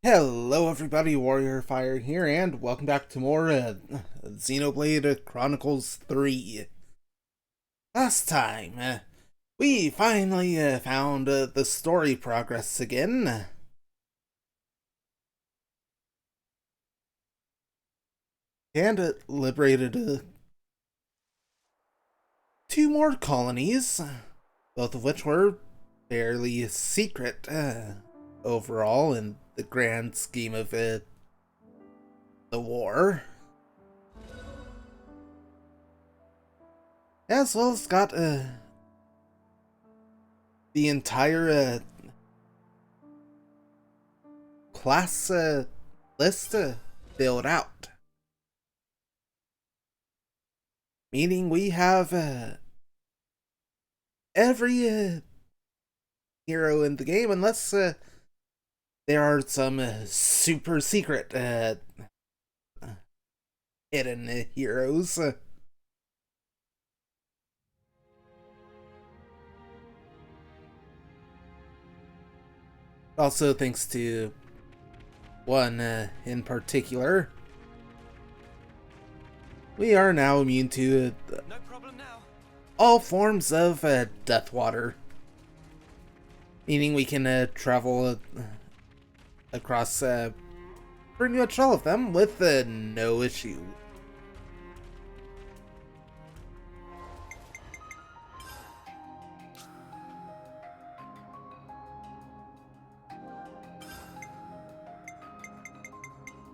Hello everybody, Warrior Fire here, and welcome back to more Xenoblade Chronicles 3. Last time, we finally found the story progress again, and it liberated two more colonies, both of which were fairly secret overall in the grand scheme of the war. As well as got the entire class list filled out. Meaning we have every hero in the game, unless there are some super secret hidden heroes. Also, thanks to one in particular, we are now immune to no problem now. all forms of death water. Meaning we can travel across pretty much all of them with no issue.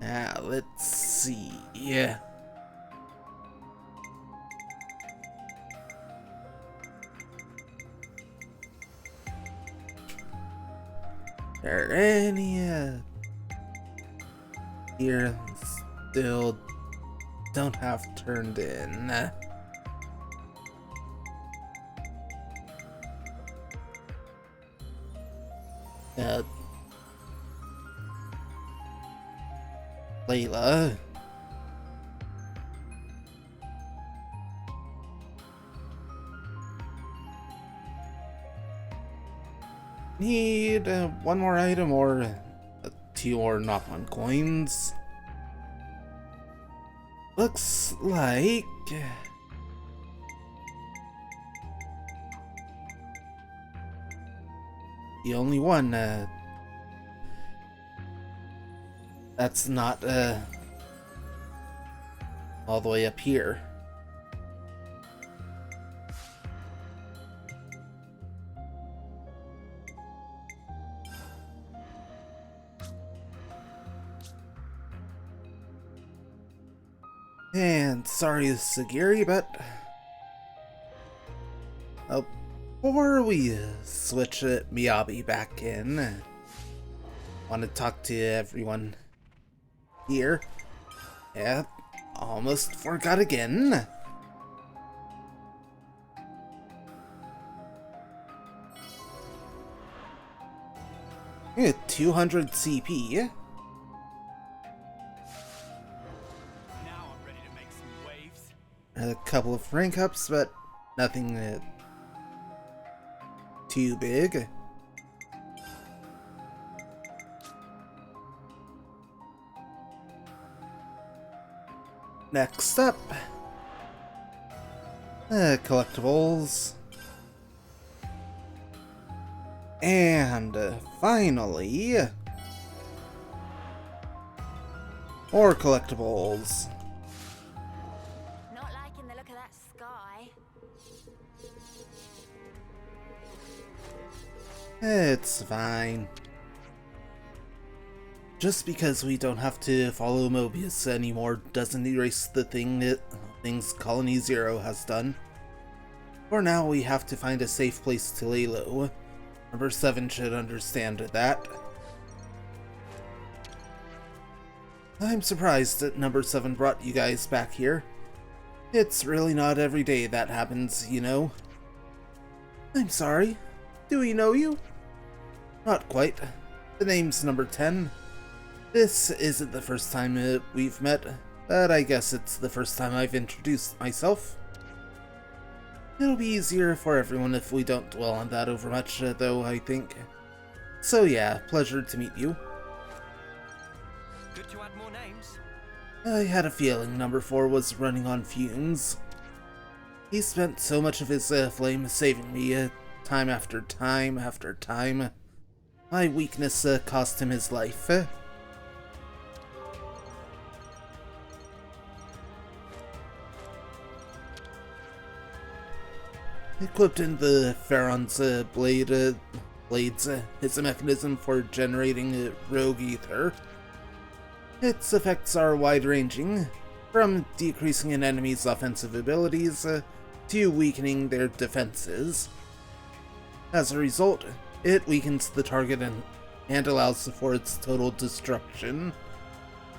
Now, let's see. Yeah. Are any here still don't have turned in? Layla. Need one more item or two more not one coins. Looks like the only one that's not all the way up here. And sorry, Sagiri, but before we switch Miyabi back in, want to talk to everyone here. Yeah, almost forgot again. Yeah, 200 CP. A couple of rank ups, but nothing too big. Next up, collectibles. And finally, more collectibles. It's fine. Just because we don't have to follow Mobius anymore doesn't erase the things Colony Zero has done. For now, we have to find a safe place to lay low. Number 7 should understand that. I'm surprised that Number 7 brought you guys back here. It's really not every day that happens, you know. I'm sorry. Do we know you? Not quite. The name's Number 10. This isn't the first time we've met, but I guess it's the first time I've introduced myself. It'll be easier for everyone if we don't dwell on that overmuch, though, I think. So yeah, pleasure to meet you. Good to add more names. I had a feeling number 4 was running on fumes. He spent so much of his flame saving me, time after time after time. My weakness cost him his life. Equipped in the Pharaon's blades, is a mechanism for generating rogue ether. Its effects are wide-ranging, from decreasing an enemy's offensive abilities to weakening their defenses. As a result, it weakens the target and allows for its total destruction.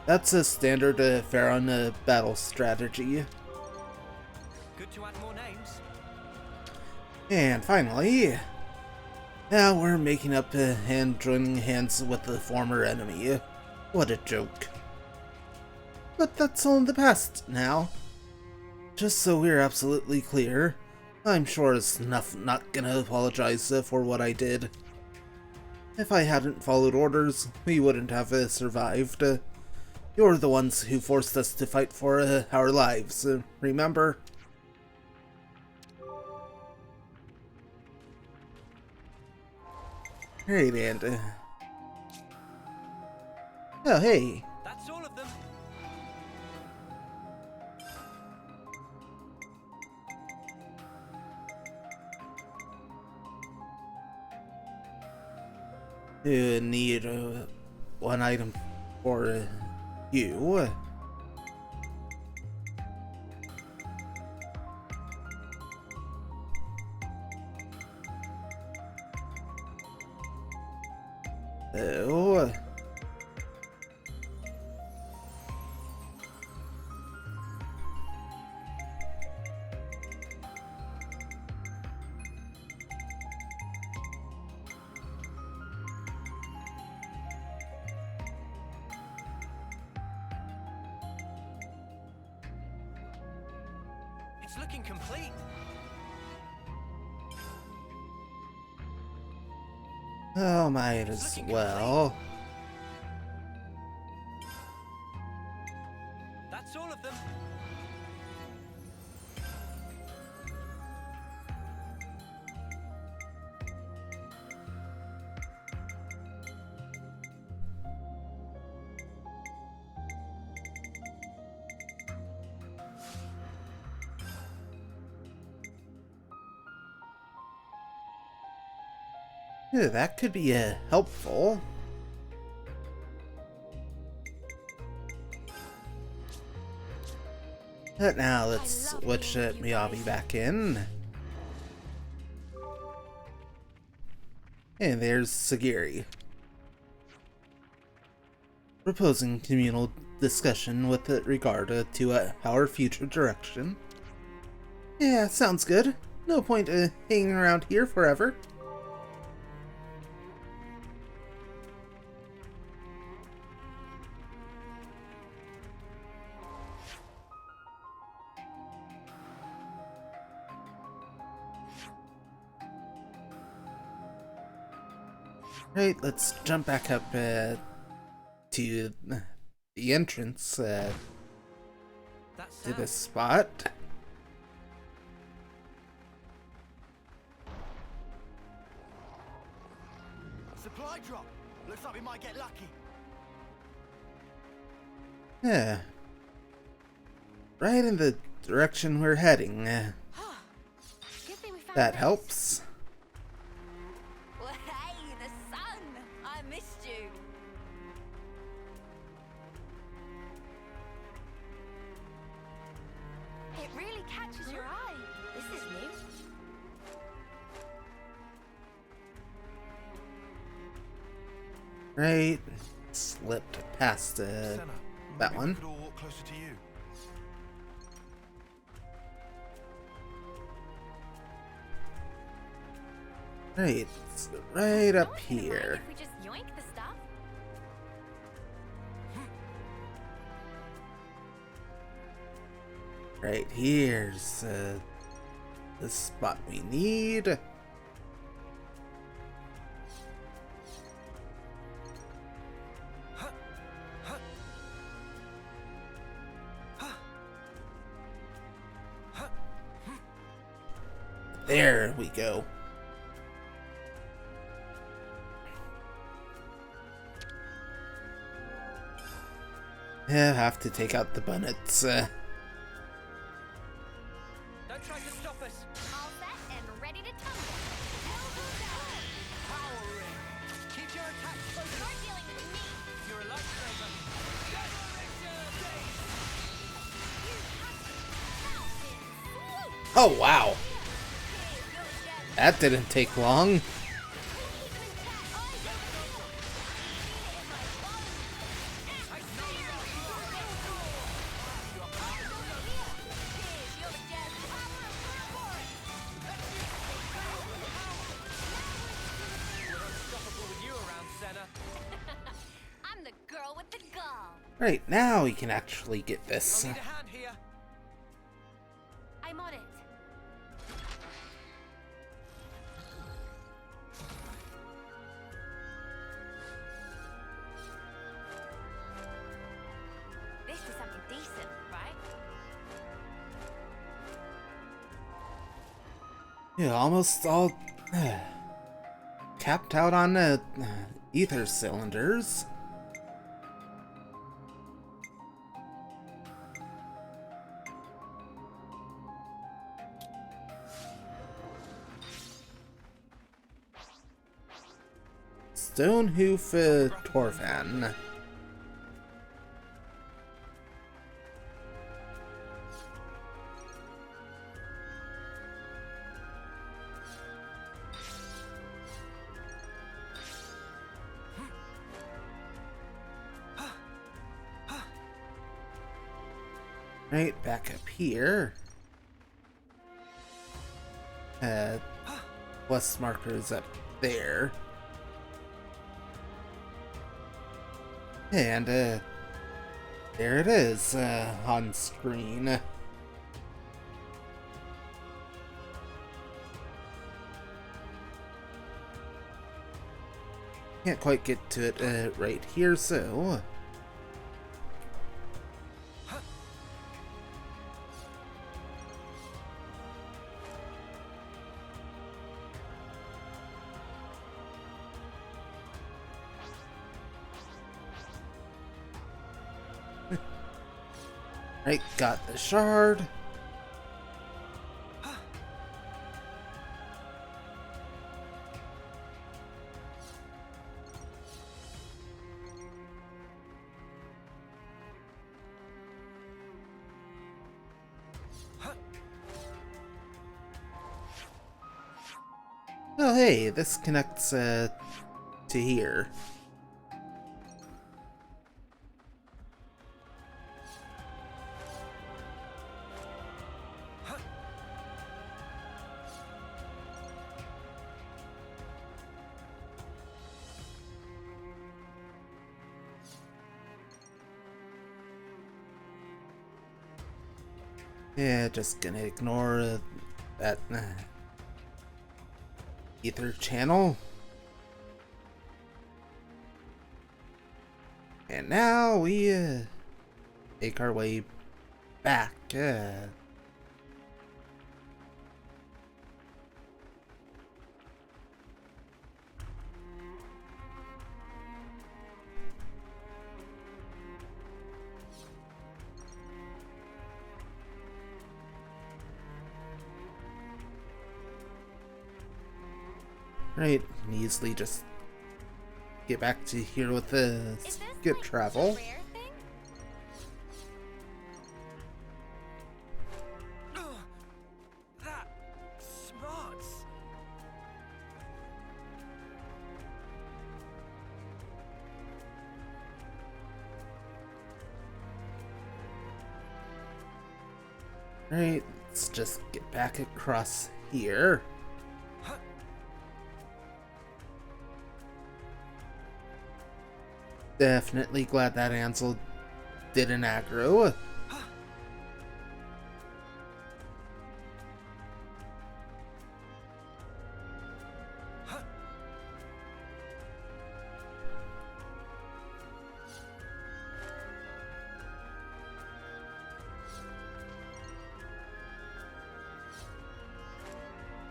That's a standard Pharaon battle strategy. Good to add more names. And finally, now we're making up and joining hands with the former enemy. What a joke. But that's all in the past now. Just so we're absolutely clear, I'm sure as enough not gonna apologize for what I did. If I hadn't followed orders, we wouldn't have survived. You're the ones who forced us to fight for our lives, remember? Great, and oh, hey. That's all of them. You need one item for you. Oh. It's looking complete. Oh, might as well. That's all of them. Yeah, that could be helpful. But now let's switch Miyabi back in. And there's Sagiri. Proposing communal discussion with regard to our future direction. Yeah, sounds good. No point hanging around here forever. Right, let's jump back up to the entrance to this spot. Supply drop. Looks like we might get lucky. Yeah. Right in the direction we're heading. That helps. Well, hey, the sun! I missed you. It really catches your eye. This is new. Right. Slipped past that one. We could all walk closer to you. Right. It's right up No one can mind here. if we just yoink the stuff. Right here's the spot we need. There we go. Yeah, have to take out the bunnets. Don't try to stop us. All set and ready to tumble. Powering. Keep your attacks focused. You're dealing with me. You're a lightsaber. Oh, wow. That didn't take long. I'm the girl with the gall. Right, now we can actually get this. Need a hand here. I'm on it. This is something decent, right? Yeah, almost all capped out on ether cylinders. Stonehoof Torvan. Right, back up here. Plus markers up there. And, there it is, on screen. Can't quite get to it, right here, so... Right, got the shard. Oh hey, this connects to here. Yeah, just gonna ignore that ether channel. And now we make our way back. Right, can easily just get back to here with the skip travel. Rare thing? That smarts. Right, let's just get back across here. Definitely glad that Ansel didn't aggro.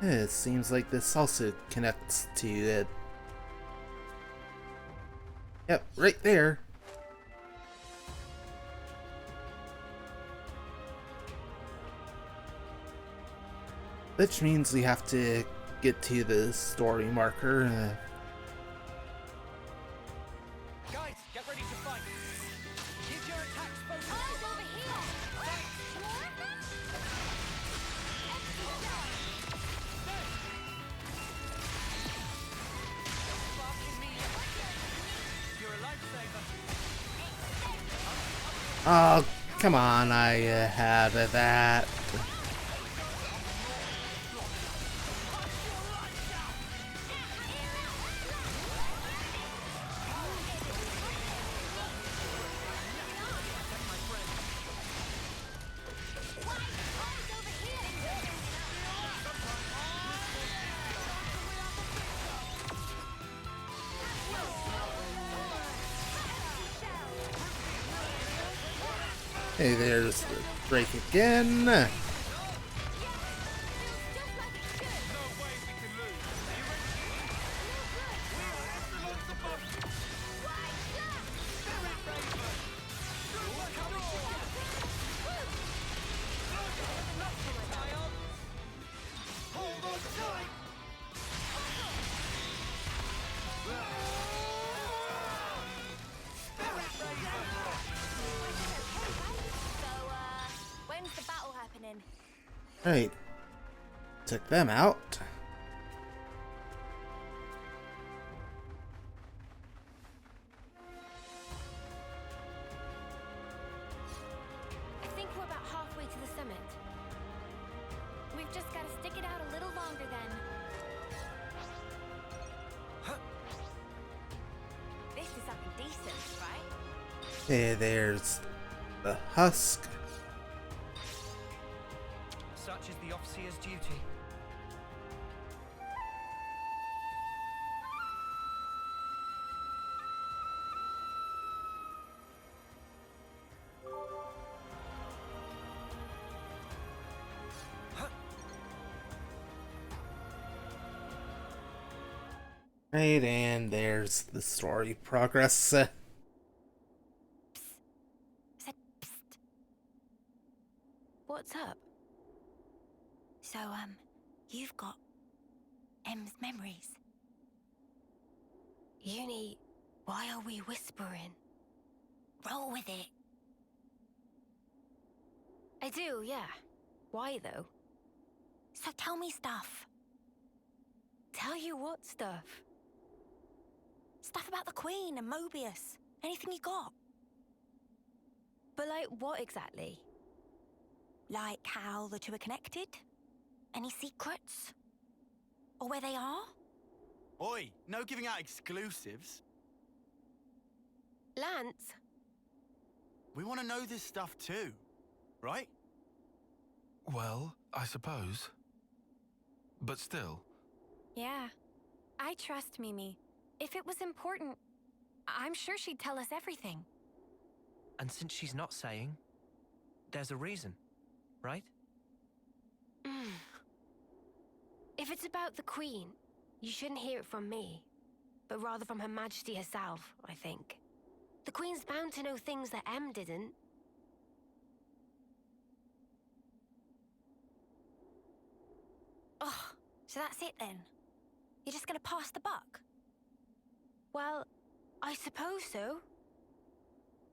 It seems like this also connects to it. Yep, right there. Which means we have to get to the story marker. Guys, get ready to fight. Keep your attacks focused. Oh, over here! More of them? Sparking me. You're a lifesaver. Oh, come on, I had that. Hey, there's the break again. When's the battle happening? Right. Took them out. I think we're about halfway to the summit. We've just got to stick it out a little longer then. This is something decent, right? Hey, there's the husk. Such is the officer's duty. Right, and there's the story progress. Said psst. What's up? So, you've got M's memories. Uni, Why are we whispering? Roll with it. I do, yeah. Why though? So tell me stuff. Tell you what stuff? Stuff about the Queen and Mobius. Anything you got. But like what exactly? Like how the two are connected? Any secrets? Or where they are? Oi, no giving out exclusives. Lance? We want to know this stuff too, right? Well, I suppose. But still. Yeah. I trust Mimi. If it was important, I'm sure she'd tell us everything. And since she's not saying, there's a reason, right? If it's about the Queen, you shouldn't hear it from me, but rather from Her Majesty herself, I think. The Queen's bound to know things that M didn't. Oh, so that's it then? You're just gonna pass the buck? Well, I suppose so.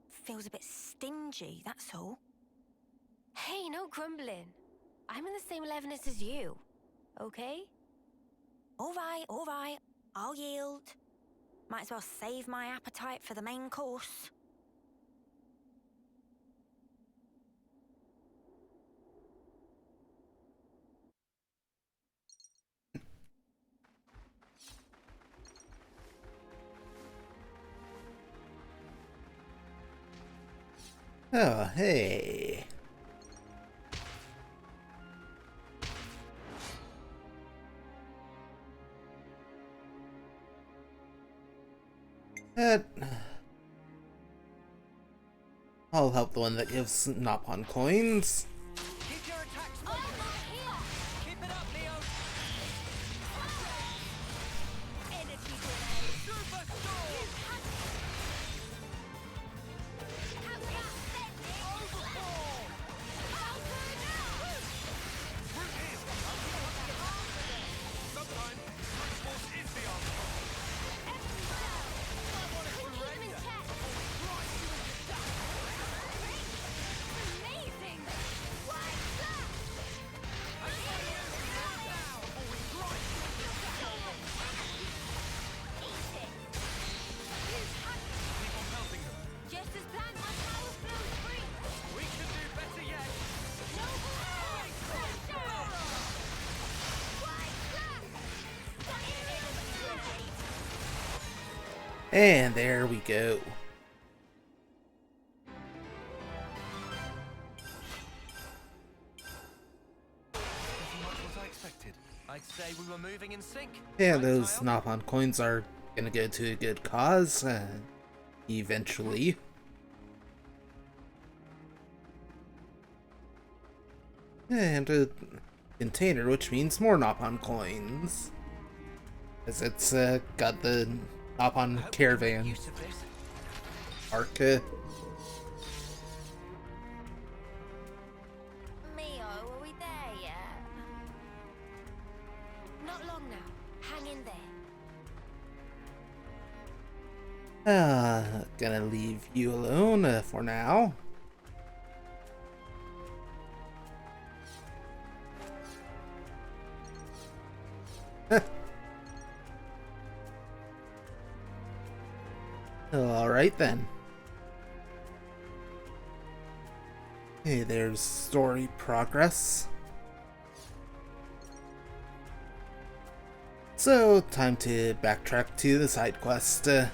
Feels a bit stingy, that's all. Hey, no grumbling. I'm in the same levelness as you, okay? All right. I'll yield. Might as well save my appetite for the main course. Oh, hey. I'll help the one that gives Nopon coins. Keep your attacks focused. Keep it up, Leo. And there we go. Pretty much what I expected. I'd say we were moving in sync. Yeah, Right, those Kyle? Nopon coins are gonna go to a good cause, eventually. And a container, which means more Nopon coins. As it's got the I Nopon hope we can make caravan use of this. arc. Mio, are we there yet? Not long now. Hang in there. Gonna leave you alone for now. Alright then. Okay, there's story progress. So, time to backtrack to the side quest. Something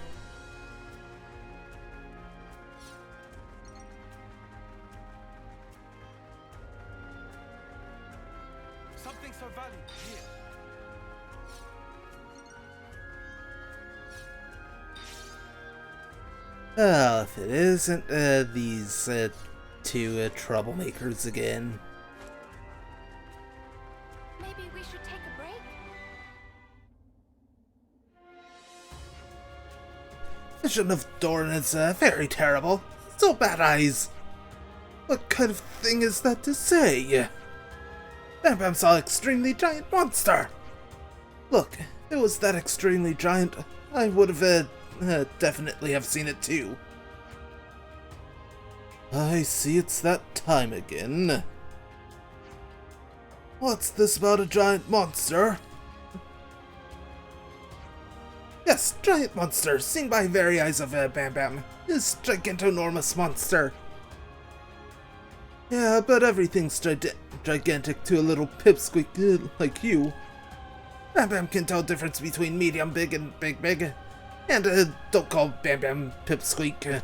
so valuable here. If it isn't these two troublemakers again. Maybe we should take a break? Vision of Dorn is very terrible. So bad eyes. What kind of thing is that to say? Bam Bam saw extremely giant monster. Look, if it was that extremely giant, I would have definitely have seen it too. I see it's that time again. What's this about a giant monster? Yes, giant monster, seen by very eyes of Bam Bam. This gigantonormous monster. Yeah, but everything's gigantic to a little pipsqueak like you. Bam Bam can tell difference between medium big and big. And don't call Bam Bam pipsqueak.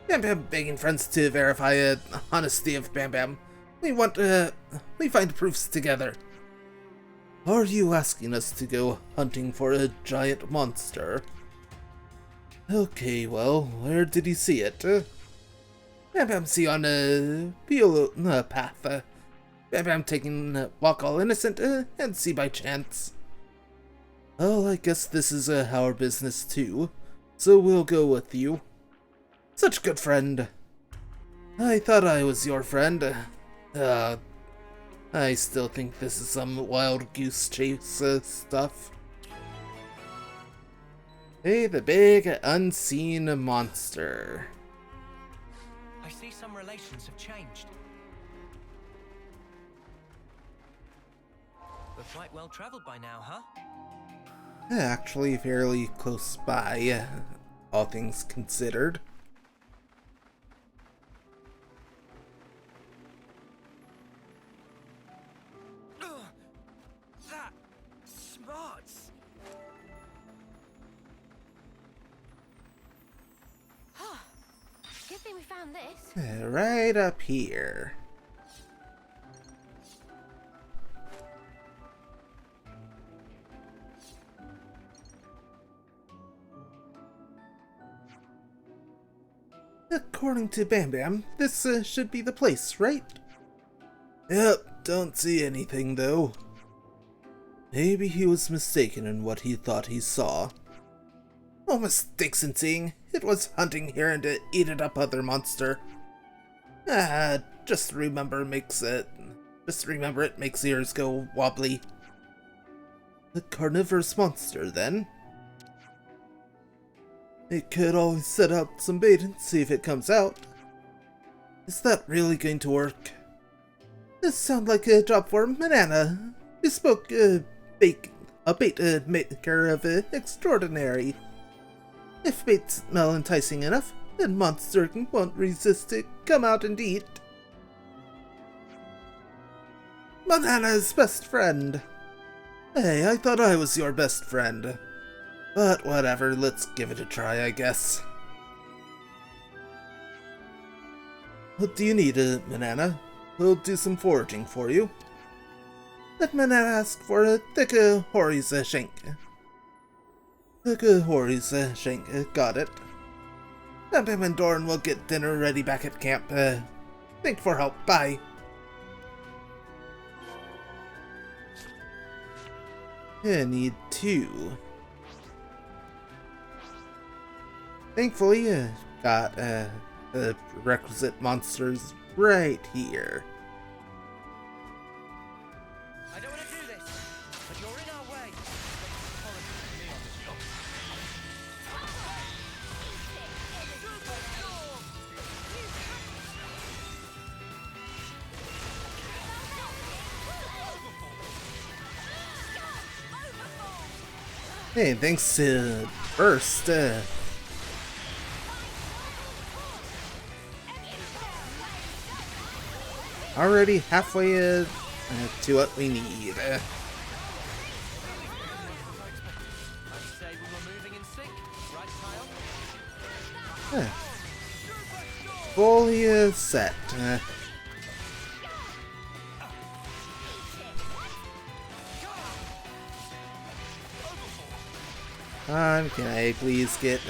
Bam Bam begging friends to verify honesty of Bam Bam. We find proofs together. Are you asking us to go hunting for a giant monster? Okay, well, where did he see it? Bam Bam see on a path. Bam Bam taking a walk all innocent and see by chance. Well, I guess this is our business too, so we'll go with you. Such a good friend. I thought I was your friend. I still think this is some wild goose chase stuff. Hey, the big unseen monster. I see some relations have changed. We're quite well traveled by now, huh? Actually, fairly close by, all things considered. That smarts. Good thing we found this. Right up here. According to Bam Bam, this should be the place, right? Yep, don't see anything though. Maybe he was mistaken in what he thought he saw. No mistakes in seeing. It was hunting here and to eat it up other monster. Just remember it makes ears go wobbly. The carnivorous monster, then? It could always set out some bait and see if it comes out. Is that really going to work? This sounds like a job for Banana. Bespoke bait maker of extraordinary. If bait smell enticing enough, then monster won't resist to come out and eat. Banana's best friend. Hey, I thought I was your best friend. But whatever, let's give it a try, I guess. What do you need, Manana? We'll do some foraging for you. Let Manana ask for a thicker Hori's shank. Thicker Hori's shank, got it. Bam Bam and Doran will get dinner ready back at camp. Thank for help, bye. I need 2. Thankfully, got the requisite monsters right here. I don't want to do this, but you're in our way. Hey, thanks to Burst, already halfway to what we need. I'd say we were moving in sync, right, Kyle? Fully set. Can I please get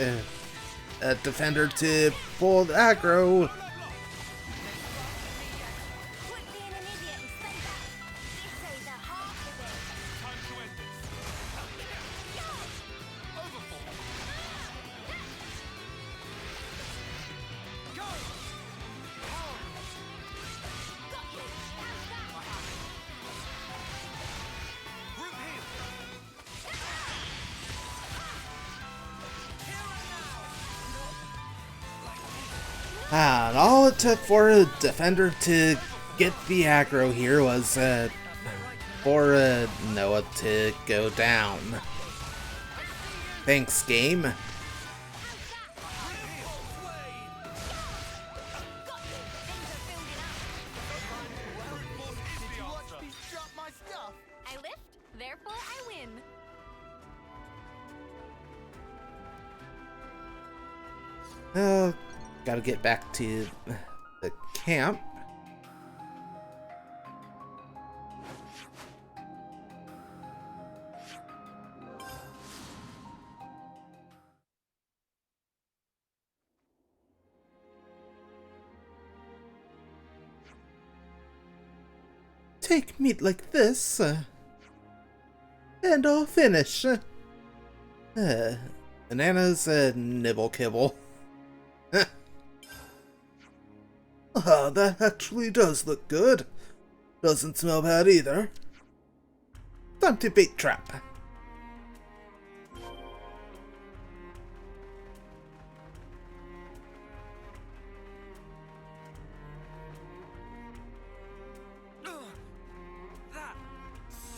a defender to pull the aggro? Quit being an idiot and say that. This ain't the half of it. Time to end this. Overfall. Go! Got you. How's that? Group heal. And all it took for a defender to get the aggro here was for Noah to go down. Thanks, game. Got you. Things are building up. Brute force is the answer. Drop my stuff. I lift, therefore I win. Gotta get back to the camp. Take meat like this, and I'll finish. Bananas, nibble kibble. Ah, that actually does look good. Doesn't smell bad either. Time to bait trap.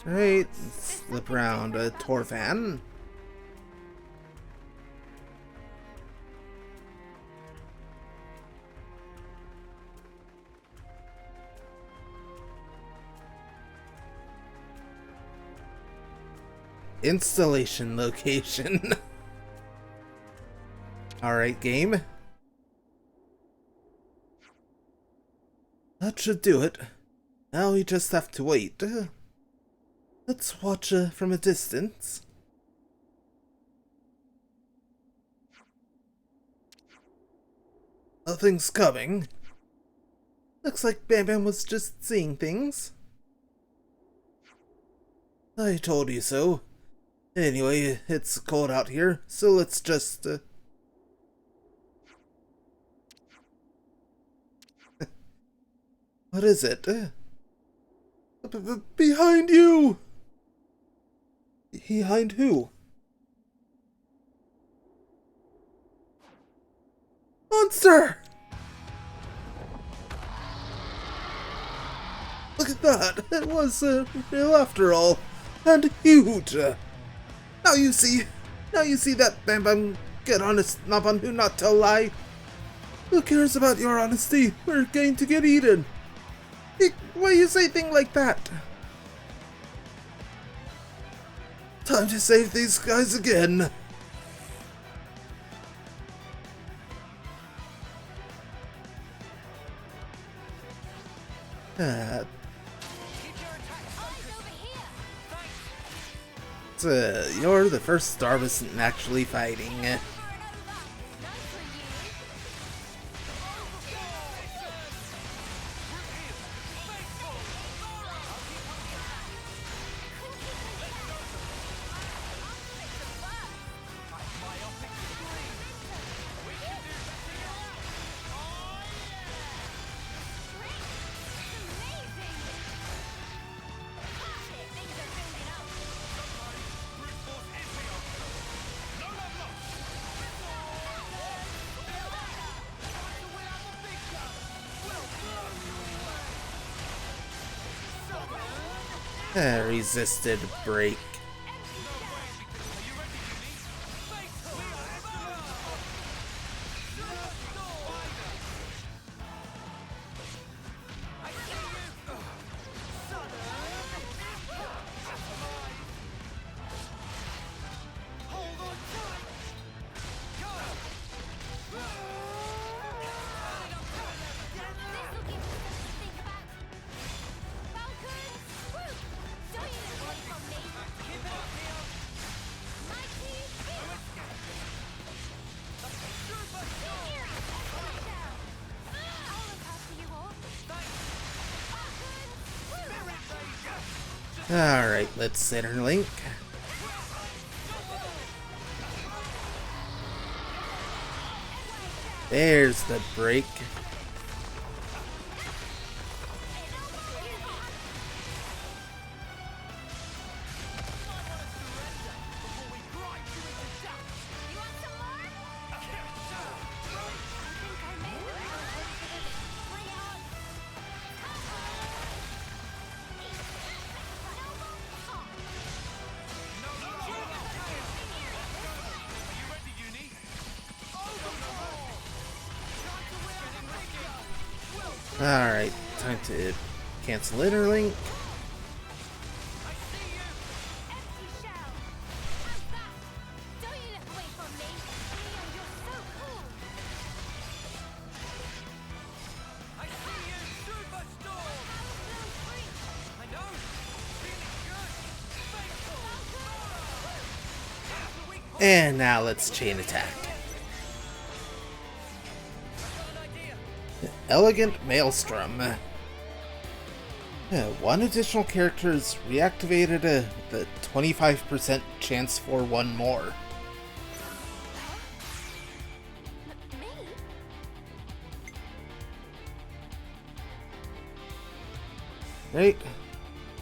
Right, slip around a Torvan. Installation location. Alright, game. That should do it. Now we just have to wait. Let's watch from a distance. Nothing's coming. Looks like Bam Bam was just seeing things. I told you so. Anyway, it's cold out here, so let's just... What is it? Behind you! Behind who? Monster! Look at that! It was real after all, and huge. Now you see that Bam Bam get honest, Naban, who not tell lie. Who cares about your honesty? We're going to get eaten. Why you say thing like that? Time to save these guys again. Uh, Keep your attacks focused. Over here! you're the first star wasn't actually fighting. None for you! Resisted break. Alright, let's interlink. There's the break. Alright, time to cancel interlink. And now let's chain attack. Elegant Maelstrom. One additional character is reactivated with a 25% chance for one more. Right.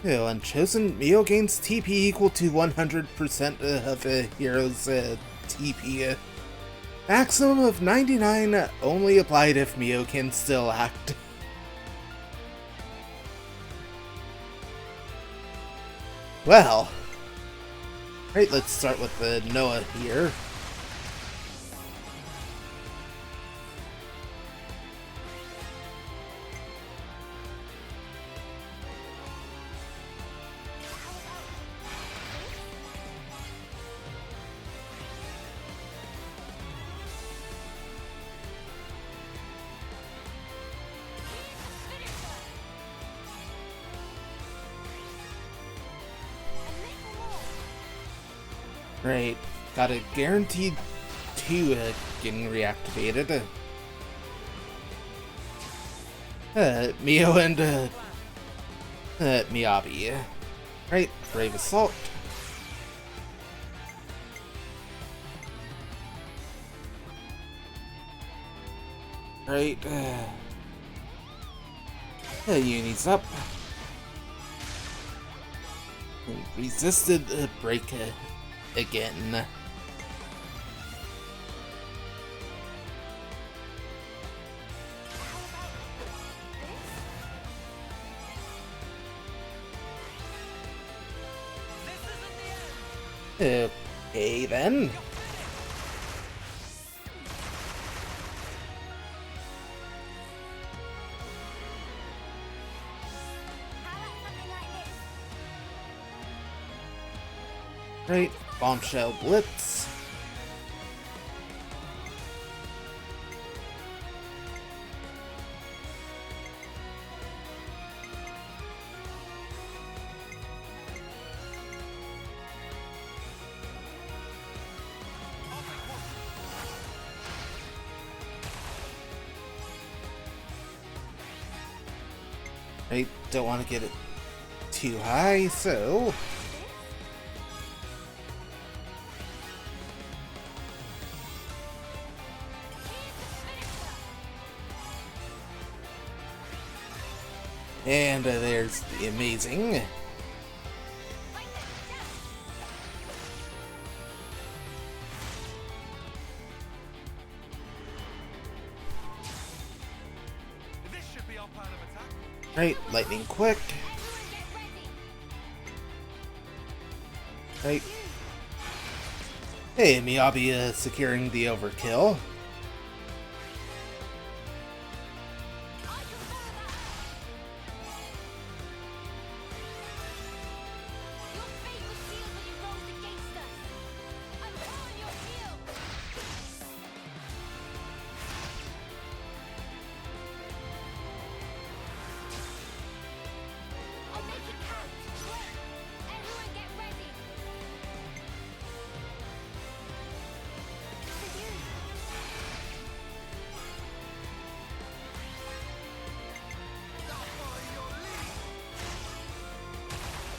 Unchosen Mio gains TP equal to 100% of a hero's TP. Maximum of 99 only applied if Mio can still act. Well. Right, let's start with the Noah here. Right, got a guaranteed 2 getting reactivated. Mio and Miyabi. Right, Brave Assault. Right, Uni's up. And resisted break again. Okay then. Right, Bombshell Blitz. I don't want to get it too high, so... And there's the amazing. This should be our plan of attack. Right, lightning quick. Right. Hey, Miyabi securing the overkill.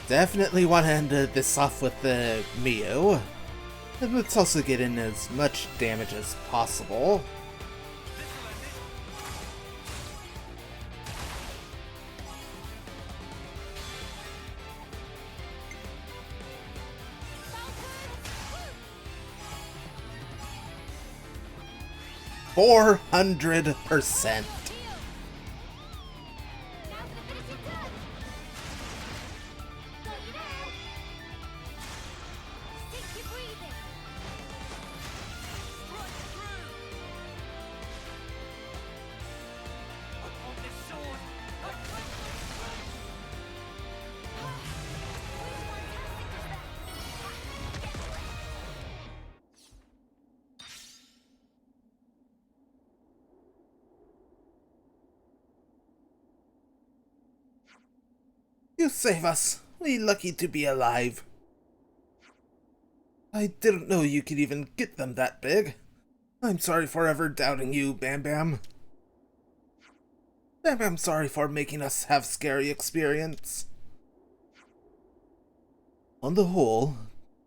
Definitely want to end this off with the Mio. And let's also get in as much damage as possible. $400%. You save us. We lucky to be alive. I didn't know you could even get them that big. I'm sorry for ever doubting you, Bam Bam. Bam Bam, sorry for making us have scary experience. On the whole,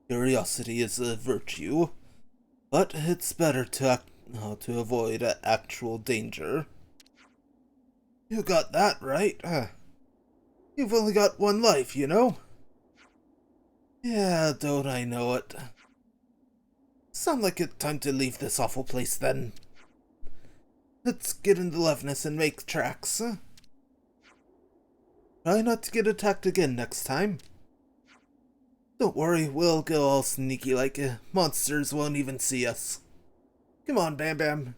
curiosity is a virtue, but it's better to avoid actual danger. You got that right. You've only got one life, you know? Yeah, don't I know it. Sound like it's time to leave this awful place, then. Let's get into Levinus and make tracks. Try not to get attacked again next time. Don't worry, we'll go all sneaky like monsters won't even see us. Come on, Bam Bam.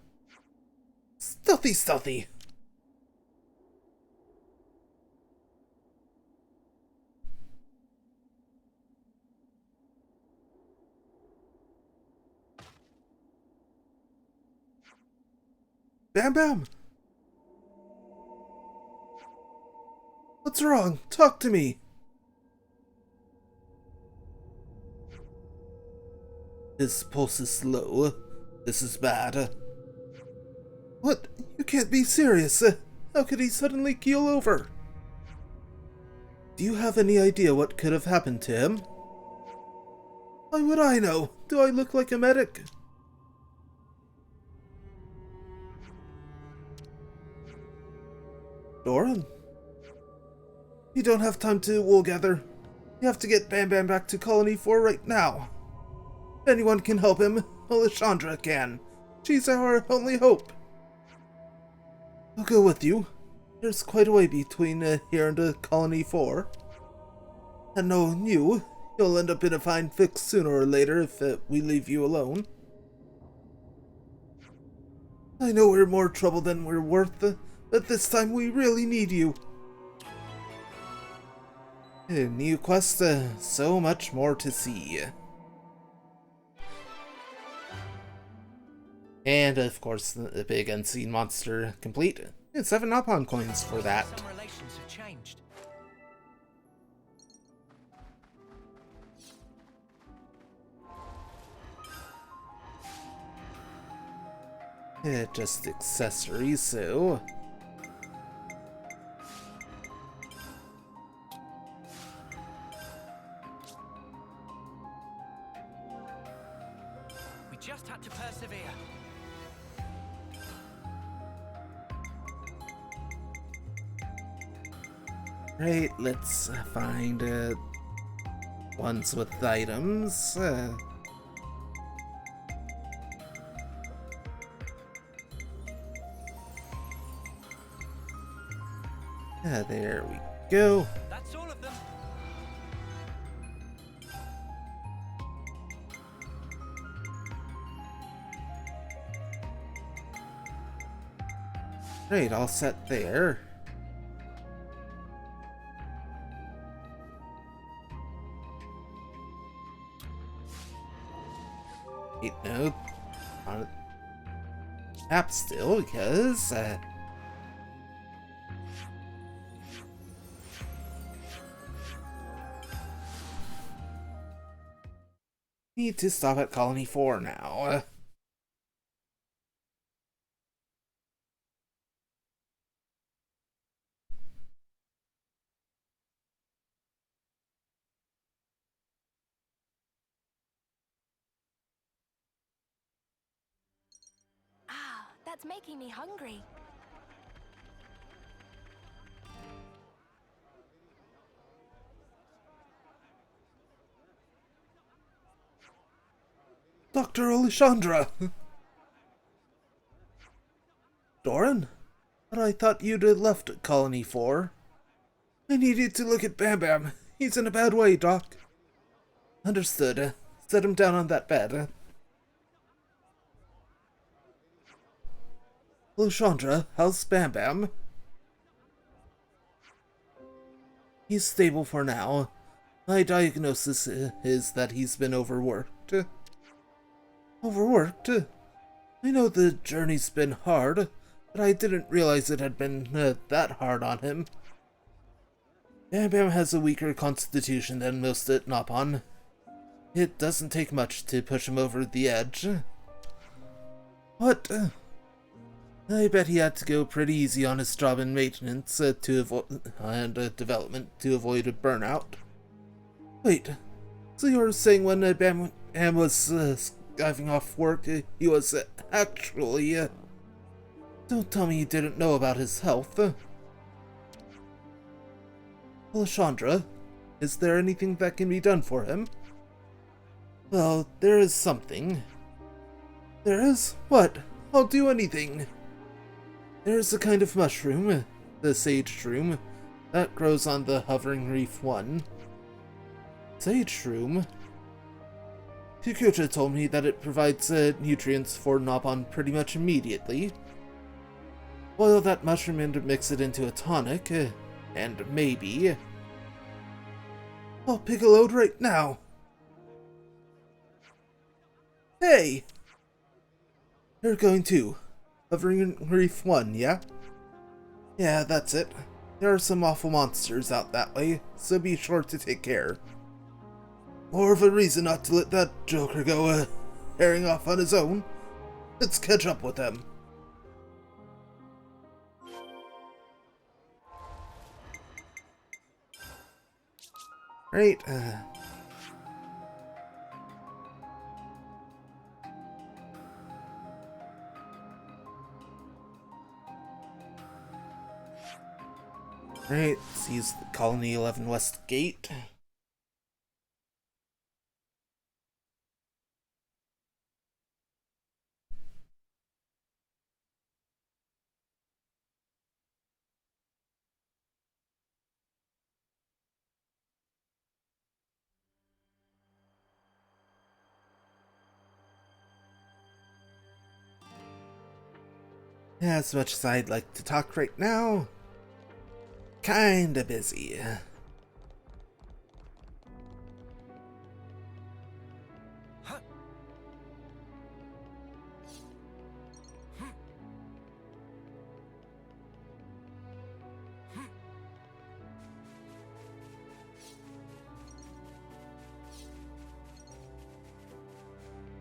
Stealthy, stealthy. Bam Bam! What's wrong? Talk to me! His pulse is low. This is bad. What? You can't be serious. How could he suddenly keel over? Do you have any idea what could have happened to him? Why would I know? Do I look like a medic? Doran? You don't have time to wool gather. You have to get Bam Bam back to Colony 4 right now. If anyone can help him, Alessandra can. She's our only hope. I'll go with you. There's quite a way between here and Colony 4. And knowing you, you'll end up in a fine fix sooner or later if we leave you alone. I know we're more trouble than we're worth, but this time we really need you. New quest, so much more to see. And of course, the big unseen monster complete. And 7 Alpine coins for that. Some relations have changed. Just accessories, so... just had to persevere. Right, let's find ones with items. There we go. That's all of them. Great, all set there. Wait, no. On a map still, because need to stop at Colony 4 now. Ah, that's making me hungry. Dr. Alexandra! Doran? But I thought you'd left Colony 4. I needed to look at Bam Bam. He's in a bad way, Doc. Understood. Set him down on that bed. Alexandra, how's Bam Bam? He's stable for now. My diagnosis is that he's been overworked. Overworked? I know the journey's been hard, but I didn't realize it had been that hard on him. Bam Bam has a weaker constitution than most at Nopon. It doesn't take much to push him over the edge. What? I bet he had to go pretty easy on his job in maintenance and development to avoid a burnout. Wait, so you were saying when Bam was skiving off work, he was actually... Don't tell me you didn't know about his health. Alexandra, is there anything that can be done for him? Well, there is something. There is? What? I'll do anything. There's a kind of mushroom, the sage shroom, that grows on the Hovering Reef 1. Sage shroom? Kikuta told me that it provides nutrients for Nopon pretty much immediately. Boil that mushroom and mix it into a tonic, and maybe... I'll pick a load right now. Hey! You're going to Hovering Reef 1, yeah? Yeah, that's it. There are some awful monsters out that way, so be sure to take care. More of a reason not to let that joker go, herring off on his own. Let's catch up with them. Right, Right, let's use the Colony 11 West Gate. As much as I'd like to talk right now, kinda busy.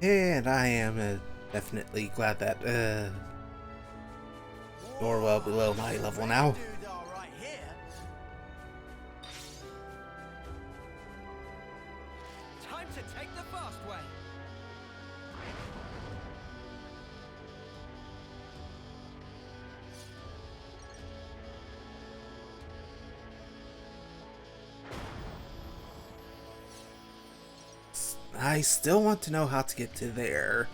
And I am definitely glad that you're well below my level now. Time to take the fast way. I still want to know how to get to there.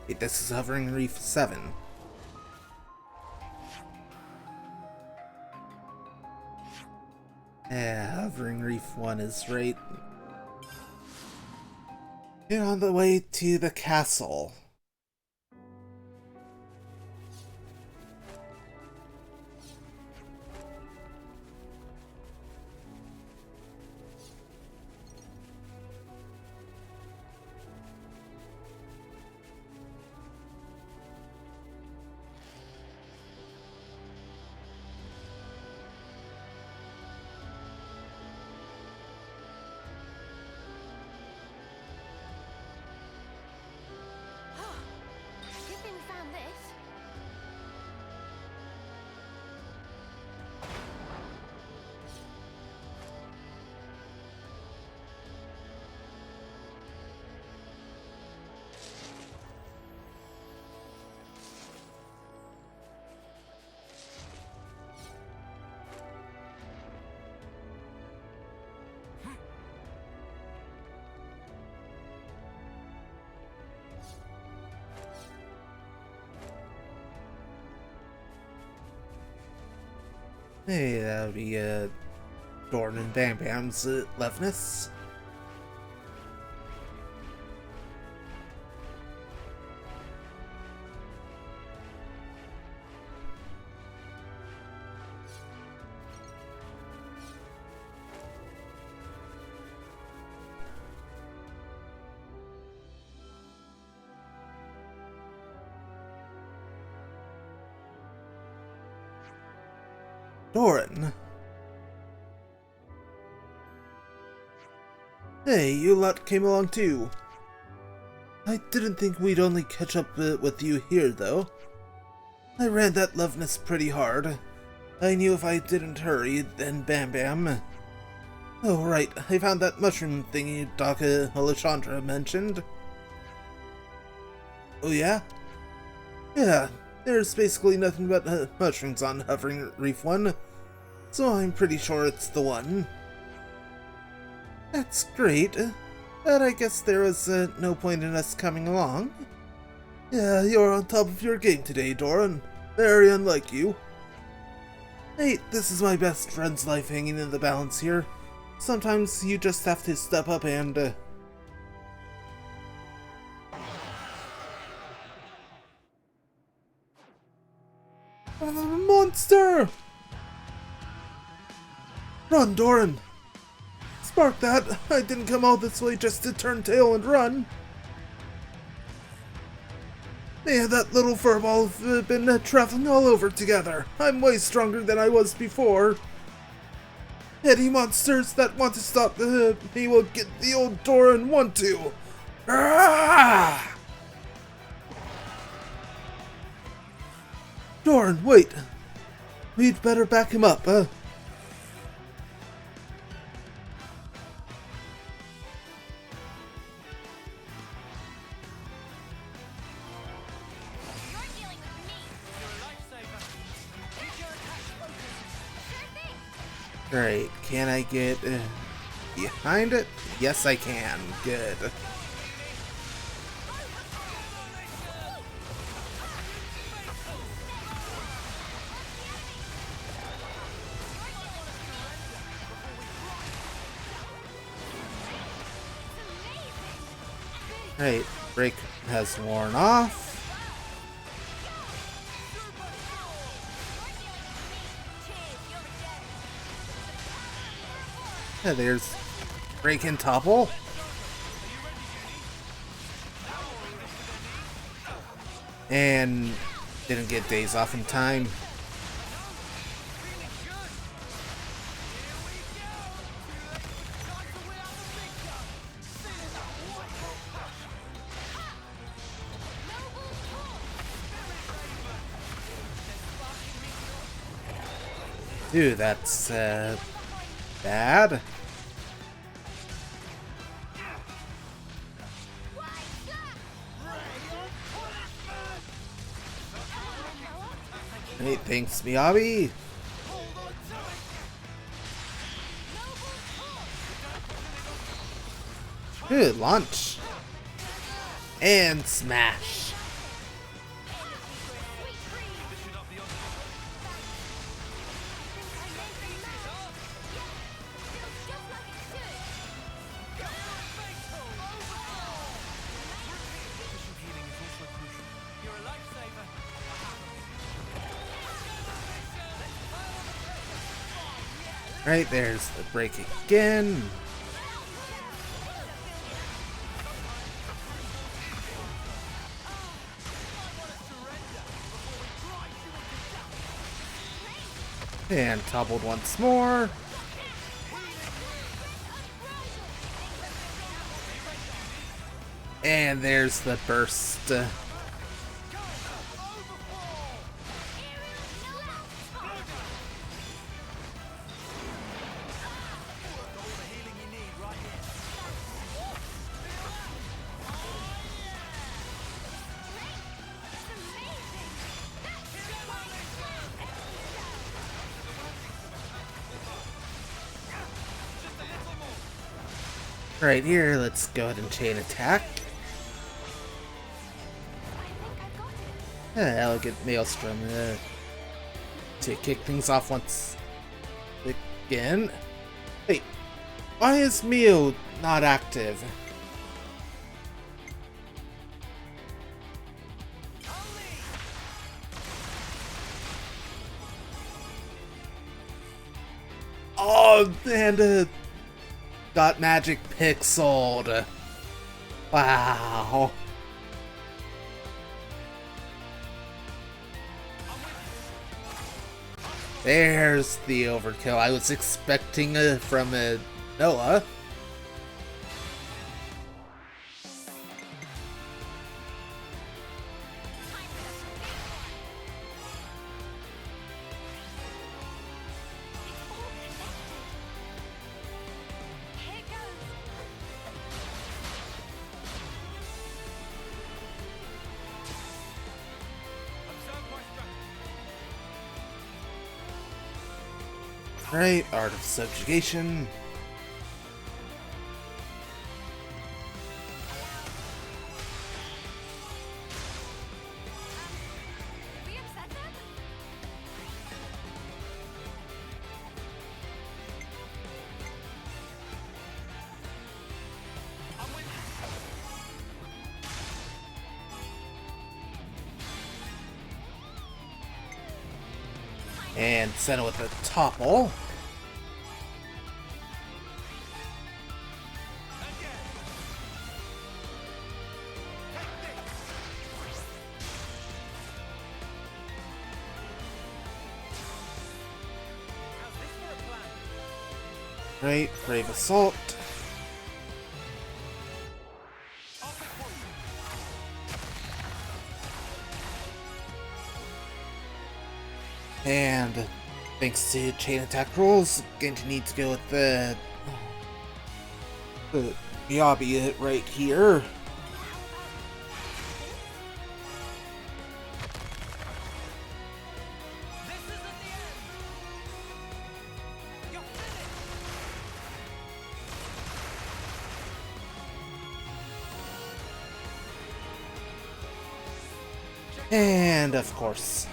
Wait, this is Hovering Reef 7. Yeah, Hovering Reef 1 is right. Get on the way to the castle. Good thing we found this. Hey, that would be Doran and Bam Bam's leftness. Doran. Hey, you lot came along too. I didn't think we'd only catch up with you here, though. I ran that loveness pretty hard. I knew if I didn't hurry, then Bam Bam. Oh, right, I found that mushroom thingy Doc Alessandra mentioned. Oh, yeah? Yeah, there's basically nothing but mushrooms on Hovering Reef 1, so I'm pretty sure it's the one. That's great, but I guess there was no point in us coming along. Yeah, you're on top of your game today, Doran. Very unlike you. Hey, this is my best friend's life hanging in the balance here. Sometimes you just have to step up and, monster! Run, Doran! Spark that! I didn't come all this way just to turn tail and run! Me and that little furball have been traveling all over together. I'm way stronger than I was before. Any monsters that want to stop me will get the old Doran want to! Ah! Doran, wait! We'd better back him up, You're dealing with me. You're a lifesaver. Keep your attacks focused. Sure thing. Great, can I get behind it? Yes, I can. Good. Right, break has worn off. Yeah, there's break and topple. And didn't get days off in time. Dude, that's bad. Hey, thanks, Miyabi. Good launch. And smash. You're a lifesaver. Right, there's the break again. And toppled once more. And there's the burst. Right here, let's go ahead and chain attack. Elegant Maelstrom to kick things off once again. Wait, why is Mio not active? Oh, and got magic pixeled. Wow. There's the overkill I was expecting from Noah. Right, Art of Subjugation. And send it with a topple. Right, Brave Assault. And thanks to chain attack rules, going to need to go with the Miyabi right here. And of course.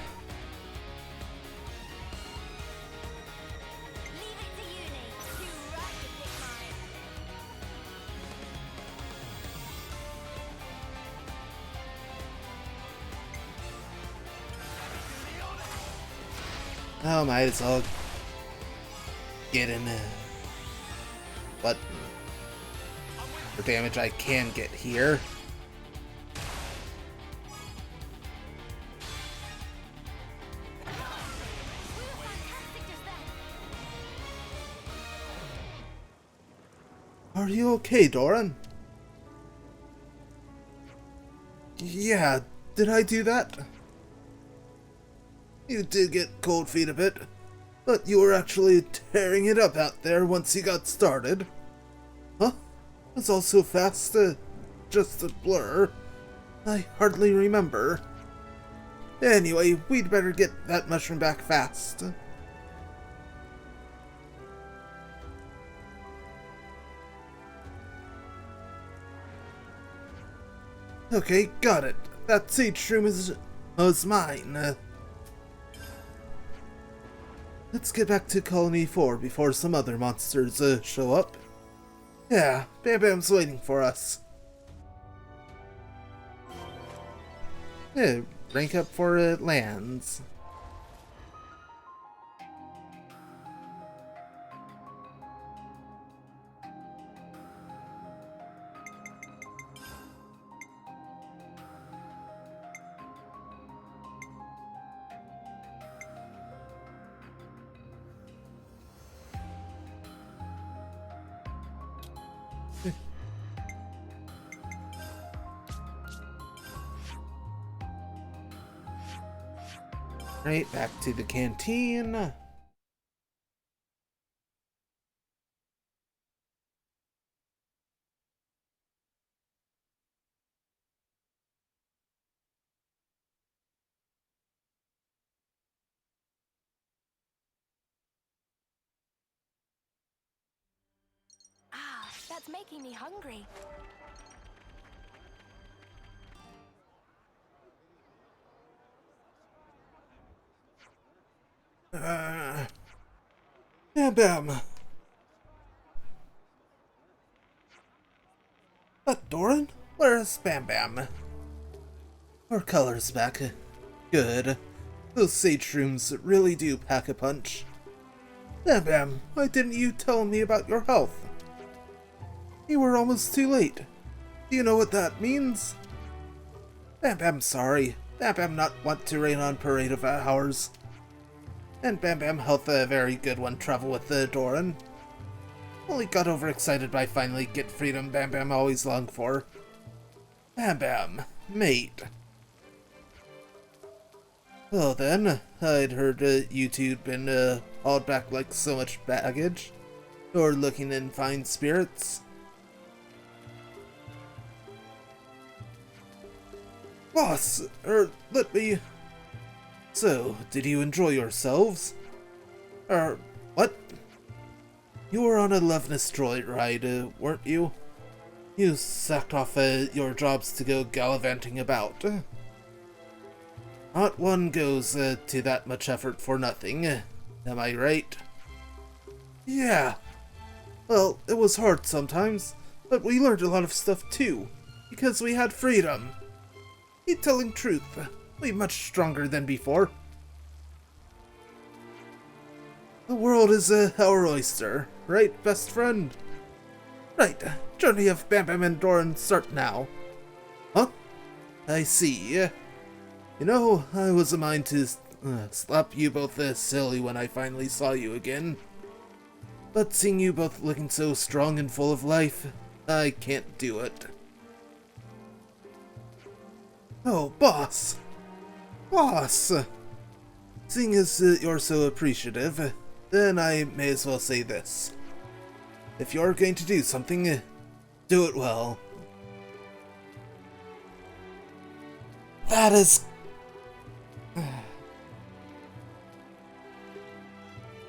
Oh, might as well get in what the damage I can get here. Are you okay, Doran? Yeah, did I do that? You did get cold feet a bit, but you were actually tearing it up out there once you got started. Huh? It's all so fast, just a blur. I hardly remember. Anyway, we'd better get that mushroom back fast. Okay, got it. That sage shroom was mine. Let's get back to Colony 4 before some other monsters show up. Yeah, Bam Bam's waiting for us. Yeah, rank up for lands. Right, back to the canteen. Ah, that's making me hungry. Bam Bam. But Doran, where's Bam Bam? Our color's back. Good. Those sage shrooms really do pack a punch. Bam Bam, why didn't you tell me about your health? You were almost too late. Do you know what that means? Bam Bam sorry. Bam Bam not want to rain on parade of ours. And Bam Bam health a very good one travel with the Doran. Only got overexcited by finally get freedom Bam Bam always longed for. Bam Bam, mate. Well then, I'd heard you two'd been hauled back like so much baggage. You're looking in fine spirits. Boss, let me... So, did you enjoy yourselves? What? You were on a Loveness droid ride, weren't you? You sacked off your jobs to go gallivanting about. Not one goes to that much effort for nothing, am I right? Yeah. Well, it was hard sometimes, but we learned a lot of stuff too, because we had freedom. Keep telling truth. We're much stronger than before. The world is our oyster, right, best friend? Right, journey of Bam Bam and Doran start now. Huh? I see. You know, I was a mind to slap you both silly when I finally saw you again. But seeing you both looking so strong and full of life, I can't do it. Oh, boss! Boss! Seeing as you're so appreciative, then I may as well say this. If you're going to do something, do it well. That is...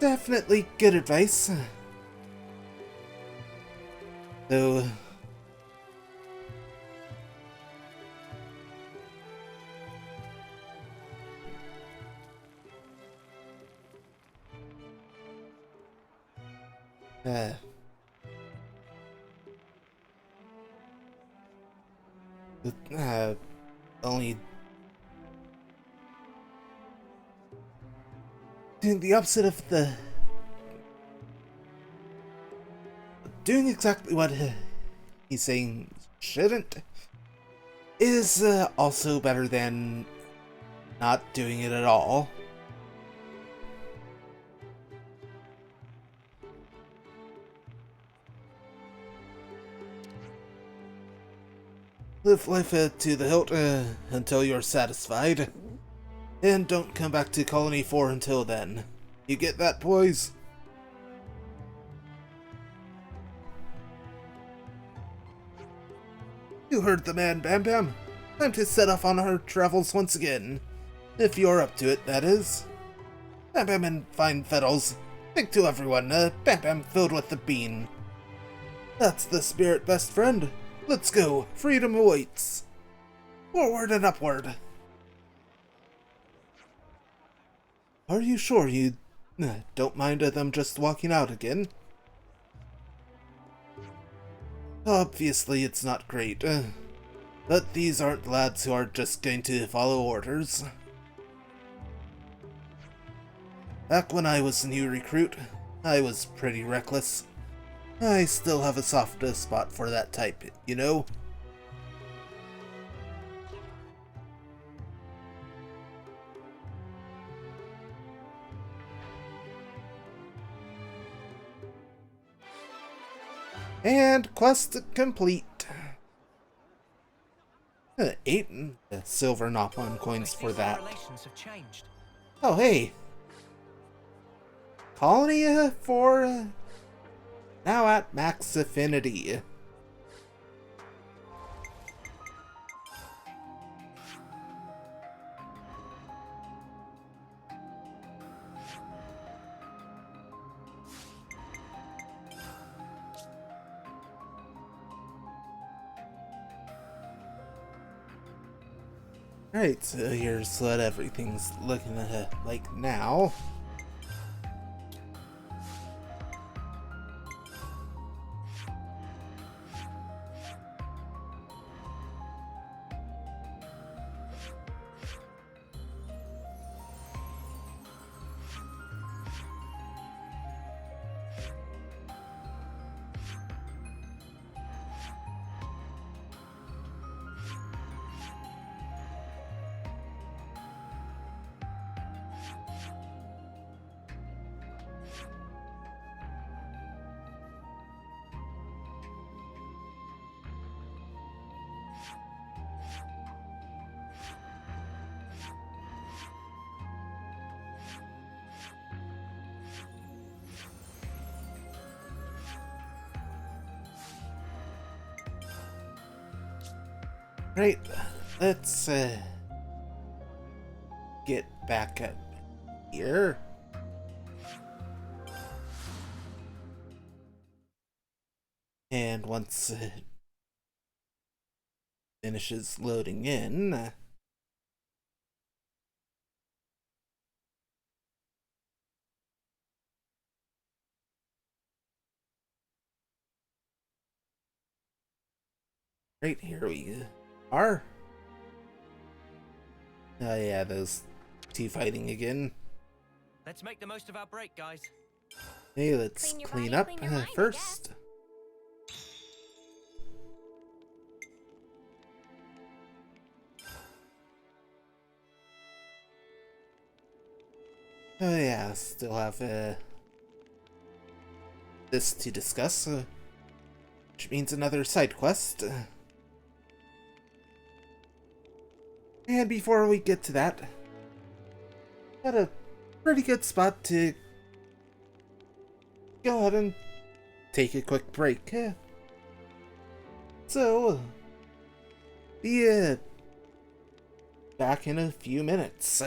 definitely good advice. Though... only doing the opposite of the... doing exactly what he's saying shouldn't is also better than not doing it at all. Live life to the hilt until you're satisfied. And don't come back to Colony 4 until then. You get that, boys? You heard the man, Bam Bam. Time to set off on our travels once again. If you're up to it, that is. Bam Bam and fine fiddles. Big to everyone, Bam Bam filled with the bean. That's the spirit, best friend. Let's go. Freedom awaits. Forward and upward. Are you sure you don't mind them just walking out again? Obviously, it's not great, but these aren't lads who are just going to follow orders. Back when I was a new recruit, I was pretty reckless. I still have a soft spot for that type, you know? And quest complete. 8 silver Nopon coins for that. Relations have changed. Oh, hey. Colony for now at max affinity. Alright, so here's what everything's looking like now. Right, let's get back up here. And once it finishes loading in, right here we are. Oh yeah, those two fighting again. Let's make the most of our break, guys. Hey, let's Clean your clean body, up clean your mind, I first. Oh yeah, still have this to discuss, which means another side quest. And before we get to that, got a pretty good spot to go ahead and take a quick break. So, be back in a few minutes.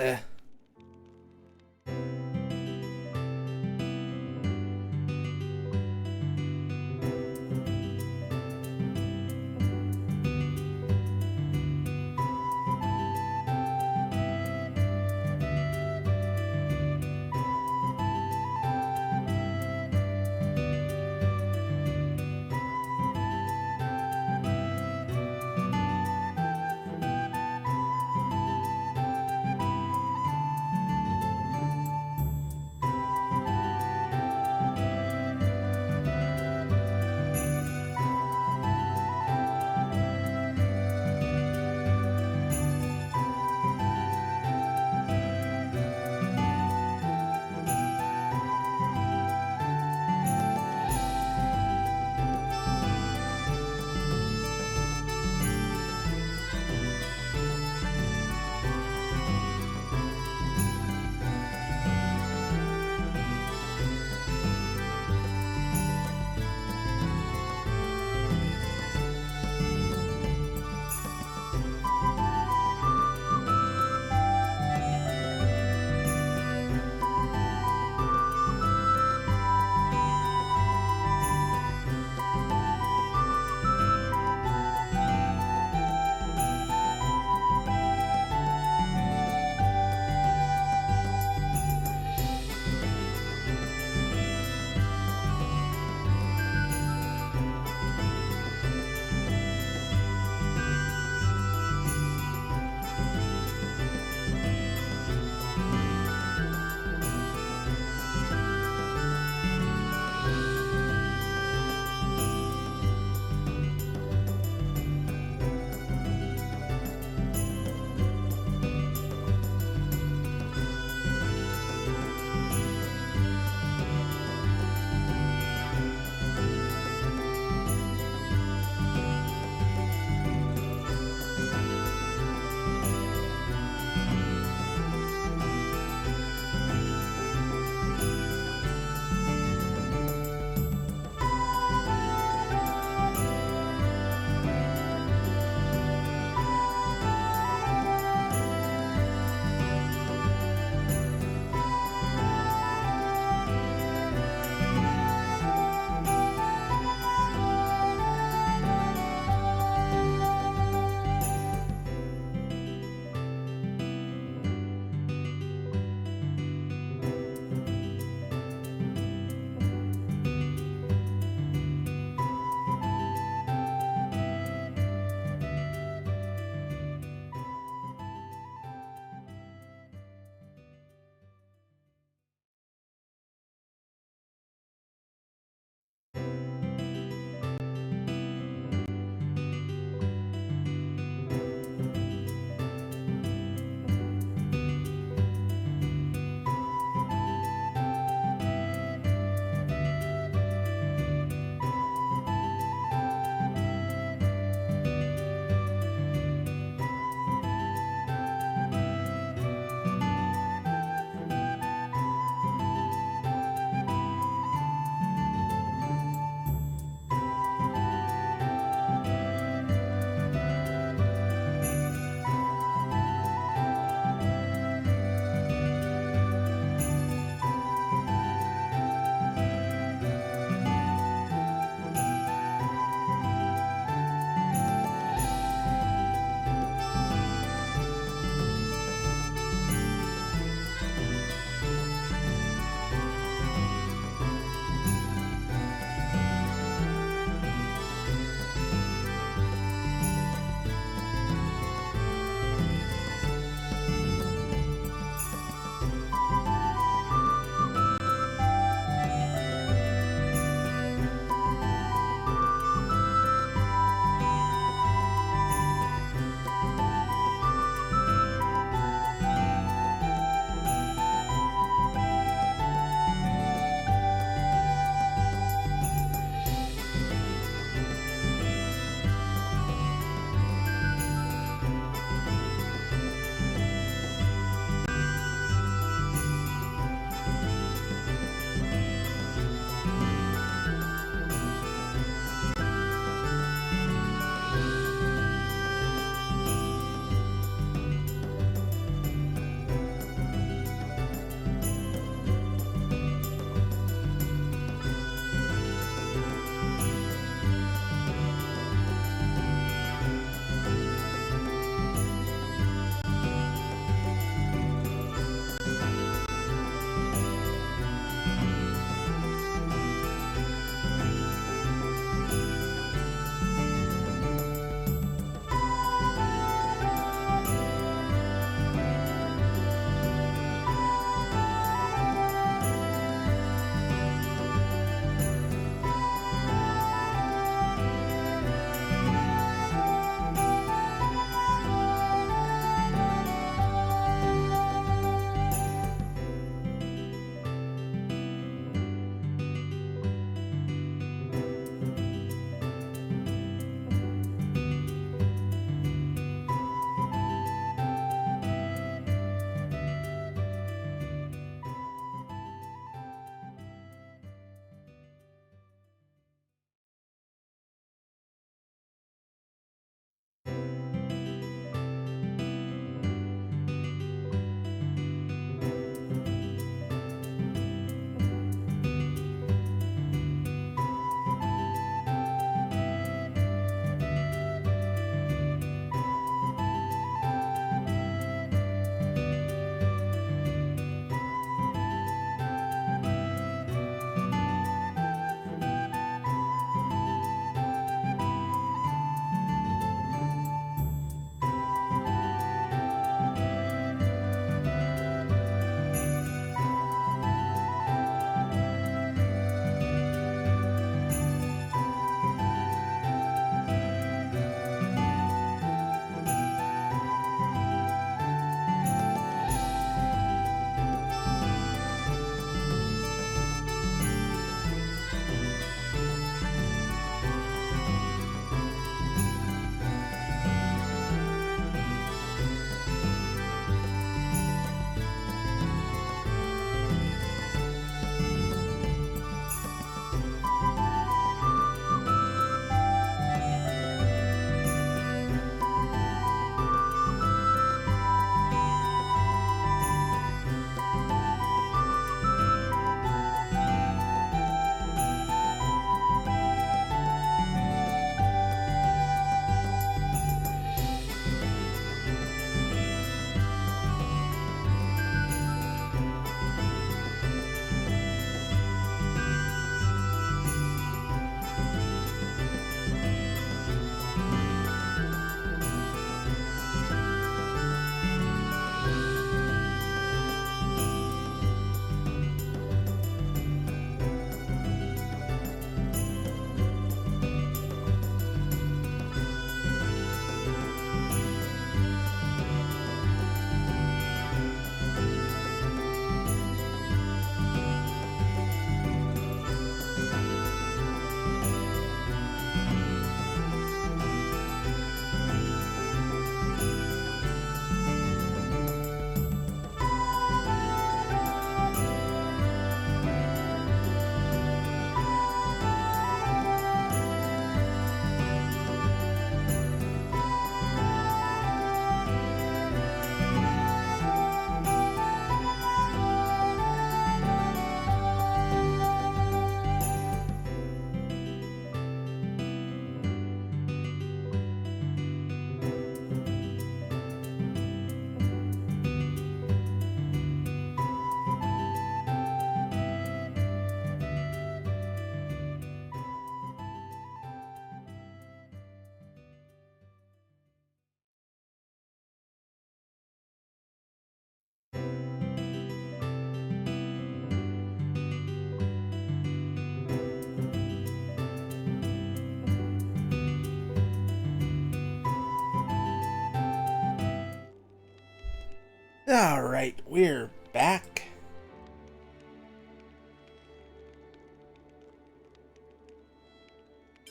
Alright, we're back.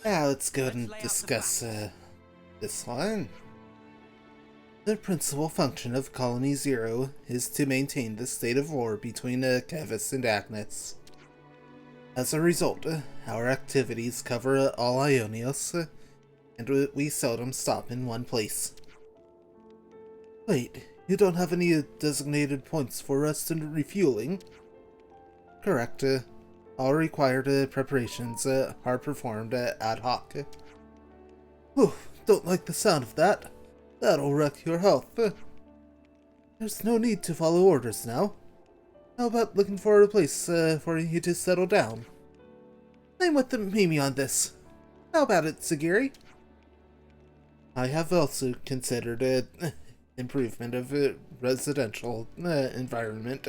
Now let's go ahead and discuss this one. The principal function of Colony Zero is to maintain the state of war between Kevis and Agnes. As a result, our activities cover all Ionios, and we seldom stop in one place. Wait, you don't have any designated points for rest and refueling? Correct. All required preparations are performed ad hoc. Whew, don't like the sound of that. That'll wreck your health. There's no need to follow orders now. How about looking for a place for you to settle down? I'm with the Mimi on this. How about it, Sagiri? I have also considered improvement of residential environment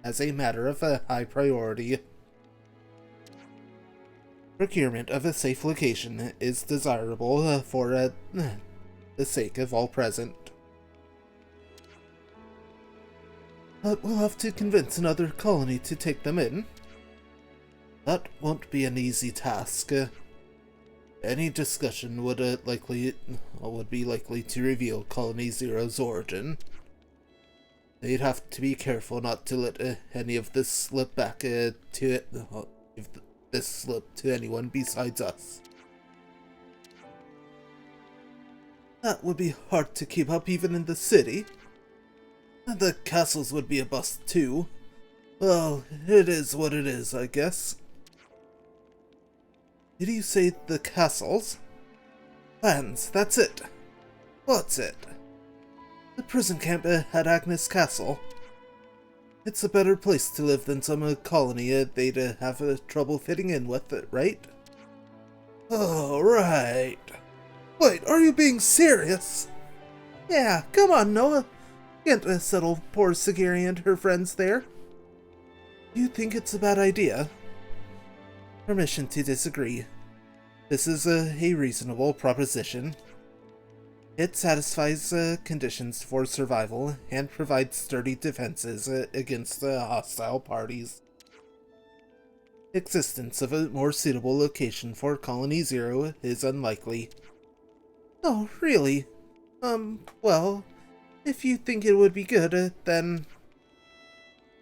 as a matter of high priority. Procurement of a safe location is desirable for the sake of all present. But we'll have to convince another colony to take them in. That won't be an easy task. Any discussion would be likely to reveal Colony Zero's origin. They'd have to be careful not to let any of this slip back this slip to anyone besides us. That would be hard to keep up even in the city. And the castles would be a bust too. Well, it is what it is, I guess. Did you say the castles? Lands, that's it. What's it? The prison camp at Agnes Castle. It's a better place to live than some colony they'd have trouble fitting in with it, right? Oh, right. Wait, are you being serious? Yeah, come on, Noah. Can't settle poor Sagiri and her friends there. Do you think it's a bad idea? Permission to disagree. This is a reasonable proposition. It satisfies conditions for survival and provides sturdy defenses against hostile parties. Existence of a more suitable location for Colony Zero is unlikely. Oh, really? Well, if you think it would be good, then...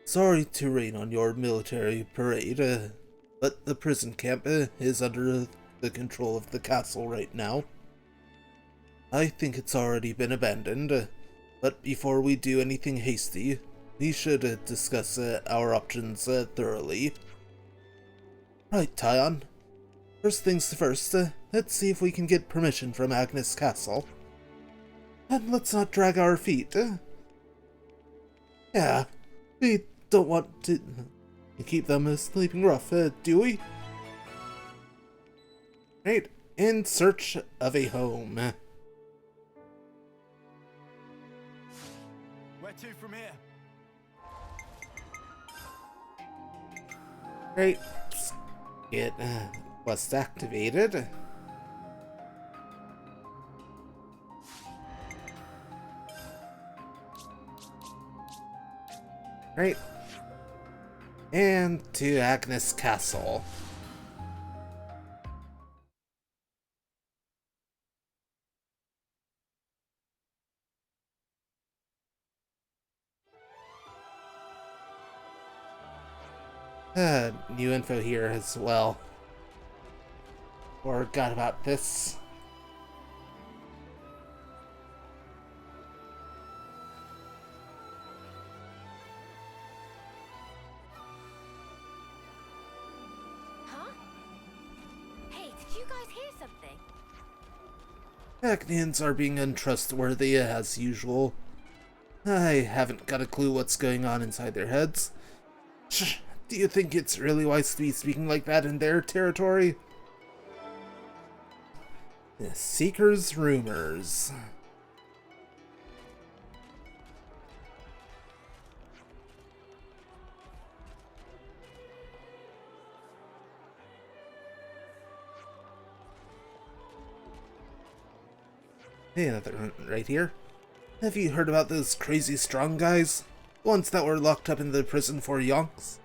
Sorry to rain on your military parade, but the prison camp is under the control of the castle right now. I think it's already been abandoned, but before we do anything hasty, we should discuss our options thoroughly. Right, Tyon. First things first, let's see if we can get permission from Agnes Castle. And let's not drag our feet. Yeah, we don't want to keep them sleeping rough, do we? Right, in search of a home. Where to from here? Great. Get quest activated. Right. And to Agnes Castle. New info here as well. Forgot about this. Huh? Hey, did you guys hear something? Agnians are being untrustworthy as usual. I haven't got a clue what's going on inside their heads. Shh. Do you think it's really wise to be speaking like that in their territory? The Seeker's Rumors. Hey, another one right here. Have you heard about those crazy strong guys? The ones that were locked up in the prison for yonks?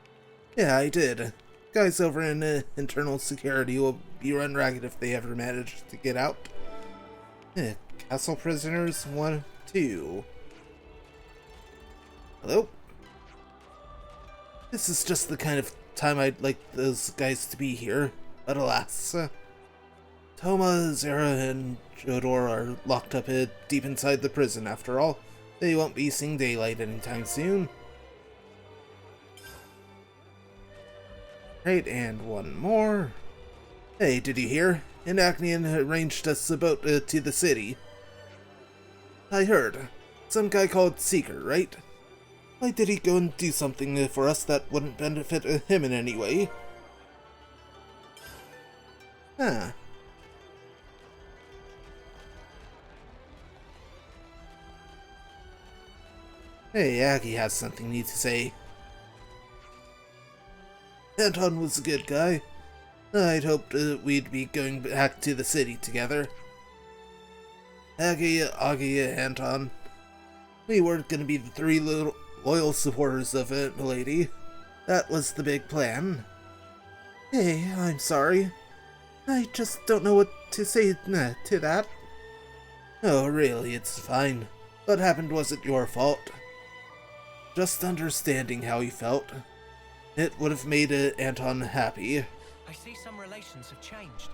Yeah, I did. Guys over in internal security will be run ragged if they ever manage to get out. Castle prisoners 1, 2. Hello? This is just the kind of time I'd like those guys to be here, but alas. Toma, Zera, and Jodor are locked up deep inside the prison after all. They won't be seeing daylight anytime soon. Right, and one more. Hey, did you hear? Inacnian arranged us a boat to the city. I heard. Some guy called Seeker, right? Why did he go and do something for us that wouldn't benefit him in any way? Huh. Hey, Aggie has something new to say. Anton was a good guy. I'd hoped we'd be going back to the city together. Aggie, Augie, Anton. We weren't gonna be the three little loyal supporters of it, milady. That was the big plan. Hey, I'm sorry. I just don't know what to say to that. Oh, really, it's fine. What happened wasn't your fault. Just understanding how he felt. It would have made Anton happy. I see some relations have changed.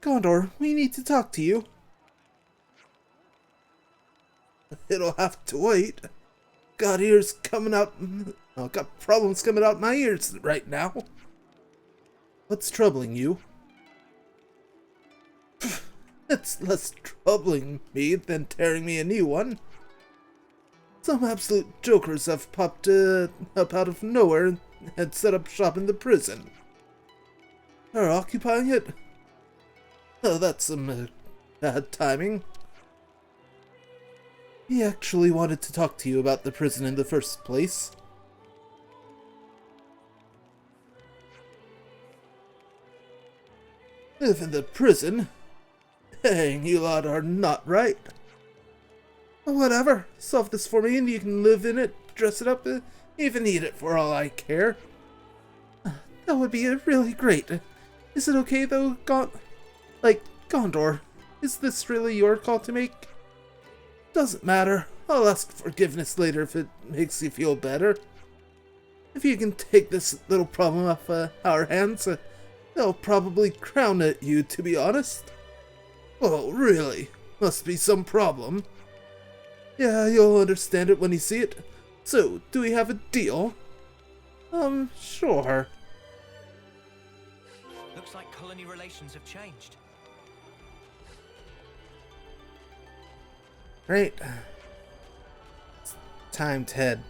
Gondor, we need to talk to you. It'll have to wait. Got ears coming out. Oh, got problems coming out my ears right now. What's troubling you? It's less troubling me than tearing me a new one. Some absolute jokers have popped up out of nowhere and set up shop in the prison. Are occupying it? Oh, that's some bad timing. He actually wanted to talk to you about the prison in the first place. Live in the prison? Dang, you lot are not right. Whatever, solve this for me and you can live in it, dress it up, even eat it for all I care. That would be really great. Is it okay though, Gondor? Is this really your call to make? Doesn't matter. I'll ask forgiveness later if it makes you feel better. If you can take this little problem off our hands, they'll probably crown at you, to be honest. Oh, really? Must be some problem. Yeah, you'll understand it when you see it. So, do we have a deal? Sure. Looks like colony relations have changed. Right. It's time to head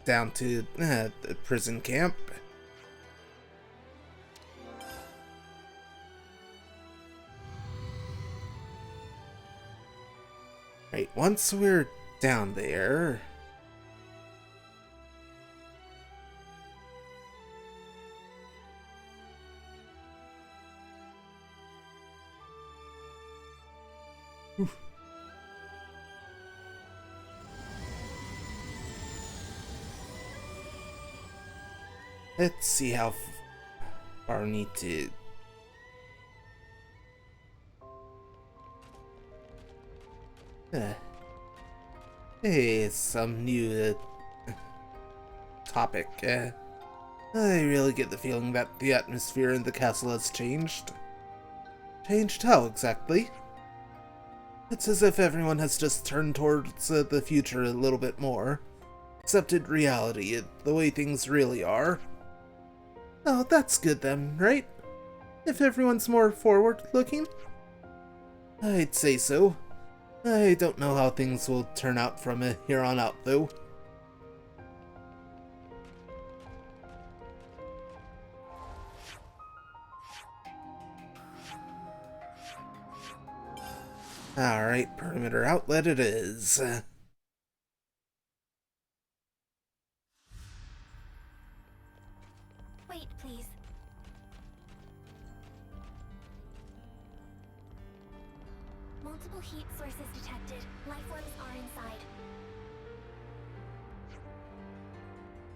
down to the prison camp. Right, once we're down there... Oof. Let's see how far we need to... Hey, some new topic. I really get the feeling that the atmosphere in the castle has changed. Changed how exactly? It's as if everyone has just turned towards the future a little bit more. Accepted reality, the way things really are. Oh, that's good then, right? If everyone's more forward-looking? I'd say so. I don't know how things will turn out from here on out, though. Alright, perimeter outlet it is. Wait, please. Multiple heat sources detected. Life forms are inside.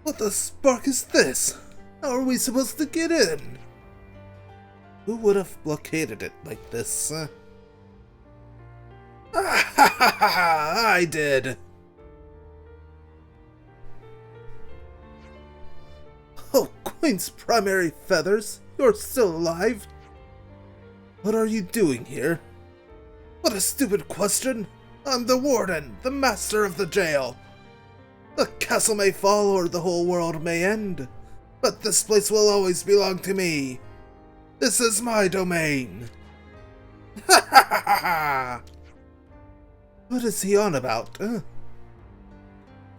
What the spark is this? How are we supposed to get in? Who would have blockaded it like this? I did! Oh, Queen's primary feathers, you're still alive? What are you doing here? What a stupid question! I'm the warden, the master of the jail. The castle may fall or the whole world may end, but this place will always belong to me. This is my domain. Ha ha ha ha ha! What is he on about?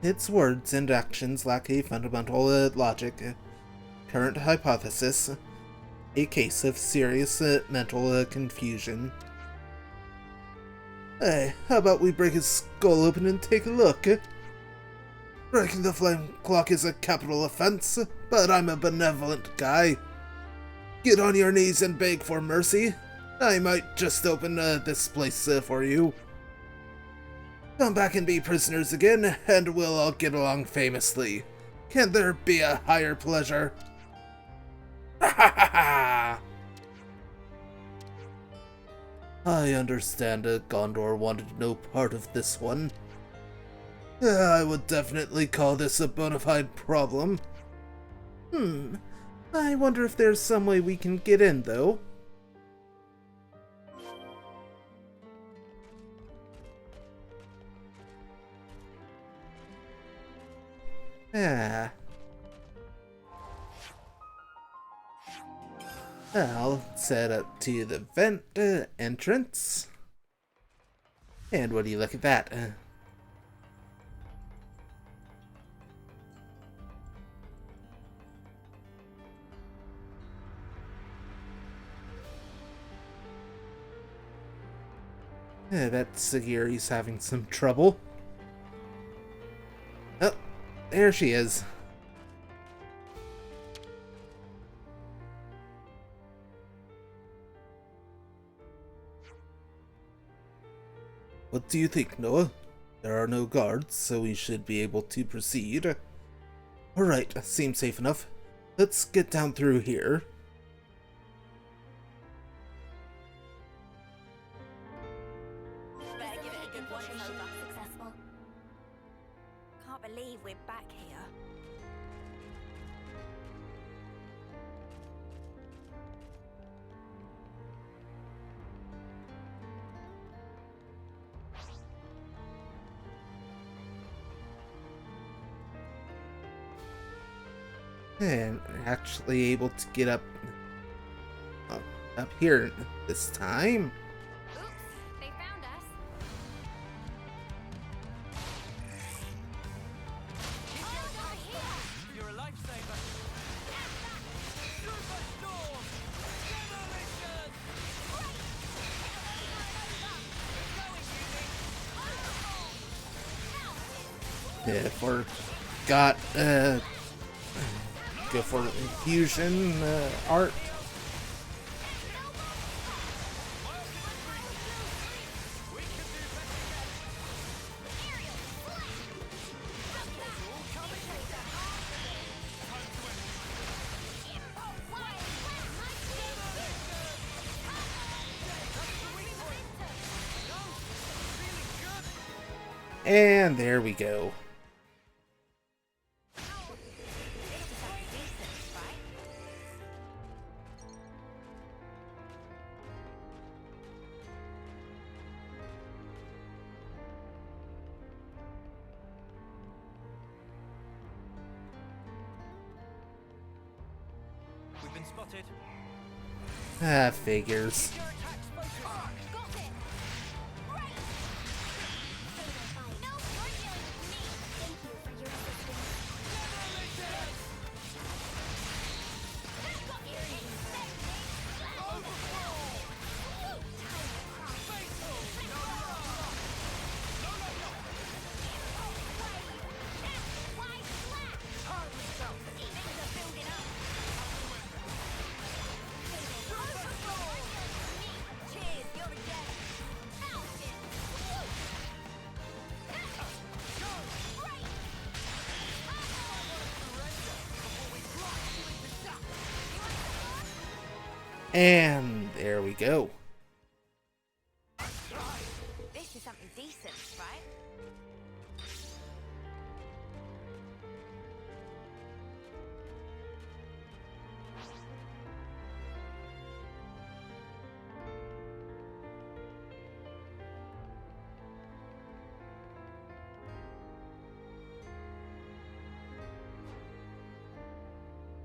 Its words and actions lack a fundamental logic. Current hypothesis. A case of serious mental confusion. Hey, how about we break his skull open and take a look? Breaking the flame clock is a capital offense, but I'm a benevolent guy. Get on your knees and beg for mercy. I might just open this place for you. Come back and be prisoners again, and we'll all get along famously. Can there be a higher pleasure? Ha ha ha ha! I understand Gondor wanted no part of this one. I would definitely call this a bona fide problem. I wonder if there's some way we can get in, though. I'll set up to the vent entrance. And what do you look at that? That Sagiri's having some trouble. Oh, there she is. What do you think, Noah? There are no guards, so we should be able to proceed. Alright, seems safe enough. Let's get down through here. Better give it a good once over. Successful. Can't believe we're back here. And actually able to get up here this time. Oops, they found us. You're a lifesaver. Superstorm! Demolition! Yeah, forgot go for infusion art. And there we go. We've been spotted. Figures. And there we go. This is something decent, right?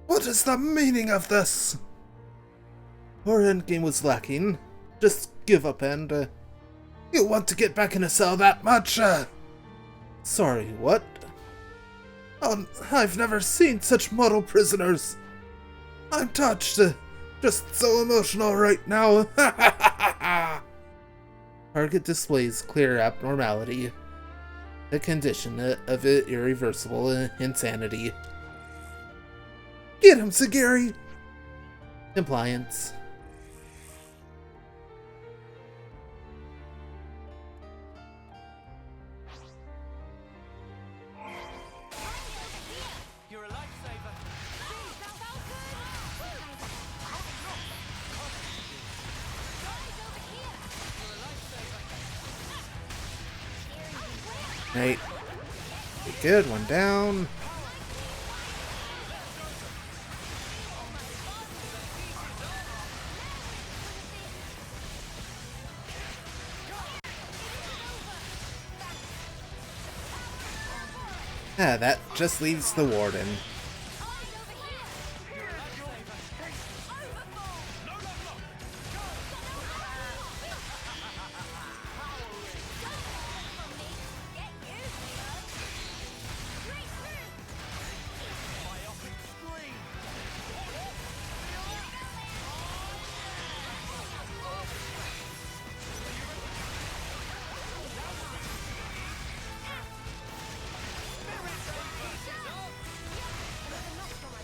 What is the meaning of this? Our endgame was lacking. Just give up and, you want to get back in a cell that much? Sorry, what? I've never seen such model prisoners. I'm touched. Just so emotional right now. Target displays clear abnormality. A condition of irreversible insanity. Get him, Sagiri! Compliance. You're a lifesaver. Right. Good, one down. That just leaves the warden.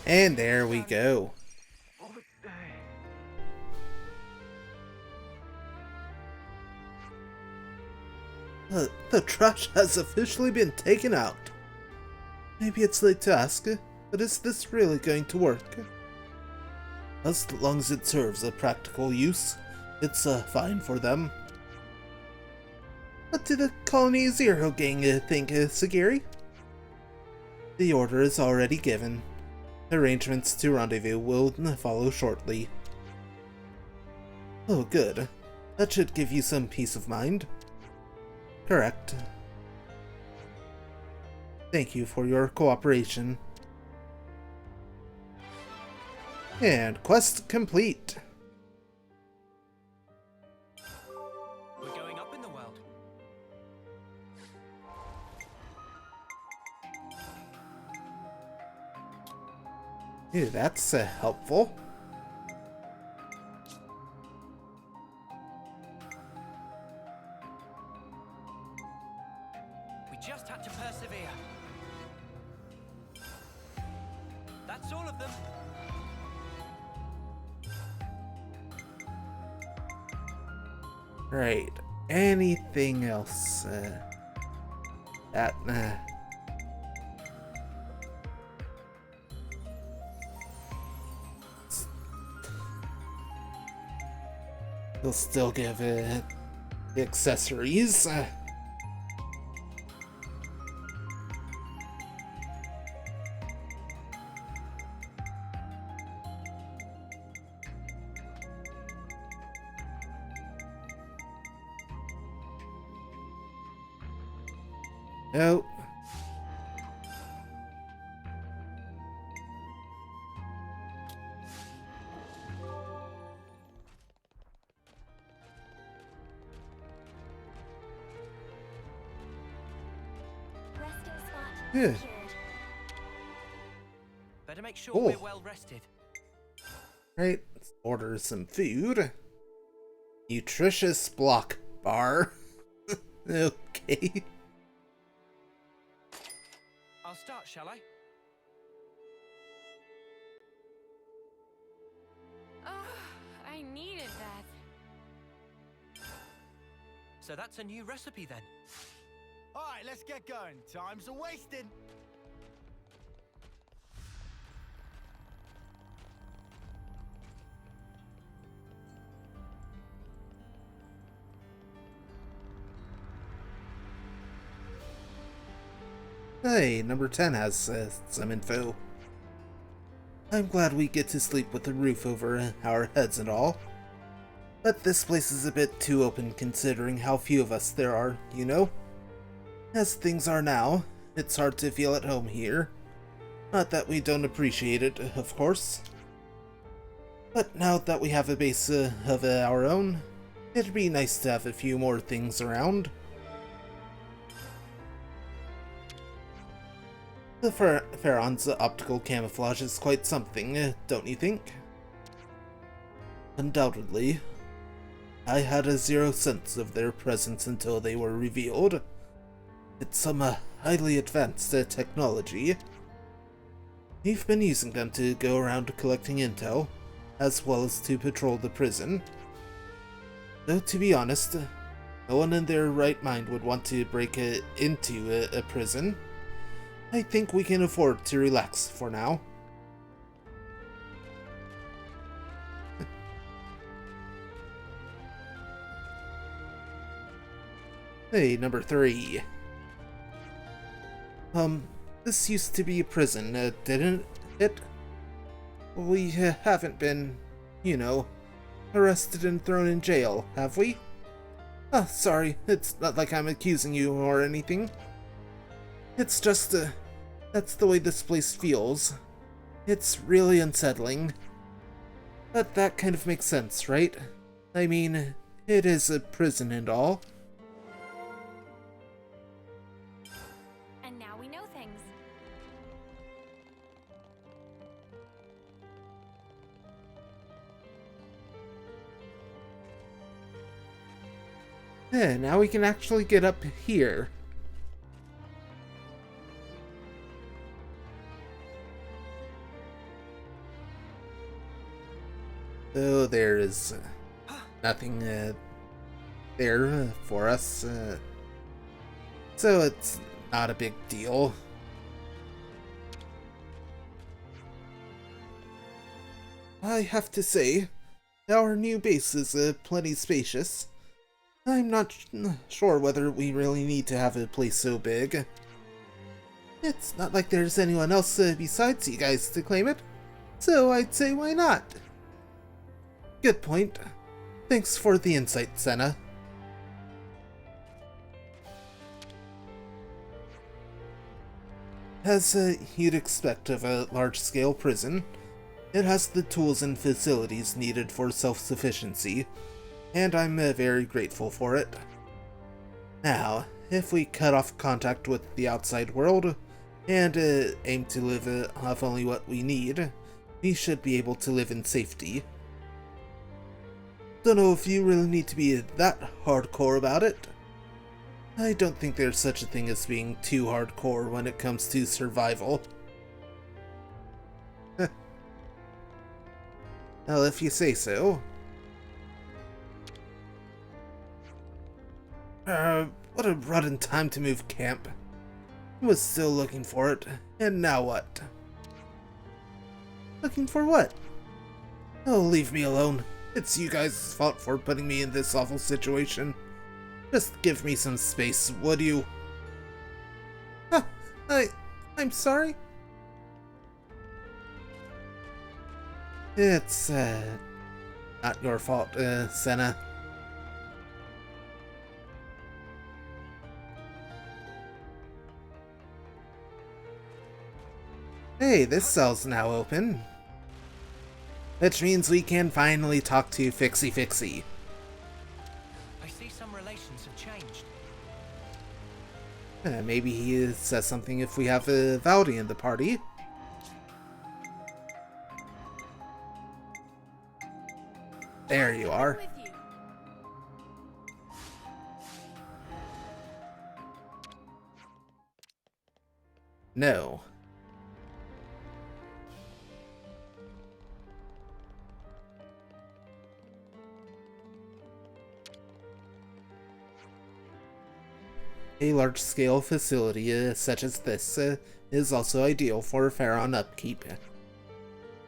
And there we go. The trash has officially been taken out. Maybe it's late to ask, but is this really going to work? As long as it serves a practical use, it's fine for them. What do the Colony Zero gang think, Sagiri? The order is already given. Arrangements to rendezvous will follow shortly. Oh, good. That should give you some peace of mind. Correct. Thank you for your cooperation. And quest complete. We're going up in the world. Ew, that's helpful. We just had to persevere. That's all of them. Right. Anything else? That, They'll still give it the accessories. Nope. Resting spot Yeah. secured. Better make sure Cool. we're well rested. Right. Let's order some food. Nutritious block bar. Okay. I'll start, shall I? Oh, I needed that. So that's a new recipe then. All right, let's get going. Time's a wasting. Hey, number 10 has some info. I'm glad we get to sleep with a roof over our heads and all. But this place is a bit too open considering how few of us there are, you know? As things are now, it's hard to feel at home here. Not that we don't appreciate it, of course. But now that we have a base of our own, it'd be nice to have a few more things around. The Pharaon's optical camouflage is quite something, don't you think? Undoubtedly. I had a zero sense of their presence until they were revealed. It's some highly advanced technology. We've been using them to go around collecting intel, as well as to patrol the prison. Though to be honest, no one in their right mind would want to break into a prison. I think we can afford to relax for now. Hey, number 3. This used to be a prison, didn't it? We haven't been, you know, arrested and thrown in jail, have we? Oh, sorry, it's not like I'm accusing you or anything. It's just, that's the way this place feels. It's really unsettling. But that kind of makes sense, right? I mean, it is a prison and all. And now we know things. Yeah, now we can actually get up here. Though there is nothing there for us, so it's not a big deal. I have to say, our new base is plenty spacious. I'm not sure whether we really need to have a place so big. It's not like there's anyone else besides you guys to claim it, so I'd say why not? Good point. Thanks for the insight, Senna. As you'd expect of a large-scale prison, it has the tools and facilities needed for self-sufficiency, and I'm very grateful for it. Now, if we cut off contact with the outside world, and aim to live off only what we need, we should be able to live in safety. Don't know if you really need to be that hardcore about it. I don't think there's such a thing as being too hardcore when it comes to survival. Well, if you say so. What a rotten time to move camp. I was still looking for it, and now what? Looking for what? Oh, leave me alone. It's you guys' fault for putting me in this awful situation. Just give me some space, would you? I'm sorry? It's, not your fault, Senna. Hey, this cell's now open. Which means we can finally talk to Fixie Fixie. I see some relations have changed. Maybe he says something if we have Valdi in the party. There you are. No. A large-scale facility such as this is also ideal for Pharaon upkeep.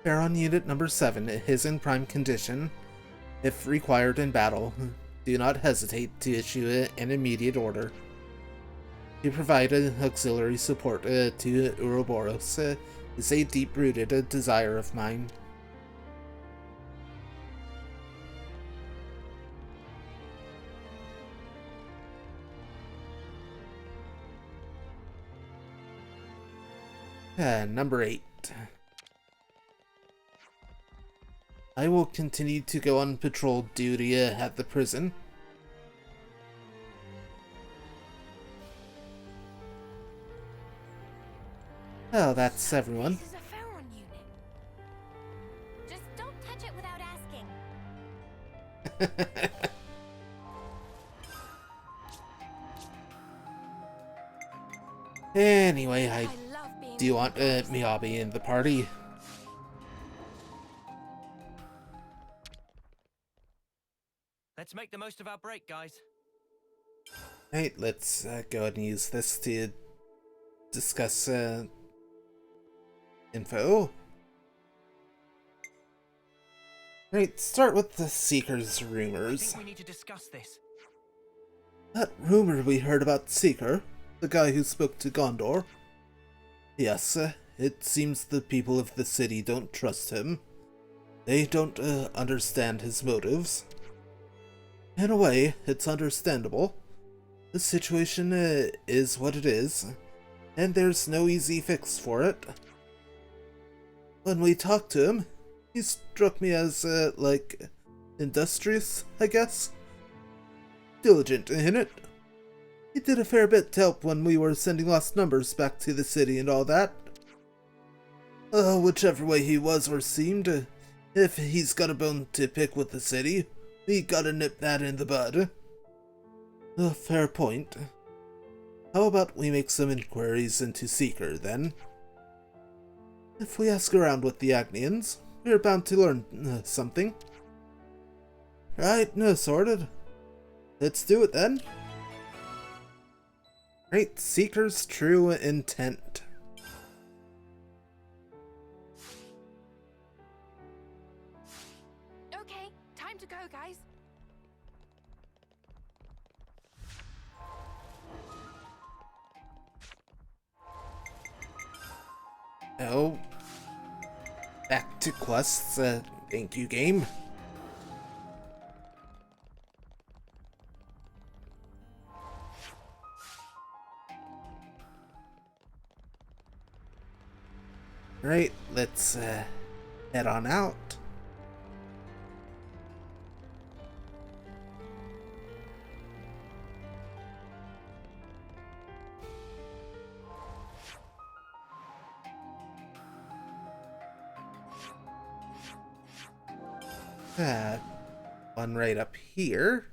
Pharaon Unit Number 7 is in prime condition. If required in battle, do not hesitate to issue an immediate order. To provide auxiliary support to Ouroboros is a deep-rooted desire of mine. Number 8. I will continue to go on patrol duty at the prison. Oh, that's everyone. This is a Pharaon unit. Just don't touch it without asking. Anyway, I love being do want Miyabi in the party. Let's make the most of our break, guys. Right, let's go ahead and use this to discuss info. Right, start with the Seeker's I rumors. think we need to discuss this. That rumor we heard about Seeker, the guy who spoke to Gondor. Yes, it seems the people of the city don't trust him. They don't understand his motives. In a way, it's understandable. The situation is what it is, and there's no easy fix for it. When we talked to him, he struck me as, like, industrious, I guess? Diligent in it. He did a fair bit to help when we were sending lost numbers back to the city and all that. Whichever way he was or seemed, if he's got a bone to pick with the city, we gotta nip that in the bud. A fair point. How about we make some inquiries into Seeker, then? If we ask around with the Agnians, we're bound to learn something. Right, no, sorted. Let's do it, then. Right, Seeker's true intent. Okay, time to go, guys. Oh. Back to quests, thank you, game. Right, let's head on out. One right up here.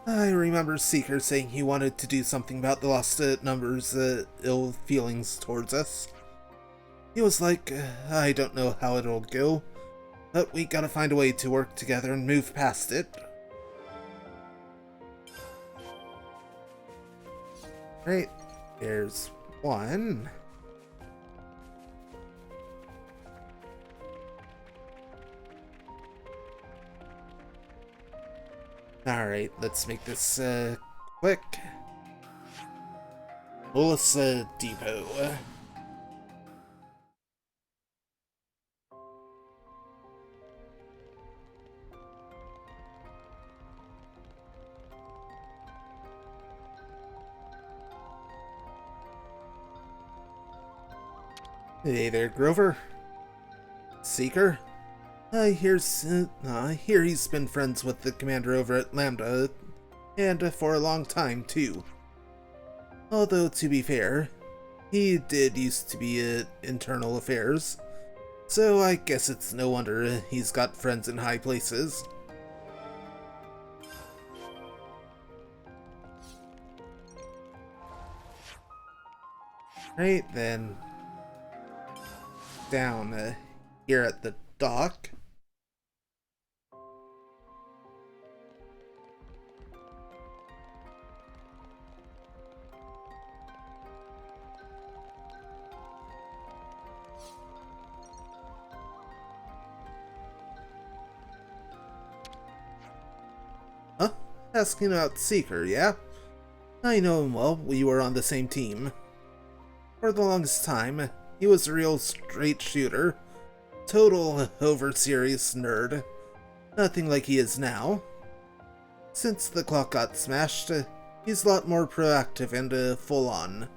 I remember Seeker saying he wanted to do something about the lost numbers' ill feelings towards us. He was like, I don't know how it'll go, but we gotta find a way to work together and move past it. Right, there's one. Alright, let's make this quick. Bolus Depot. Hey there, Grover. Seeker? I hear he's been friends with the commander over at Lambda, and for a long time, too. Although, to be fair, he did used to be internal affairs, so I guess it's no wonder he's got friends in high places. Right then, down here at the dock. Asking about Seeker, yeah? I know him well, we were on the same team. For the longest time, he was a real straight shooter. Total over-serious nerd. Nothing like he is now. Since the clock got smashed, he's a lot more proactive and full-on.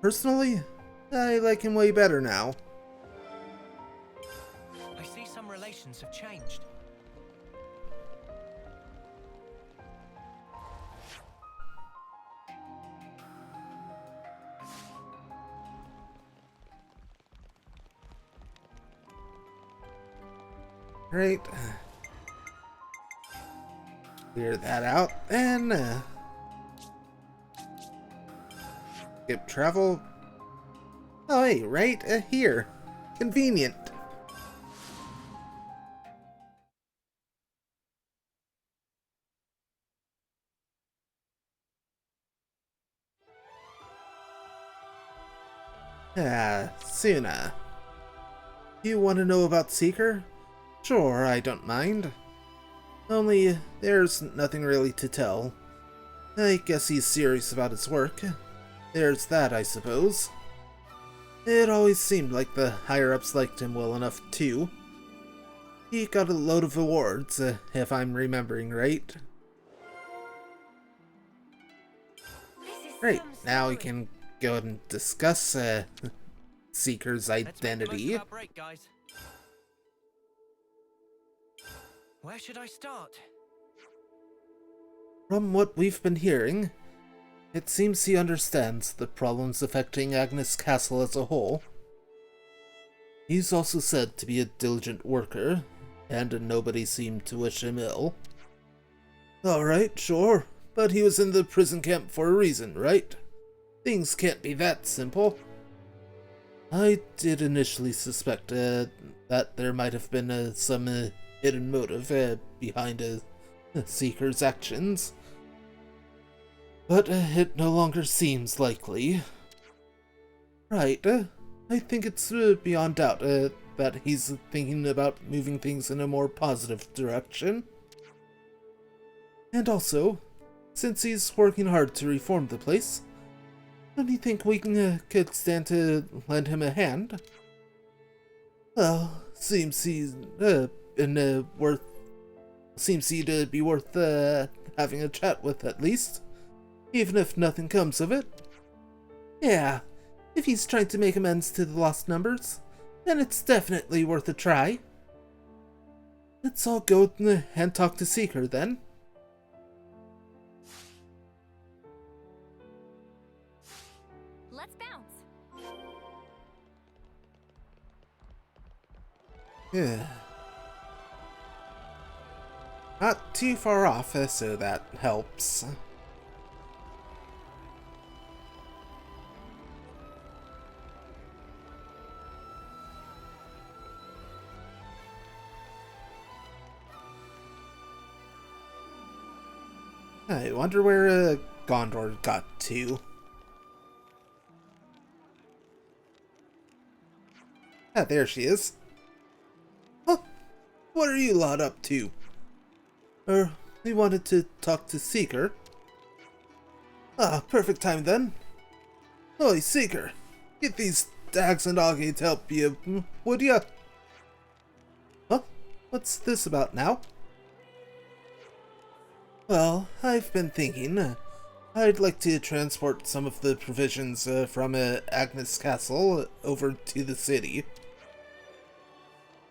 Personally, I like him way better now. I see some relations have changed. Right. Clear that out, and skip travel. Oh hey, right here. Convenient. Suna. You want to know about Seeker? Sure, I don't mind. Only, there's nothing really to tell. I guess he's serious about his work. There's that, I suppose. It always seemed like the higher-ups liked him well enough, too. He got a load of awards, if I'm remembering right. Great, now we can go ahead and discuss, Seeker's Let's make the most identity. of our break, guys. Where should I start? From what we've been hearing, it seems he understands the problems affecting Agnes Castle as a whole. He's also said to be a diligent worker, and nobody seemed to wish him ill. Alright, sure, but he was in the prison camp for a reason, right? Things can't be that simple. I did initially suspect that there might have been some hidden motive behind Seeker's actions, but it no longer seems likely. Right, I think it's beyond doubt that he's thinking about moving things in a more positive direction. And also, since he's working hard to reform the place, don't you think we could stand to lend him a hand? Well, seems he'd be worth having a chat with at least, even if nothing comes of it. Yeah, if he's trying to make amends to the lost numbers, then it's definitely worth a try. Let's all go and talk to Seeker then. Let's bounce. Yeah. Not too far off, so that helps. I wonder where Gondor got to. Ah, there she is. Huh? What are you lot up to? We wanted to talk to Seeker. Ah, perfect time then. Oi, Seeker, get these Dags and Augie to help you, would ya? Huh? What's this about now? Well, I've been thinking, I'd like to transport some of the provisions from Agnes Castle over to the city.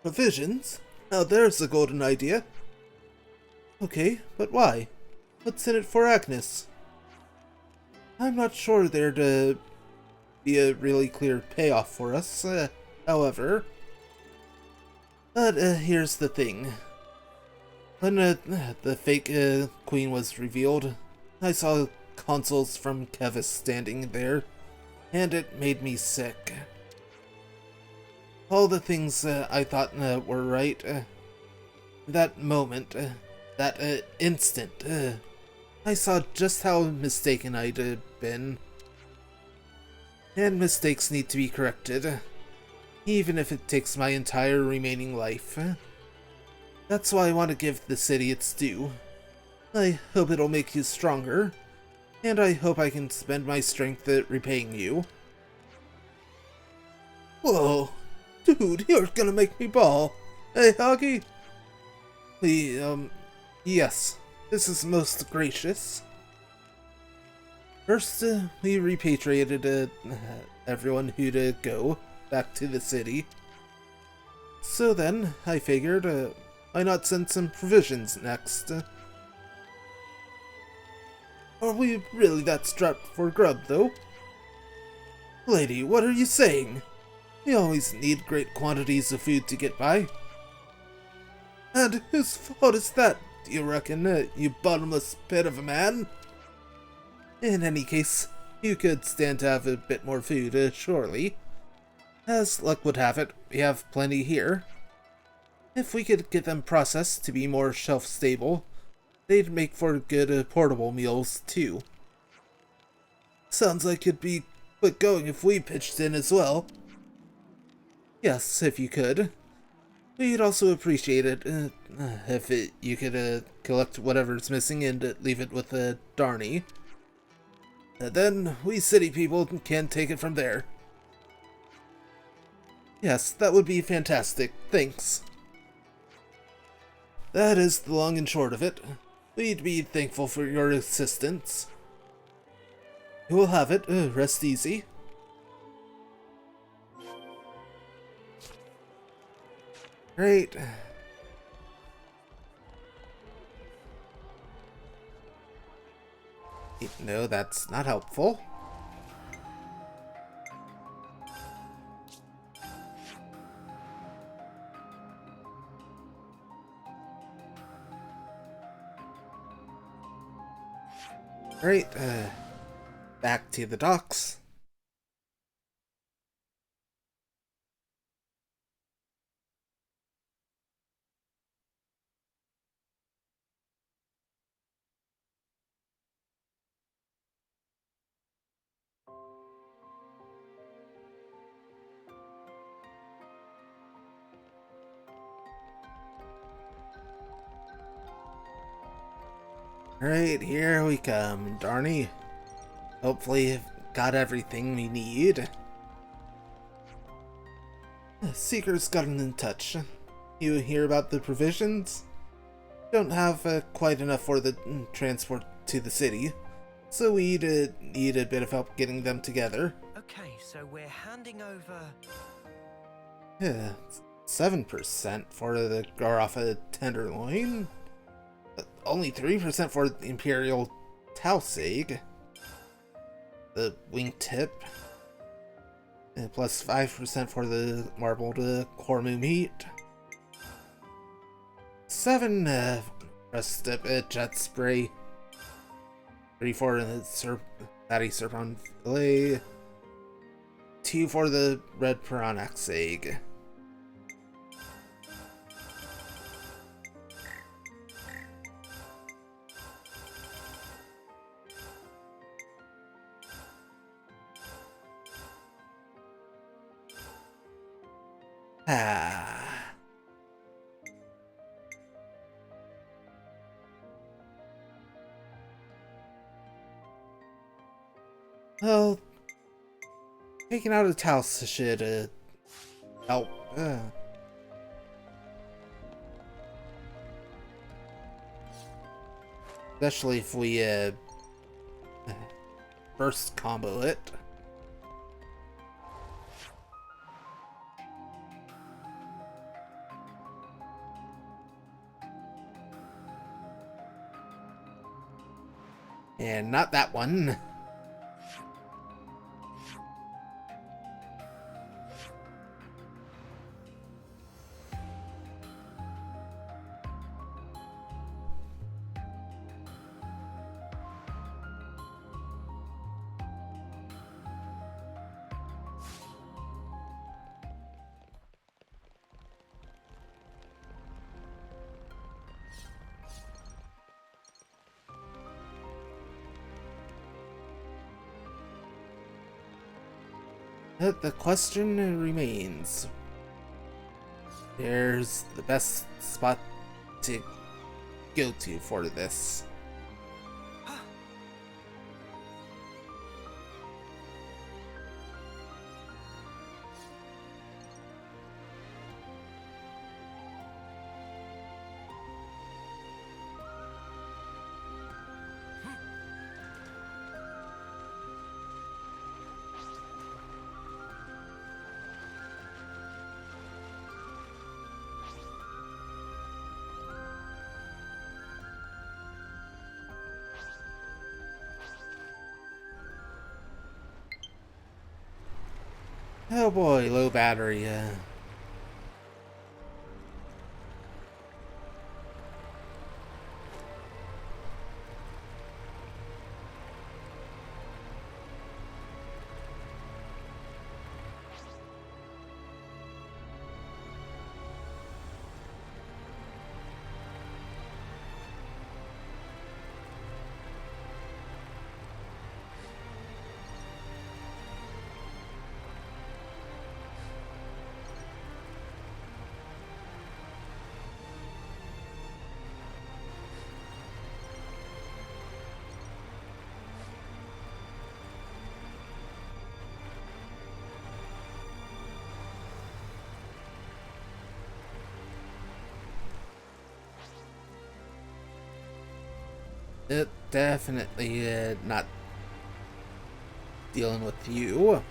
Provisions? Now there's a golden idea. Okay, but why? What's in it for Agnes? I'm not sure there'd be a really clear payoff for us, however. But here's the thing. When the fake queen was revealed, I saw consuls from Kevis standing there, and it made me sick. All the things I thought were right, that moment, that instant, I saw just how mistaken I'd been. And mistakes need to be corrected, even if it takes my entire remaining life. That's why I want to give the city its due. I hope it'll make you stronger, and I hope I can spend my strength at repaying you. Whoa! Dude, you're gonna make me bawl! Hey, Huggy! Yes. This is most gracious. First, we repatriated everyone who'd go back to the city. So then, I figured, why not send some provisions next? Are we really that strapped for grub, though? Lady, what are you saying? We always need great quantities of food to get by. And whose fault is that, do you reckon, you bottomless pit of a man? In any case, you could stand to have a bit more food, surely. As luck would have it, we have plenty here. If we could get them processed to be more shelf-stable, they'd make for good portable meals, too. Sounds like it'd be quick going if we pitched in as well. Yes, if you could. We'd also appreciate it if you could collect whatever's missing and leave it with Darnie. Then we city people can take it from there. Yes, that would be fantastic. Thanks. That is the long and short of it. We'd be thankful for your assistance. You will have it. Rest easy. Great. No, that's not helpful. Great. Back to the docks. Alright, here we come, Darnie. Hopefully you've got everything we need. Seeker's gotten in touch. You hear about the provisions? Don't have quite enough for the transport to the city, so we'd need a bit of help getting them together. Okay, so we're handing over... 7% for the Garafa tenderloin. Only 3% for the Imperial Tausig. The wingtip. Plus 5% for the marbled Cormu meat. 7 rest jet spray. 3 for the fatty serpon fillet. 2 for the red Piranax egg. Well, taking out a Taos should help. Especially if we burst combo it. And not that one. The question remains. There's the best spot to go to for this. Oh boy, low battery. It definitely not dealing with you.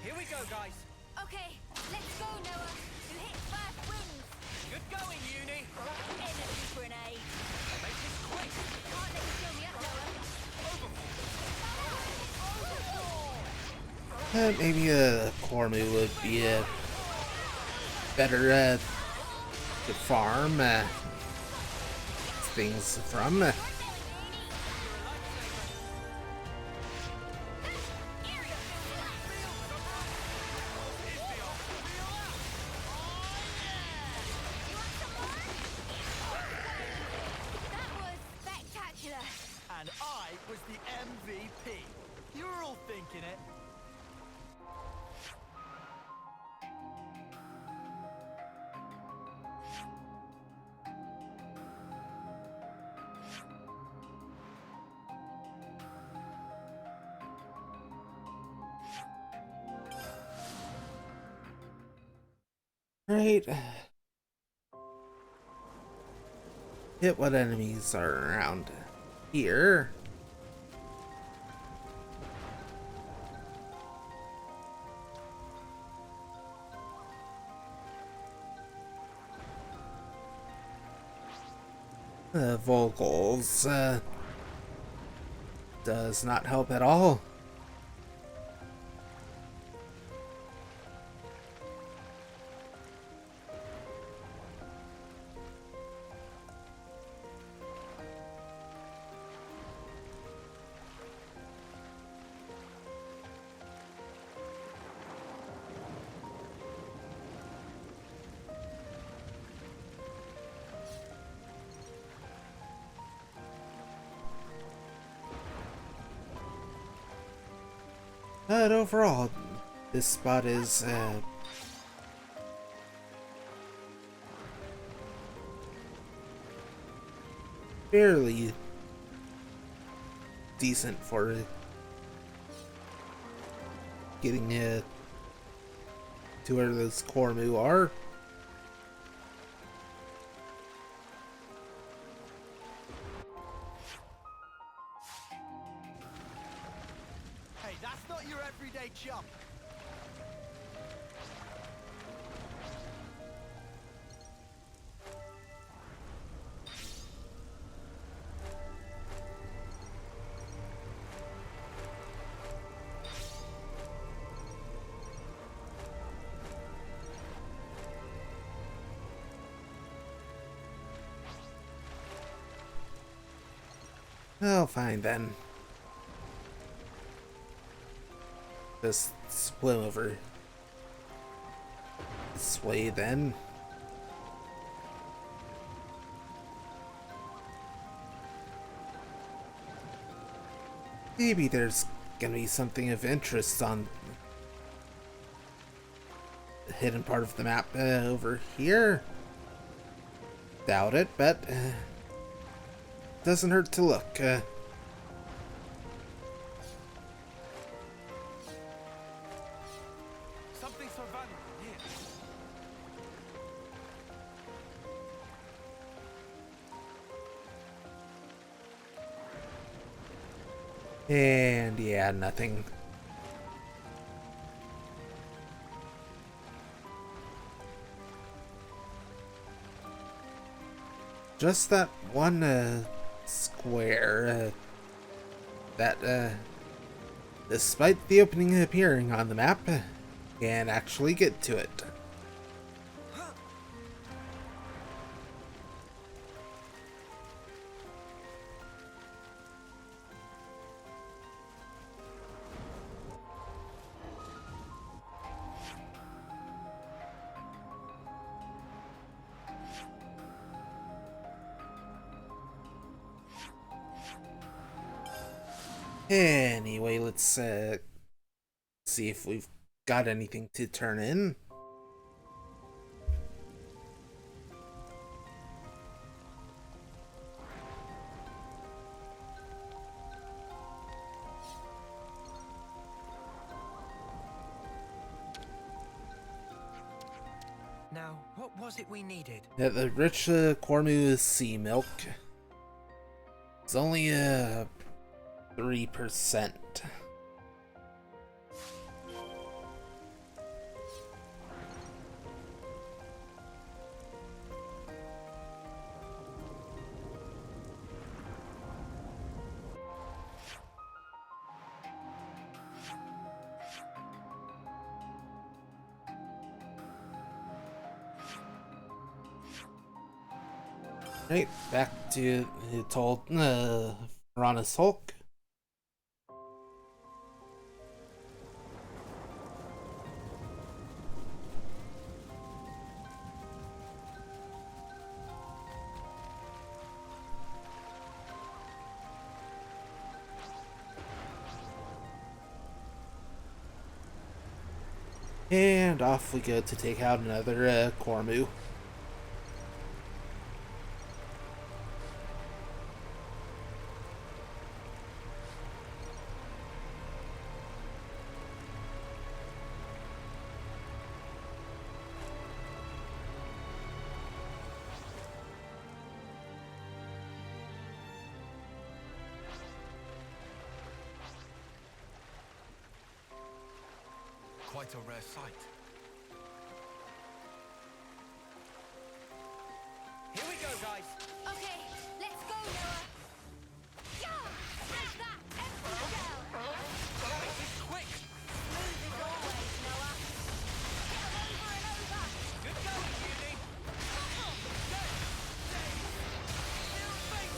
Here we go, guys. Okay, let's go, Noah. Who hits first wins. Good going, Uni. Energy grenade. Make this quick. Can't let you kill me up, Noah. Maybe a core move would be better to farm things from. That was spectacular. And I was the MVP. You were all thinking it. Right. Hit what enemies are around here. The vocals does not help at all. But overall, this spot is fairly decent for getting to where those Kormu are. Oh, fine then. Just swim over this way then. Maybe there's gonna be something of interest on the hidden part of the map over here. Doubt it, but doesn't hurt to look. Something so valuable here. And yeah, nothing. Just that one square that, despite the opening appearing on the map, can actually get to it. Anyway, let's see if we've got anything to turn in. Now, what was it we needed? Yeah, the rich Cormu sea milk. It's only 3%. Right, back to the told Piranha's Hulk. And off we go to take out another Cormu. Quite a rare sight. Here we go, guys. Okay, let's go, Noah. Yeah! Take that, empty shell! This is quick. Move as always, Noah. Get 'em over and over! Good going, Judy.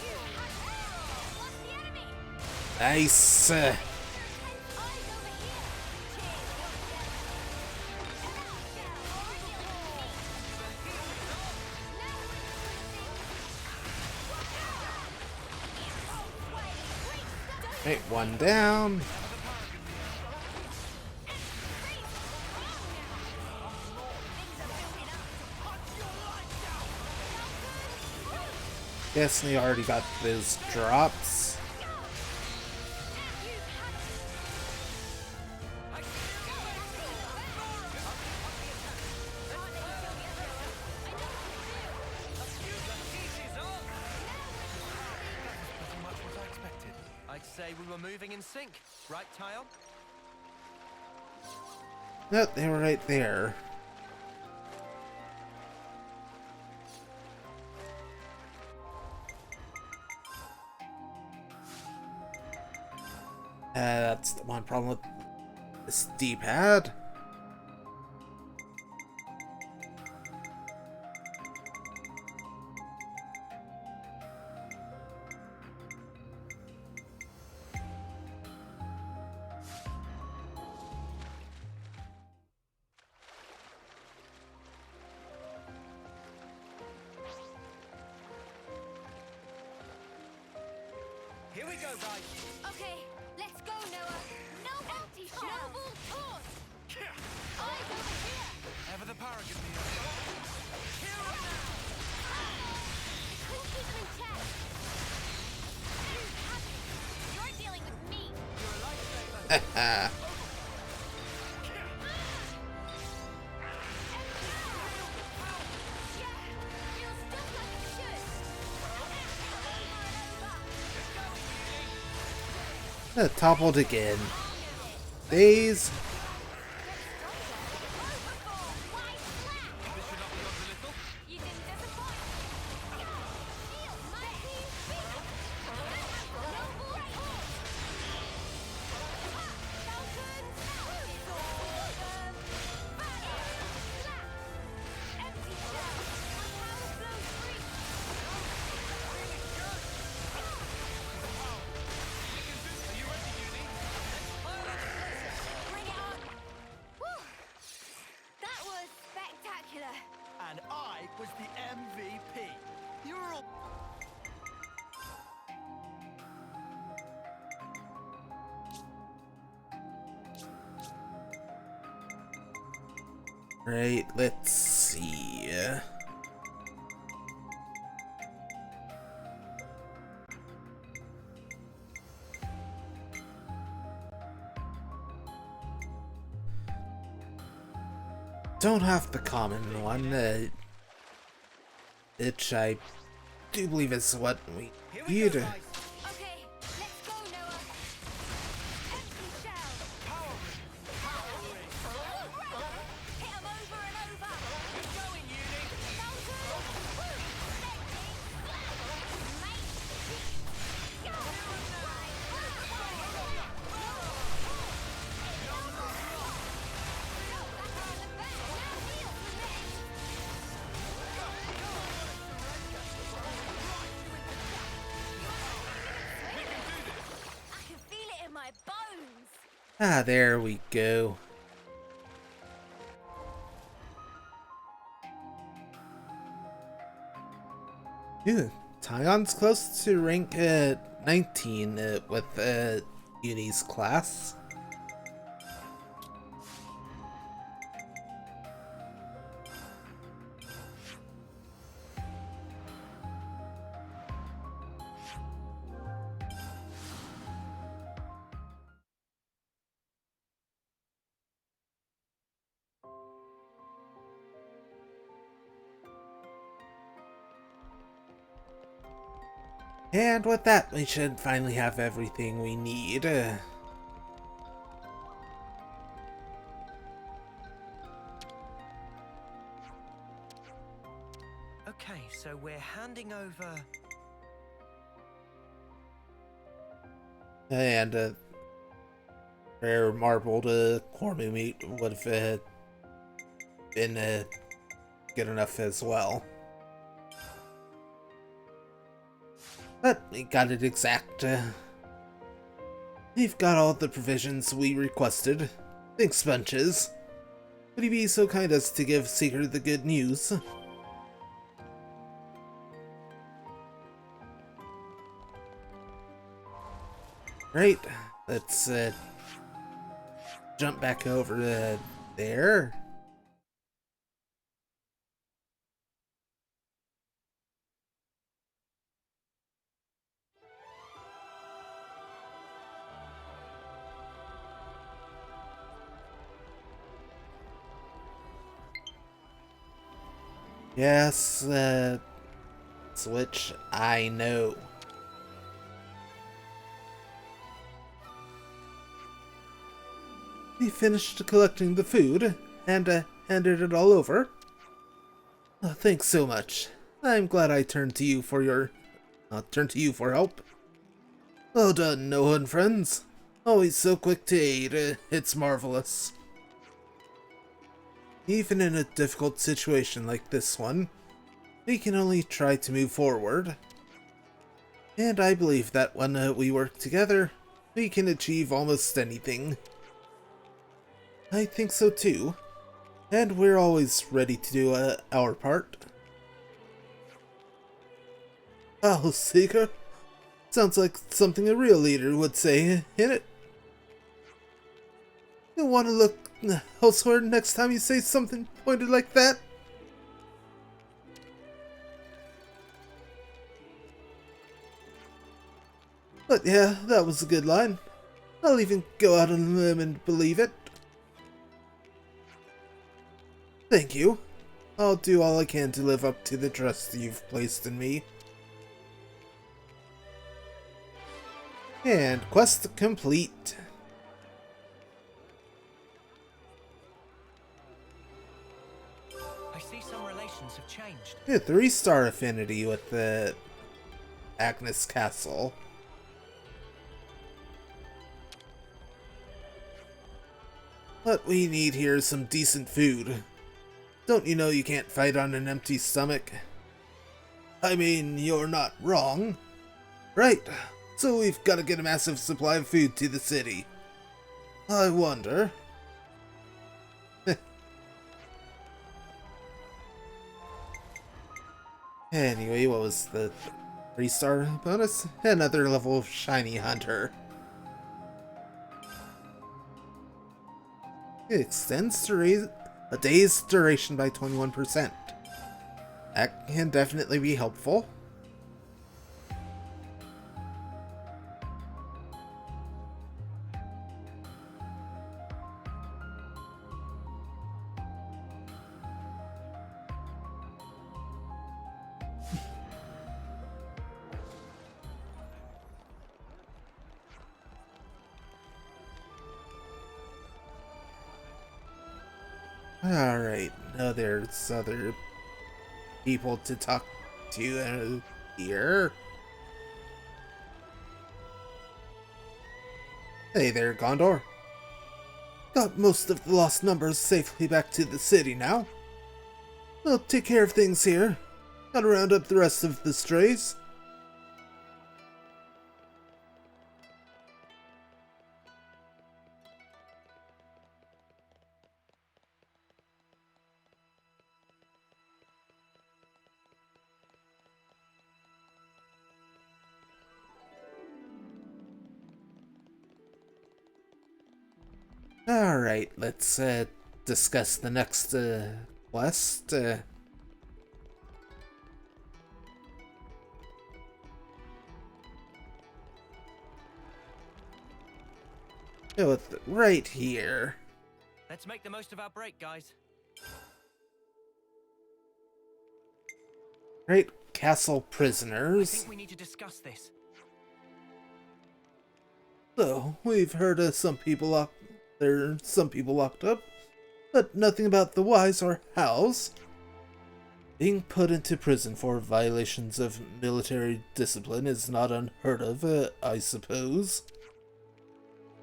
You had arrow! What's the enemy? Nice. Eyes over here! Cheers, Right, one down. Guess they already got those drops. Pretty much what I expected. I'd say we were moving in sync, right, Tile? Nope, they were right there. That's the one problem with this D-pad. we go, guys. Okay, let's go, Noah. No empty shell. Noble torch. Eyes over here. Ever the paragon here. Quincy Quintet. You're dealing with me. Feels just like it should. Toppled again. Days. You didn't disappoint. Feel my team speak. Noble torch. Falcons. Empty shell. Power flow free. Bring it on. Whew. That was spectacular. And I was the MVP. You're all. Right, let's see. Don't have the common one, which I do believe is what we Here we need. go, guys. Okay, let's go, Noah. Empty shell. Hit 'em over and over. Keep going, Uni. I can feel it in my bones. Ah, there we go. Ew, Tyon's close to rank 19 with Uni's class. And with that, we should finally have everything we need. Okay, so we're handing over. And rare marbled cornu meat would have been good enough as well. But we got it exact. We've got all the provisions we requested. Thanks, Bunches. Would you be so kind as to give Seeker the good news? Right, let's jump back over to there. Yes, Switch, I know. We finished collecting the food and handed it all over. Oh, thanks so much. I'm glad I turned to you for help. Well done, Noah and friends. Always so quick to aid. It's marvelous. Even in a difficult situation like this one, we can only try to move forward. And I believe that when we work together, we can achieve almost anything. I think so too. And we're always ready to do our part. Oh, Seeker Sounds like something a real leader would say, innit? You'll want to look elsewhere next time you say something pointed like that. But yeah, that was a good line. I'll even go out on a limb and believe it. Thank you. I'll do all I can to live up to the trust you've placed in me. And quest complete. I see some relations have changed. A 3-star affinity with the Agnes Castle. What we need here is some decent food. Don't you know you can't fight on an empty stomach? I mean, you're not wrong. Right, so we've got to get a massive supply of food to the city. I wonder... Anyway, what was the 3-star bonus? Another level of Shiny Hunter. It extends a day's duration by 21%. That can definitely be helpful. Alright, now there's other people to talk to here. Hey there, Gondor. Got most of the lost numbers safely back to the city now. I'll take care of things here. Gotta round up the rest of the strays. Alright, let's discuss the next quest. Right here. Let's make the most of our break, guys. Right, castle I prisoners. think we need to discuss this. So, we've heard of some people locked up, but nothing about the whys or hows. Being put into prison for violations of military discipline is not unheard of, I suppose.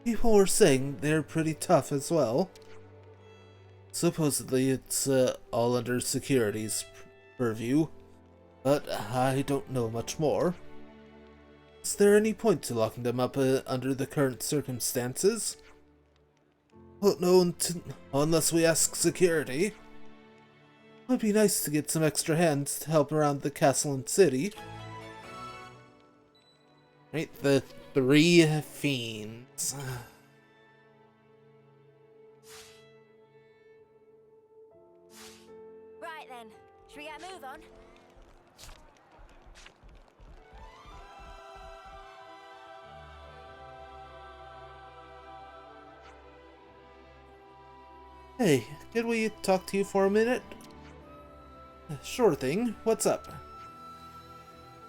People were saying they're pretty tough as well. Supposedly it's all under security's purview, but I don't know much more. Is there any point to locking them up under the current circumstances? Won't know unless we ask security. It'd be nice to get some extra hands to help around the castle and city. Right, the 3 fiends. Right then, should we get a move on? Hey, could we talk to you for a minute? Sure thing. What's up?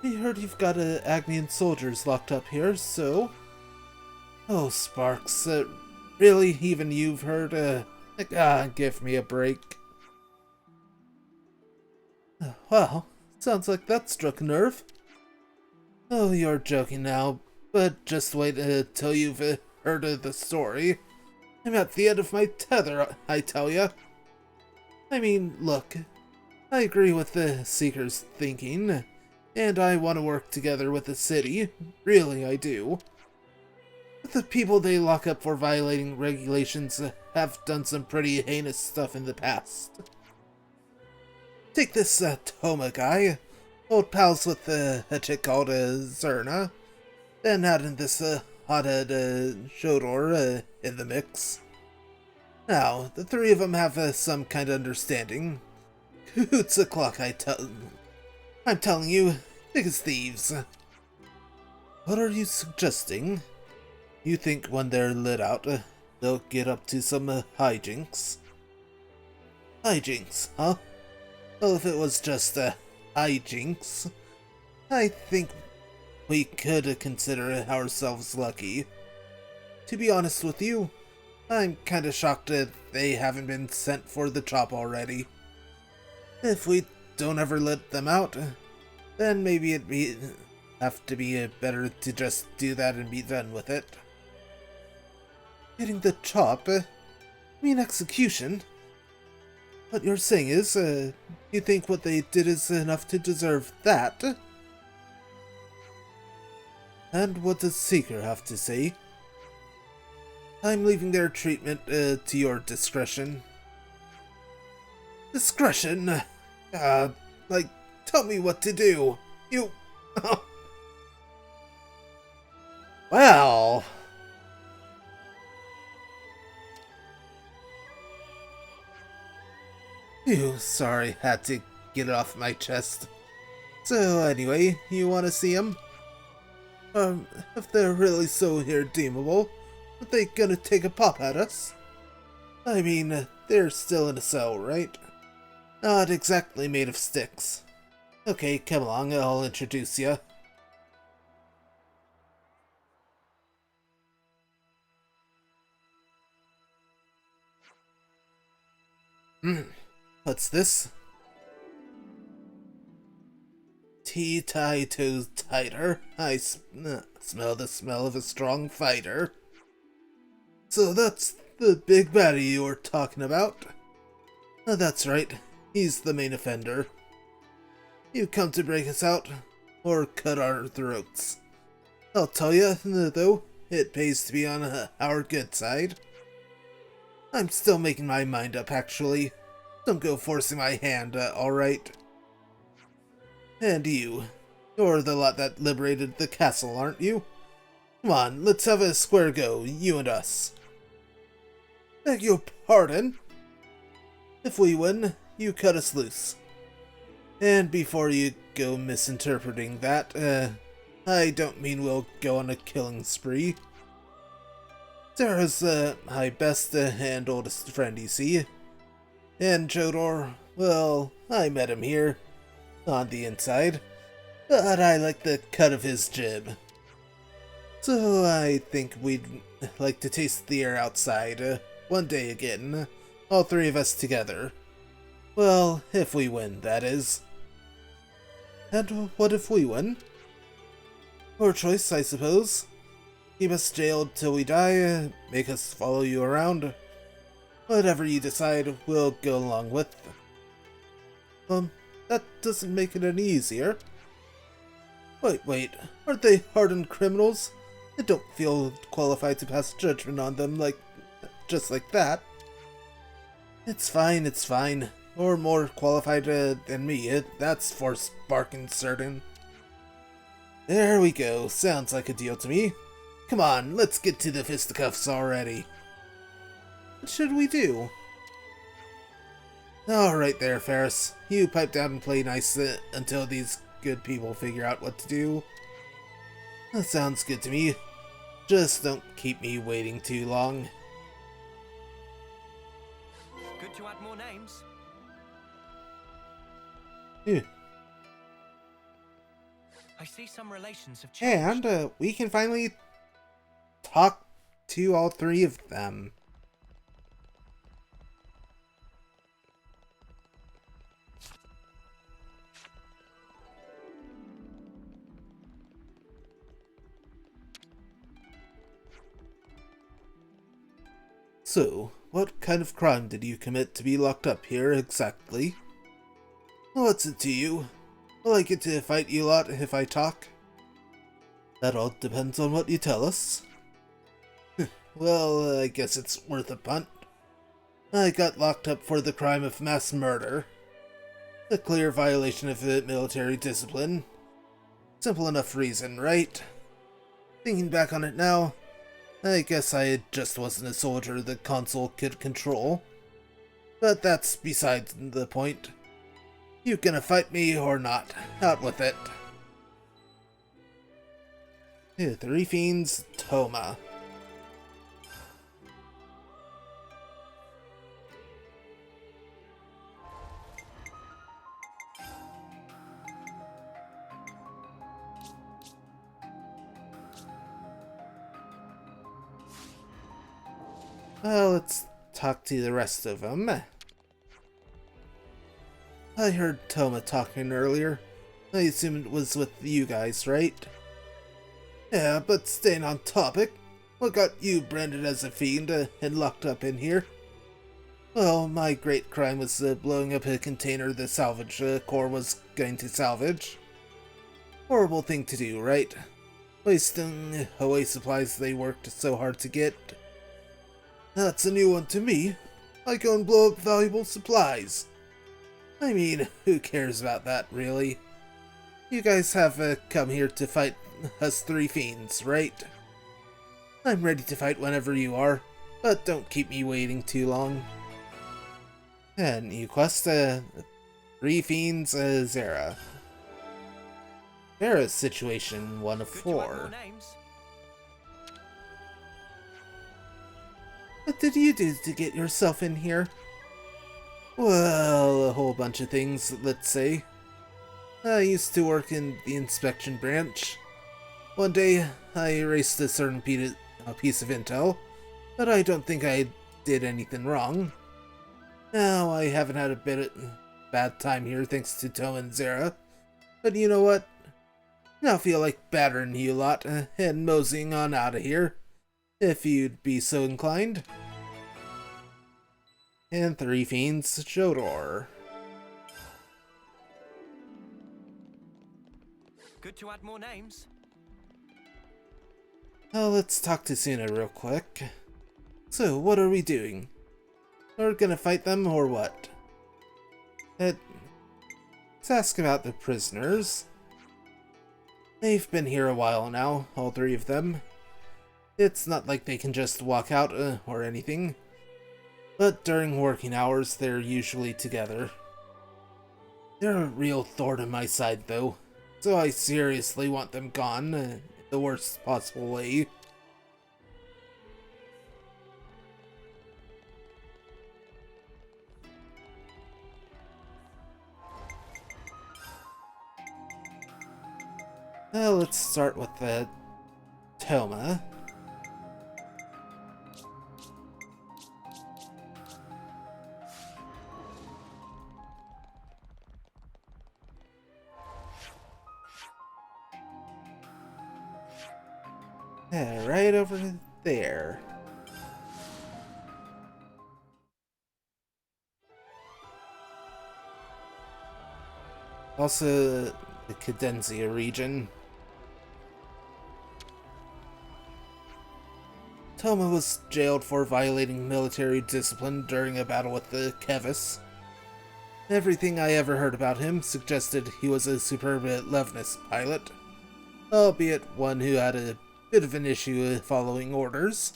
We heard you've got Agnian soldiers locked up here, so... Oh, Sparks, really? Even you've heard, give me a break. Well, sounds like that struck a nerve. Oh, you're joking now, but just wait till you've heard of the story. I'm at the end of my tether, I tell ya. I mean, look, I agree with the Seeker's thinking, and I want to work together with the city. Really, I do. But the people they lock up for violating regulations have done some pretty heinous stuff in the past. Take this Toma guy, old pals with a chick called Zerna. then adding this hothead Shodor in the mix. Now, the three of them have some kind of understanding. Hoots o'clock, I'm telling you, big as thieves. What are you suggesting? You think when they're lit out, they'll get up to some hijinks? Hijinks, huh? Well, if it was just hijinks, I think we could consider ourselves lucky. To be honest with you, I'm kinda shocked that they haven't been sent for the chop already. If we don't ever let them out, then maybe have to be better to just do that and be done with it. Getting the chop? I mean execution? What you're saying is, you think what they did is enough to deserve that? And what does Seeker have to say? I'm leaving their treatment to your discretion. Discretion? Like, tell me what to do. You... Well... Phew, sorry, had to get it off my chest. So anyway, you wanna see them? If they're really so irredeemable, are they gonna take a pop at us? I mean, they're still in a cell, right? Not exactly made of sticks. Okay, come along, I'll introduce ya. What's this? Tea tie toes tighter. I smell the smell of a strong fighter. So that's the big baddie you were talking about? That's right. He's the main offender. You come to break us out, or cut our throats. I'll tell you, though, it pays to be on our good side. I'm still making my mind up, actually. Don't go forcing my hand, alright? And you're the lot that liberated the castle, aren't you? Come on, let's have a square go, you and us. Beg your pardon? If we win, you cut us loose. And before you go misinterpreting that, I don't mean we'll go on a killing spree. Sarah's my best and oldest friend, you see. And Jodor, well, I met him here, on the inside, but I like the cut of his jib. So I think we'd like to taste the air outside, one day again, all three of us together. Well, if we win, that is. And what if we win? Your choice, I suppose. Keep us jailed till we die, make us follow you around. Whatever you decide, we'll go along with. That doesn't make it any easier. Wait, aren't they hardened criminals? I don't feel qualified to pass judgment on them just like that. It's fine. Or more qualified than me, that's for sparking certain. There we go, sounds like a deal to me. Come on, let's get to the fisticuffs already. What should we do? Alright there, Ferris. You pipe down and play nice until these good people figure out what to do. That sounds good to me. Just don't keep me waiting too long. Good to add more names. Yeah. I see some relations have changed. And we can finally talk to all three of them. So, what kind of crime did you commit to be locked up here exactly? What's it to you? Will I get to fight you lot if I talk? That all depends on what you tell us. Well, I guess it's worth a punt. I got locked up for the crime of mass murder. A clear violation of military discipline. Simple enough reason, right? Thinking back on it now, I guess I just wasn't a soldier the console could control. But that's besides the point. You gonna fight me or not? Out with it. 3 Fiends, Toma. Well, let's talk to the rest of them. I heard Toma talking earlier. I assume it was with you guys, right? Yeah, but staying on topic, what got you branded as a fiend and locked up in here? Well, my great crime was blowing up a container the salvage corps was going to salvage. Horrible thing to do, right? Wasting away supplies they worked so hard to get. That's a new one to me. I go and blow up valuable supplies. I mean, who cares about that, really? You guys have come here to fight us 3 fiends, right? I'm ready to fight whenever you are, but don't keep me waiting too long. And new quest, 3 fiends, Zera. Zera's situation 1 of Good to add 4. more names. What did you do to get yourself in here? Well, a whole bunch of things, let's say. I used to work in the inspection branch. One day, I erased a certain piece of intel, but I don't think I did anything wrong. Now, I haven't had a bad time here thanks to Toma and Zera, but you know what? Now I feel like battering you lot and moseying on out of here, if you'd be so inclined. And 3 fiends, Jodor. Good to add more names. Well, let's talk to Suna real quick. So, what are we doing? We're gonna fight them, or what? Let's ask about the prisoners. They've been here a while now, all 3 of them. It's not like they can just walk out or anything. But during working hours, they're usually together. They're a real thorn in my side, though. So I seriously want them gone, in the worst possible way. Well, let's start with the Toma. Yeah, right over there. Also, the Cadenzia region. Toma was jailed for violating military discipline during a battle with the Kevis. Everything I ever heard about him suggested he was a superb Levness pilot, albeit one who had a bit of an issue following orders.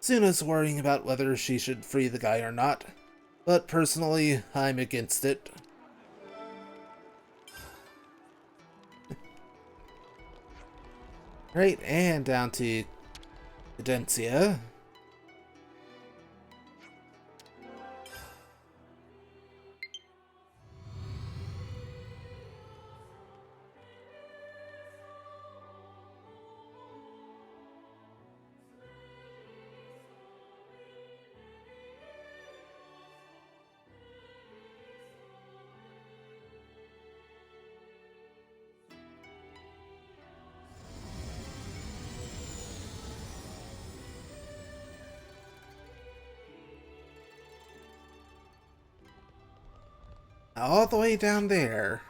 Suna's worrying about whether she should free the guy or not, but personally, I'm against it. Right, and down to Cadencia. All the way down there.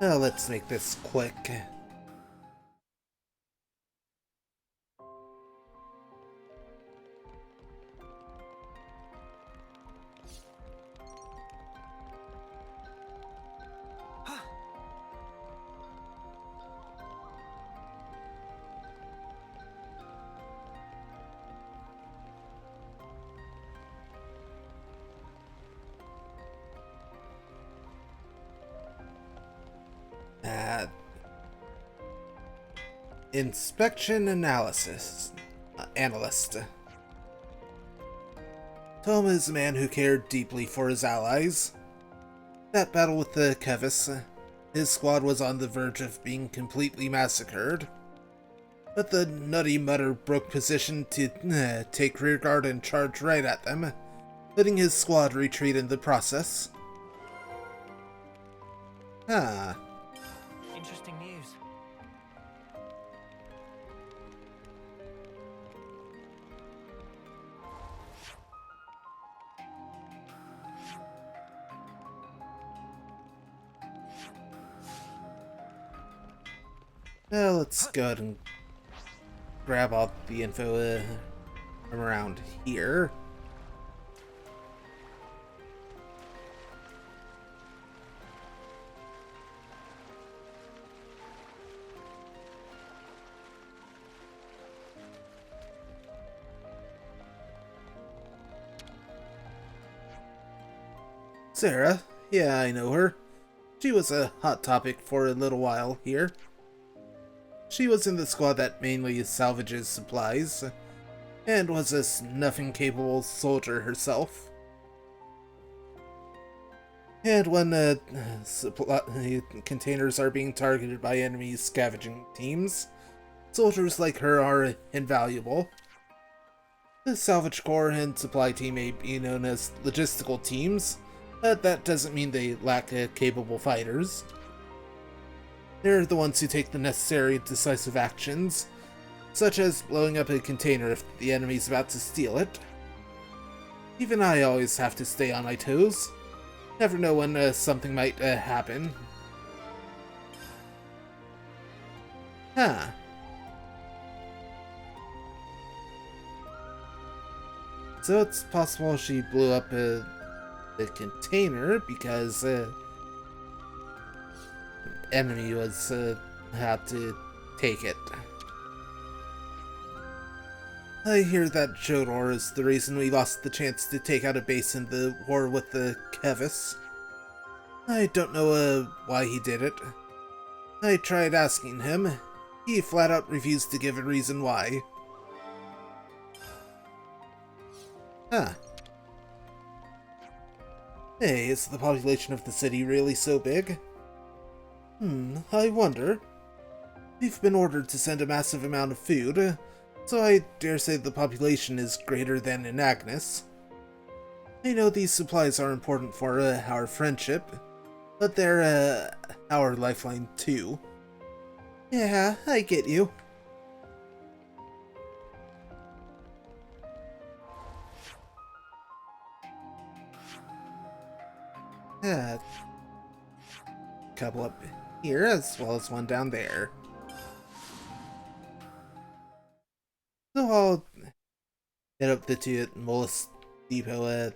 Well, let's make this quick. Inspection analyst. Tom is a man who cared deeply for his allies. That battle with the Kevis, his squad was on the verge of being completely massacred. But the nutty mutter broke position to take rearguard and charge right at them, letting his squad retreat in the process. Interesting news. Well, let's go ahead and grab all the info from around here. Sarah, yeah, I know her. She was a hot topic for a little while here. She was in the squad that mainly salvages supplies, and was a snuffing-capable soldier herself. And when supply containers are being targeted by enemy scavenging teams, soldiers like her are invaluable. The salvage corps and supply team may be known as logistical teams, but that doesn't mean they lack capable fighters. They're the ones who take the necessary decisive actions, such as blowing up a container if the enemy's about to steal it. Even I always have to stay on my toes. Never know when something might happen. So it's possible she blew up the container because enemy was had to take it. I hear that Jodor is the reason we lost the chance to take out a base in the war with the Kevis. I don't know why he did it. I tried asking him. He flat out refused to give a reason why. Hey, is the population of the city really so big? I wonder. We've been ordered to send a massive amount of food, so I dare say the population is greater than in Agnes. I know these supplies are important for our friendship, but they're our lifeline too. Yeah, I get you. Couple up here as well as one down there. So I'll head up the two at Molus Depot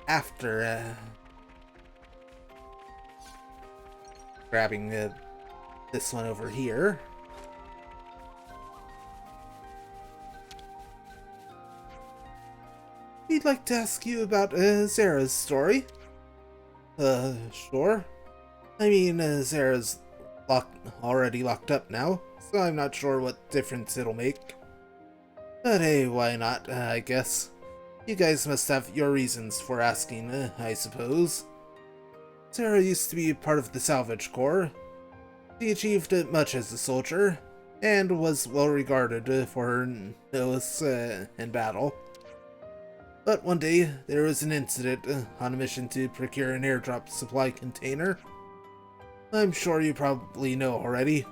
after grabbing this one over here. We'd like to ask you about Zara's story. Sure. I mean, Zara's already locked up now, so I'm not sure what difference it'll make. But hey, why not, I guess. You guys must have your reasons for asking, I suppose. Zara used to be part of the Salvage Corps. She achieved much as a soldier, and was well regarded for her nose in battle. But one day, there was an incident on a mission to procure an airdrop supply container. I'm sure you probably know already,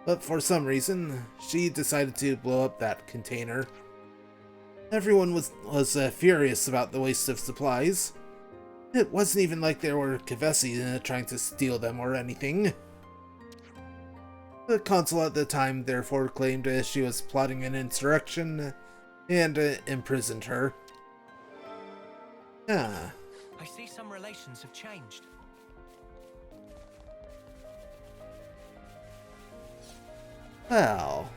but for some reason, she decided to blow up that container. Everyone was furious about the waste of supplies. It wasn't even like there were Kevesi trying to steal them or anything. The consul at the time therefore claimed she was plotting an insurrection and imprisoned her. I see some relations have changed. Well.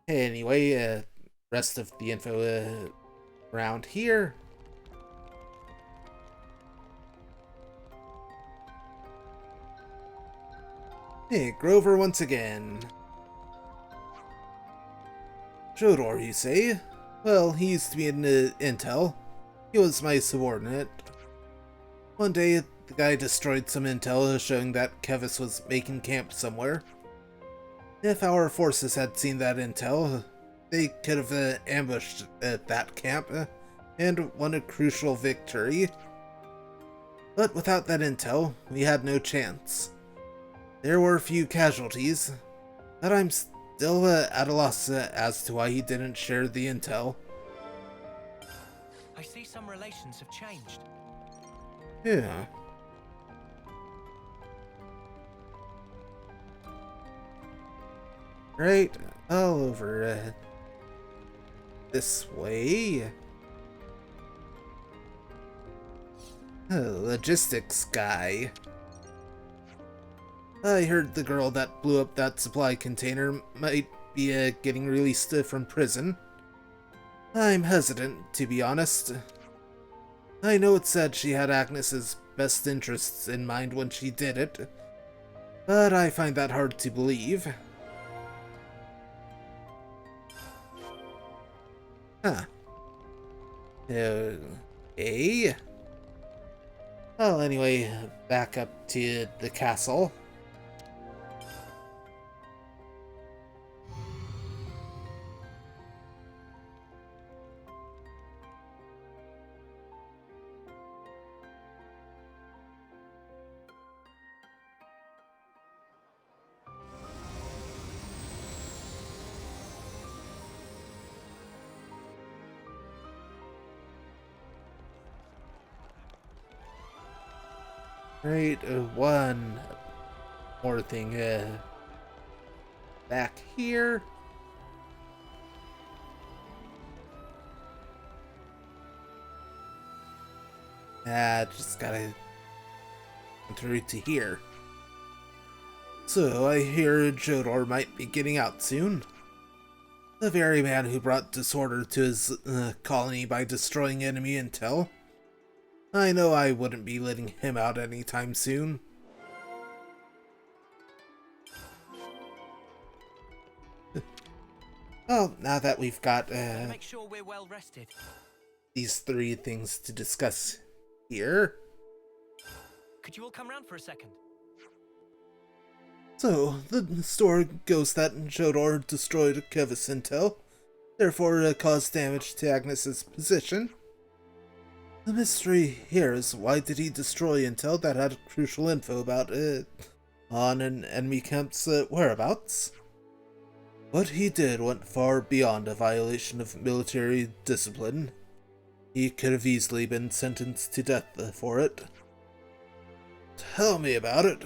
Anyway, rest of the info around here. Hey, Grover once again. Jodor, you say? Well, he used to be in Intel. He was my subordinate. One day, the guy destroyed some intel showing that Kevis was making camp somewhere. If our forces had seen that intel, they could have ambushed at that camp and won a crucial victory. But without that intel, we had no chance. There were a few casualties, but I'm still at a loss as to why he didn't share the intel. I see some relations have changed. Yeah. Right, all over this way. Logistics guy. I heard the girl that blew up that supply container might be getting released from prison. I'm hesitant, to be honest. I know it said she had Agnes's best interests in mind when she did it, but I find that hard to believe. Huh. Okay. Well, anyway, back up to the castle. Right, one more thing, back here. Just gotta enter to here. So, I hear Jodor might be getting out soon. The very man who brought disorder to his colony by destroying enemy intel. I know I wouldn't be letting him out anytime soon. Well, now that we've got Make sure we're well rested. these three things to discuss here. Could you all come round for a second? So, the story goes that Jodor destroyed Kevis intel, therefore caused damage to Agnes's position. The mystery here is, why did he destroy intel that had crucial info about on an enemy camp's whereabouts? What he did went far beyond a violation of military discipline. He could have easily been sentenced to death for it. Tell me about it.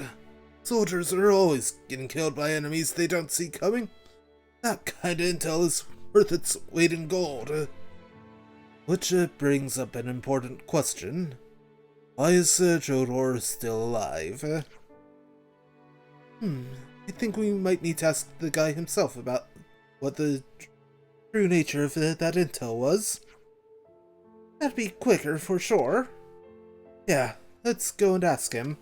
Soldiers are always getting killed by enemies they don't see coming. That kind of intel is worth its weight in gold. Which brings up an important question. Why is Jodor still alive? I think we might need to ask the guy himself about what the true nature of that intel was. That'd be quicker for sure. Yeah, let's go and ask him.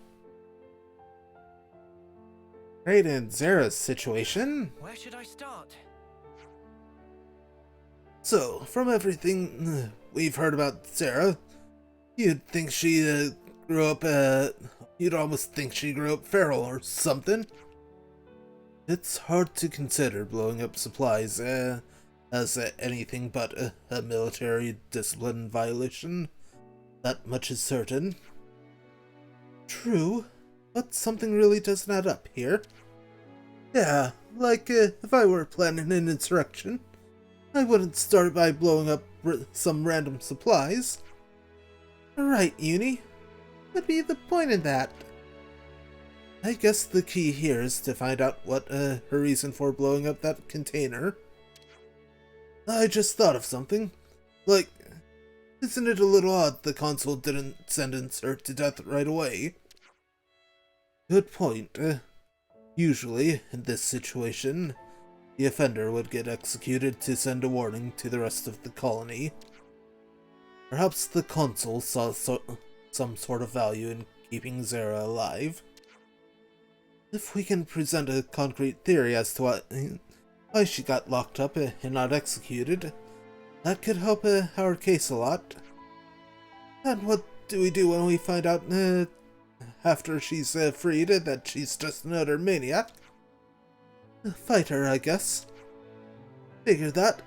Right, in Zara's situation. Where should I start? So, from everything we've heard about Zara, you'd think she grew up, you'd almost think she grew up feral or something. It's hard to consider blowing up supplies as anything but a military discipline violation. That much is certain. True, but something really doesn't add up here. Yeah, like if I were planning an insurrection, I wouldn't start by blowing up some random supplies. Right, Uni. What'd be the point in that? I guess the key here is to find out what her reason for blowing up that container. I just thought of something. Like, isn't it a little odd the consul didn't sentence her to death right away? Good point. Usually, in this situation, the offender would get executed to send a warning to the rest of the colony. Perhaps the consul saw some sort of value in keeping Zara alive. If we can present a concrete theory as to why she got locked up and not executed, that could help our case a lot. And what do we do when we find out, after she's freed, that she's just another maniac? Fight her, I guess. Figure that.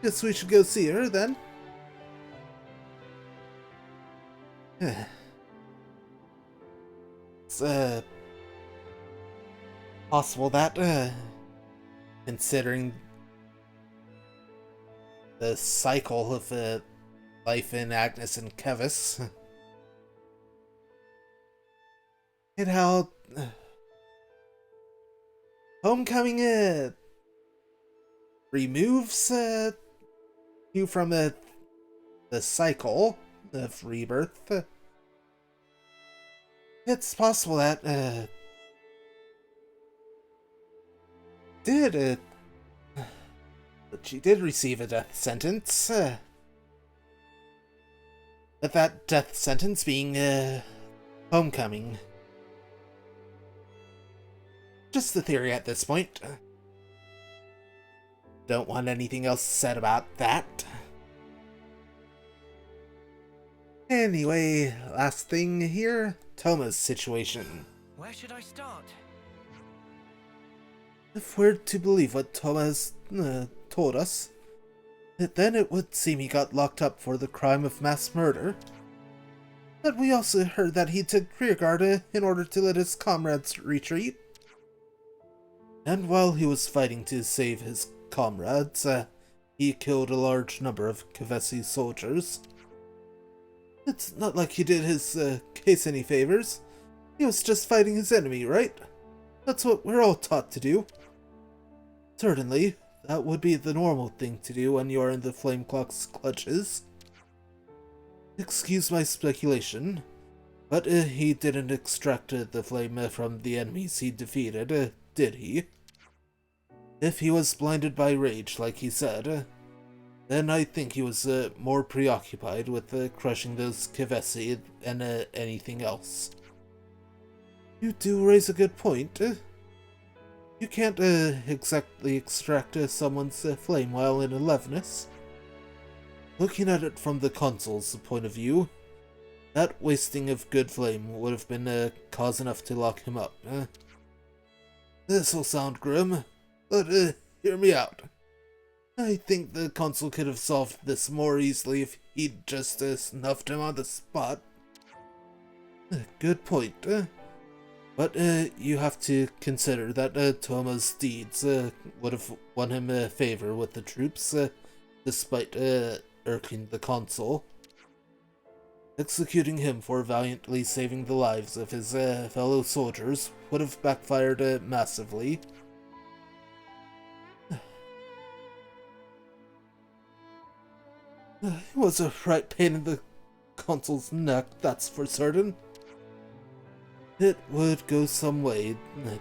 Guess we should go see her, then. It's, possible that, considering the cycle of, life in Agnes and Kevis, and how, Homecoming, removes, you from, the cycle of rebirth. It's possible that, but she did receive a death sentence, but that death sentence being, Homecoming. Just the theory at this point. Don't want anything else said about that. Anyway, last thing here, Toma's situation. Where should I start? If we're to believe what Toma has told us, then it would seem he got locked up for the crime of mass murder. But we also heard that he took rearguard in order to let his comrades retreat. And while he was fighting to save his comrades, he killed a large number of Kevesi soldiers. It's not like he did his case any favors. He was just fighting his enemy, right? That's what we're all taught to do. Certainly, that would be the normal thing to do when you're in the Flame Clock's clutches. Excuse my speculation, but he didn't extract the flame from the enemies he defeated, did he? If he was blinded by rage, like he said, then I think he was more preoccupied with crushing those Kevesi than anything else. You do raise a good point. You can't exactly extract someone's flame while in aliveness. Looking at it from the console's point of view, that wasting of good flame would have been cause enough to lock him up. This'll sound grim, but hear me out. I think the console could have solved this more easily if he'd just snuffed him on the spot. Good point. But you have to consider that Toma's deeds would have won him favor with the troops, despite irking the consul. Executing him for valiantly saving the lives of his fellow soldiers would have backfired massively. It was a right pain in the consul's neck, that's for certain. It would go some way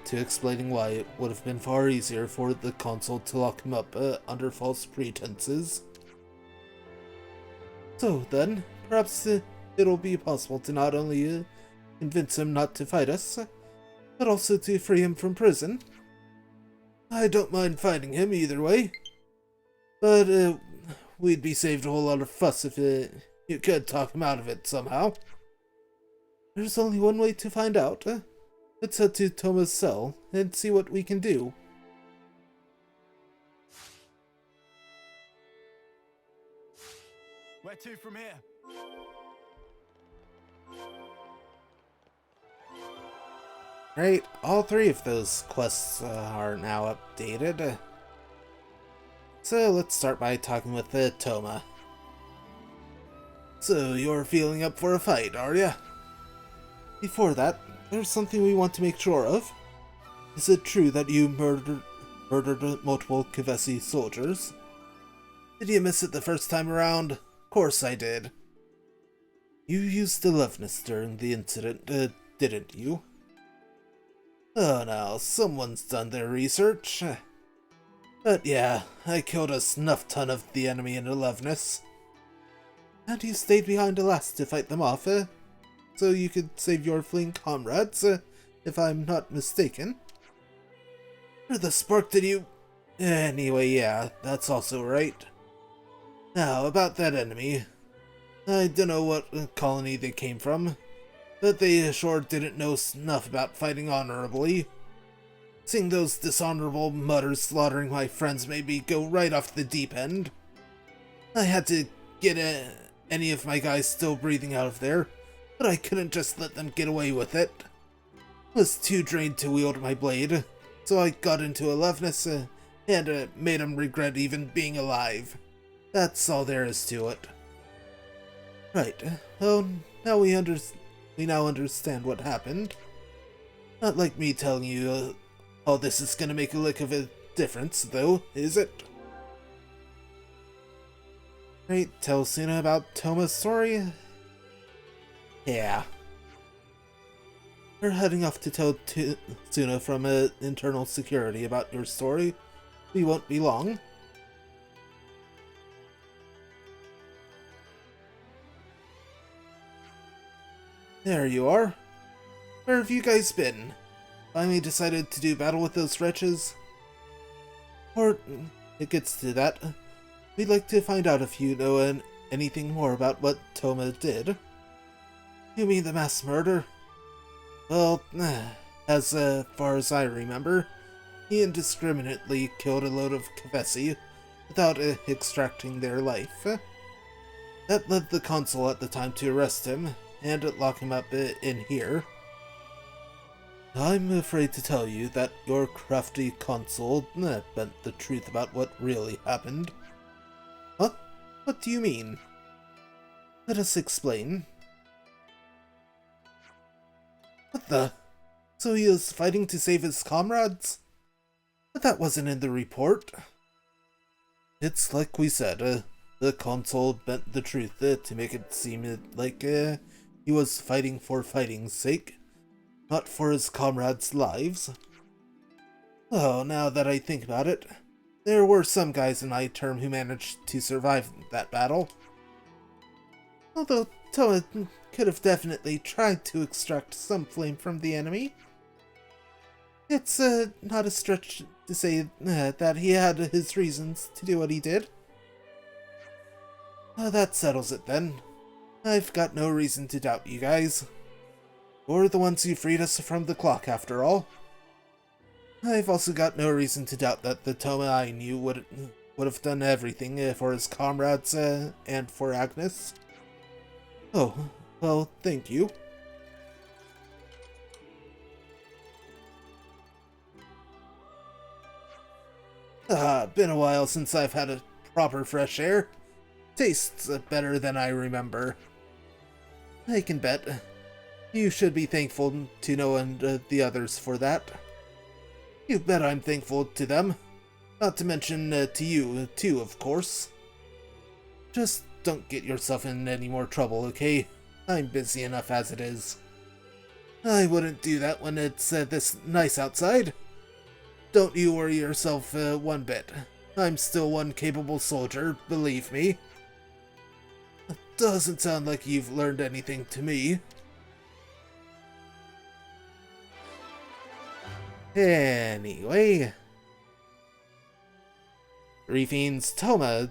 to explaining why it would have been far easier for the consul to lock him up under false pretenses. So then, perhaps it'll be possible to not only convince him not to fight us, but also to free him from prison. I don't mind fighting him either way, but we'd be saved a whole lot of fuss if you could talk him out of it somehow. There's only one way to find out. Let's head to Toma's cell and see what we can do. Where to from here? Right, all three of those quests are now updated. So let's start by talking with Toma. So you're feeling up for a fight, are ya? Before that, there's something we want to make sure of. Is it true that you murdered multiple Kevesi soldiers? Did you miss it the first time around? Of course I did. You used aliveness during the incident, didn't you? Oh, now, someone's done their research. But yeah, I killed a snuff ton of the enemy in aliveness. And you stayed behind the last to fight them off, so you could save your fleeing comrades, if I'm not mistaken. Where the spark did you... Anyway, yeah, that's also right. Now, about that enemy. I don't know what colony they came from, but they sure didn't know enough about fighting honorably. Seeing those dishonorable mutters slaughtering my friends made me go right off the deep end. I had to get any of my guys still breathing out of there, but I couldn't just let them get away with it. I was too drained to wield my blade, so I got into a loveness and made them regret even being alive. That's all there is to it. Right, well, now we now understand what happened. Not like me telling you all this is gonna make a lick of a difference, though, is it? Right, tell Suna about Toma's story? Yeah. We're heading off to tell Suna from internal security about your story. We won't be long. There you are. Where have you guys been? Finally decided to do battle with those wretches? Or, it gets to that. We'd like to find out if you know anything more about what Toma did. You mean the mass murder? Well, as far as I remember, he indiscriminately killed a load of Kavesi without extracting their life. That led the consul at the time to arrest him and lock him up in here. I'm afraid to tell you that your crafty consul bent the truth about what really happened. What? What do you mean? Let us explain. What the? So he was fighting to save his comrades? But that wasn't in the report. It's like we said, the consul bent the truth to make it seem like he was fighting for fighting's sake, not for his comrades' lives. Oh, now that I think about it, there were some guys in my term who managed to survive that battle. Although Toa could have definitely tried to extract some flame from the enemy. It's not a stretch to say that he had his reasons to do what he did. That settles it then. I've got no reason to doubt you guys. You're the ones who freed us from the clock, after all. I've also got no reason to doubt that the Toma I knew would have done everything for his comrades and for Agnes. Oh, well, thank you. Been a while since I've had a proper fresh air. Tastes better than I remember. I can bet. You should be thankful to Noah and the others for that. You bet I'm thankful to them. Not to mention to you, too, of course. Just don't get yourself in any more trouble, okay? I'm busy enough as it is. I wouldn't do that when it's this nice outside. Don't you worry yourself one bit. I'm still one capable soldier, believe me. Doesn't sound like you've learned anything to me. Anyway. Refine's Toma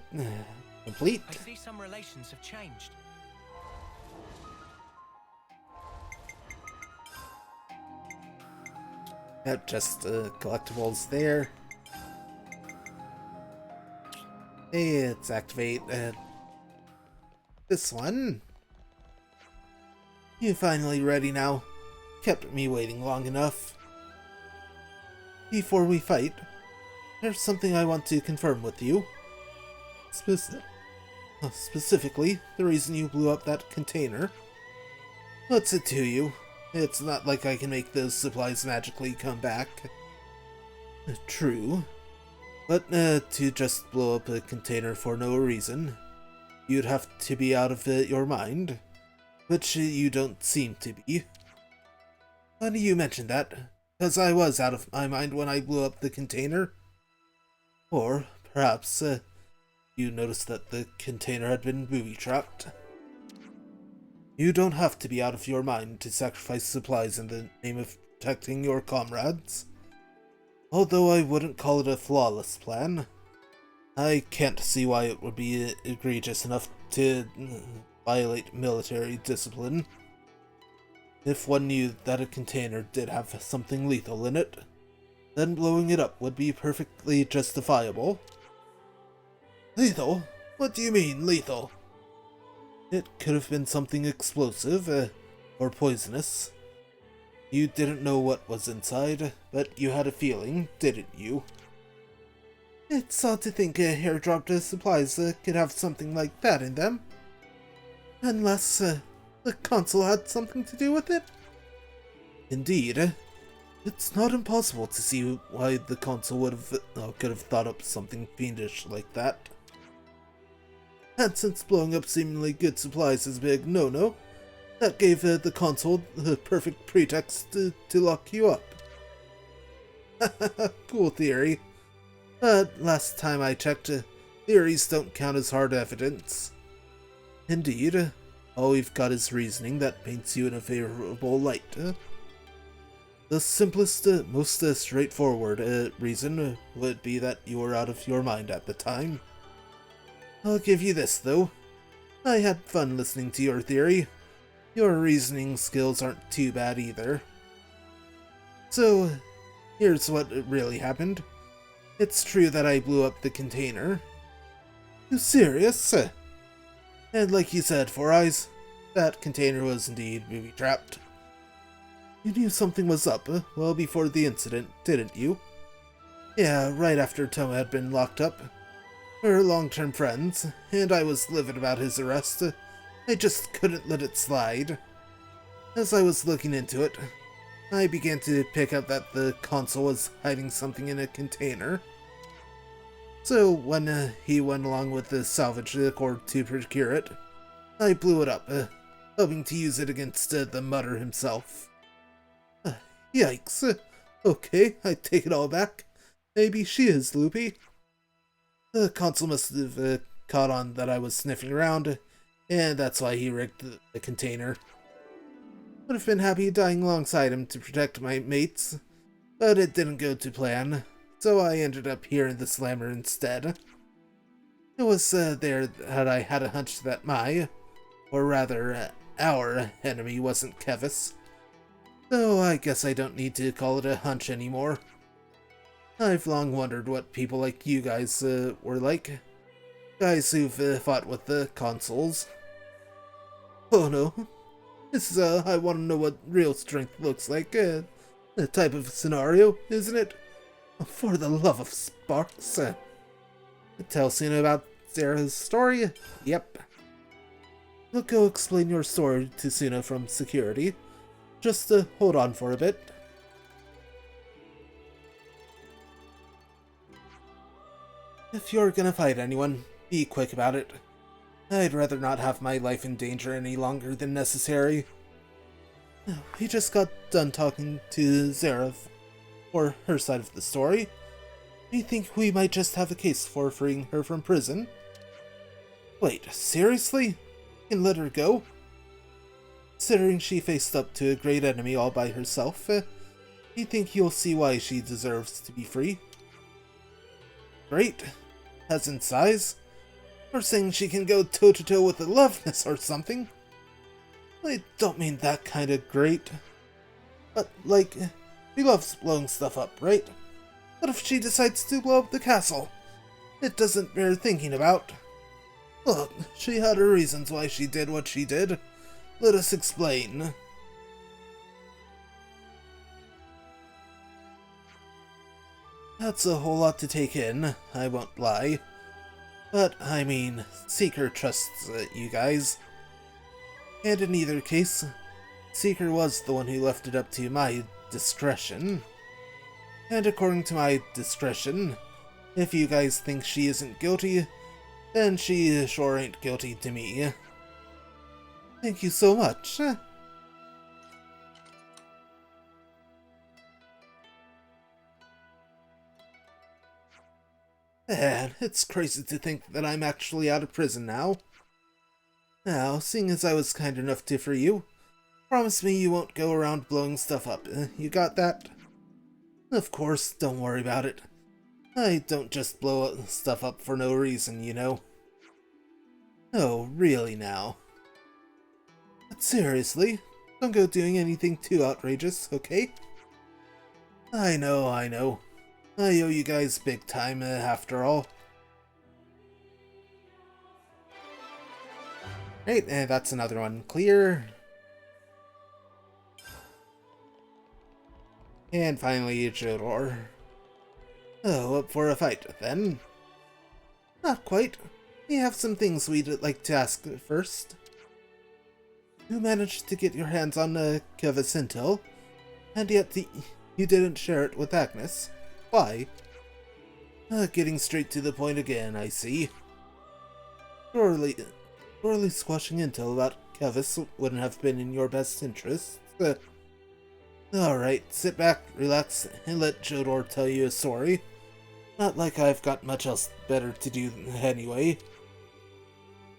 complete. I see some relations have changed. Yep, just collectibles there. Hey, let's activate this one. You finally ready now? Kept me waiting long enough. Before we fight, there's something I want to confirm with you. Specifically, the reason you blew up that container. What's it to you? It's not like I can make those supplies magically come back. True. But to just blow up a container for no reason, you'd have to be out of your mind. Which you don't seem to be. Funny you mentioned that, because I was out of my mind when I blew up the container. Or, perhaps, you noticed that the container had been booby-trapped. You don't have to be out of your mind to sacrifice supplies in the name of protecting your comrades. Although I wouldn't call it a flawless plan, I can't see why it would be egregious enough to violate military discipline. If one knew that a container did have something lethal in it, then blowing it up would be perfectly justifiable. Lethal? What do you mean, lethal? It could have been something explosive, or poisonous. You didn't know what was inside, but you had a feeling, didn't you? It's odd to think airdropped supplies could have something like that in them. Unless the console had something to do with it? Indeed. It's not impossible to see why the console could have thought up something fiendish like that. And since blowing up seemingly good supplies is a big no-no, that gave the console the perfect pretext to lock you up. Cool theory. But last time I checked, theories don't count as hard evidence. Indeed, all we've got is reasoning that paints you in a favorable light. The simplest, most straightforward reason would be that you were out of your mind at the time. I'll give you this, though. I had fun listening to your theory. Your reasoning skills aren't too bad either. So, here's what really happened. It's true that I blew up the container. You serious? And like you said, Four Eyes, that container was indeed booby-trapped. You knew something was up well before the incident, didn't you? Yeah, right after Toma had been locked up. We're long-term friends, and I was livid about his arrest. I just couldn't let it slide. As I was looking into it, I began to pick up that the console was hiding something in a container. So when he went along with the salvage corps to procure it, I blew it up, hoping to use it against the Mutter himself. Yikes. Okay, I take it all back. Maybe she is loopy. The console must have caught on that I was sniffing around, and that's why he rigged the container. Would have been happy dying alongside him to protect my mates, but it didn't go to plan, so I ended up here in the slammer instead. It was there that I had a hunch that or rather, our enemy wasn't Kevis. Though I guess I don't need to call it a hunch anymore. I've long wondered what people like you guys were like. Guys who've fought with the consoles. Oh no. This is I want to know what real strength looks like. The type of scenario, isn't it? For the love of sparks. Tell Suna about Sarah's story? Yep. I'll go explain your story to Suna from security. Just hold on for a bit. If you're gonna fight anyone, be quick about it. I'd rather not have my life in danger any longer than necessary. We just got done talking to Zara for her side of the story. Do you think we might just have a case for freeing her from prison? Wait, seriously? You can let her go? Considering she faced up to a great enemy all by herself, do you think you'll see why she deserves to be free? Great. Peasant size? Or saying she can go toe-to-toe with the Loveness or something? I don't mean that kind of great. But, like, she loves blowing stuff up, right? What if she decides to blow up the castle? It doesn't bear thinking about. Look, she had her reasons why she did what she did. Let us explain. That's a whole lot to take in, I won't lie. But, I mean, Seeker trusts you guys. And in either case, Seeker was the one who left it up to my discretion. And according to my discretion, if you guys think she isn't guilty, then she sure ain't guilty to me. Thank you so much. Man, it's crazy to think that I'm actually out of prison now. Now, seeing as I was kind enough to free you, promise me you won't go around blowing stuff up. You got that? Of course, don't worry about it. I don't just blow stuff up for no reason, you know. Oh, really now? But seriously, don't go doing anything too outrageous, okay? I know. I owe you guys big time, after all. Right, and that's another one clear. And finally, Jodor. Oh, up for a fight, then? Not quite. We have some things we'd like to ask first. You managed to get your hands on Keva's intel, and yet you didn't share it with Agnes. Why? Getting straight to the point again, I see. Surely squashing intel about Kevis wouldn't have been in your best interest. Alright, sit back, relax, and let Jodor tell you a story. Not like I've got much else better to do anyway.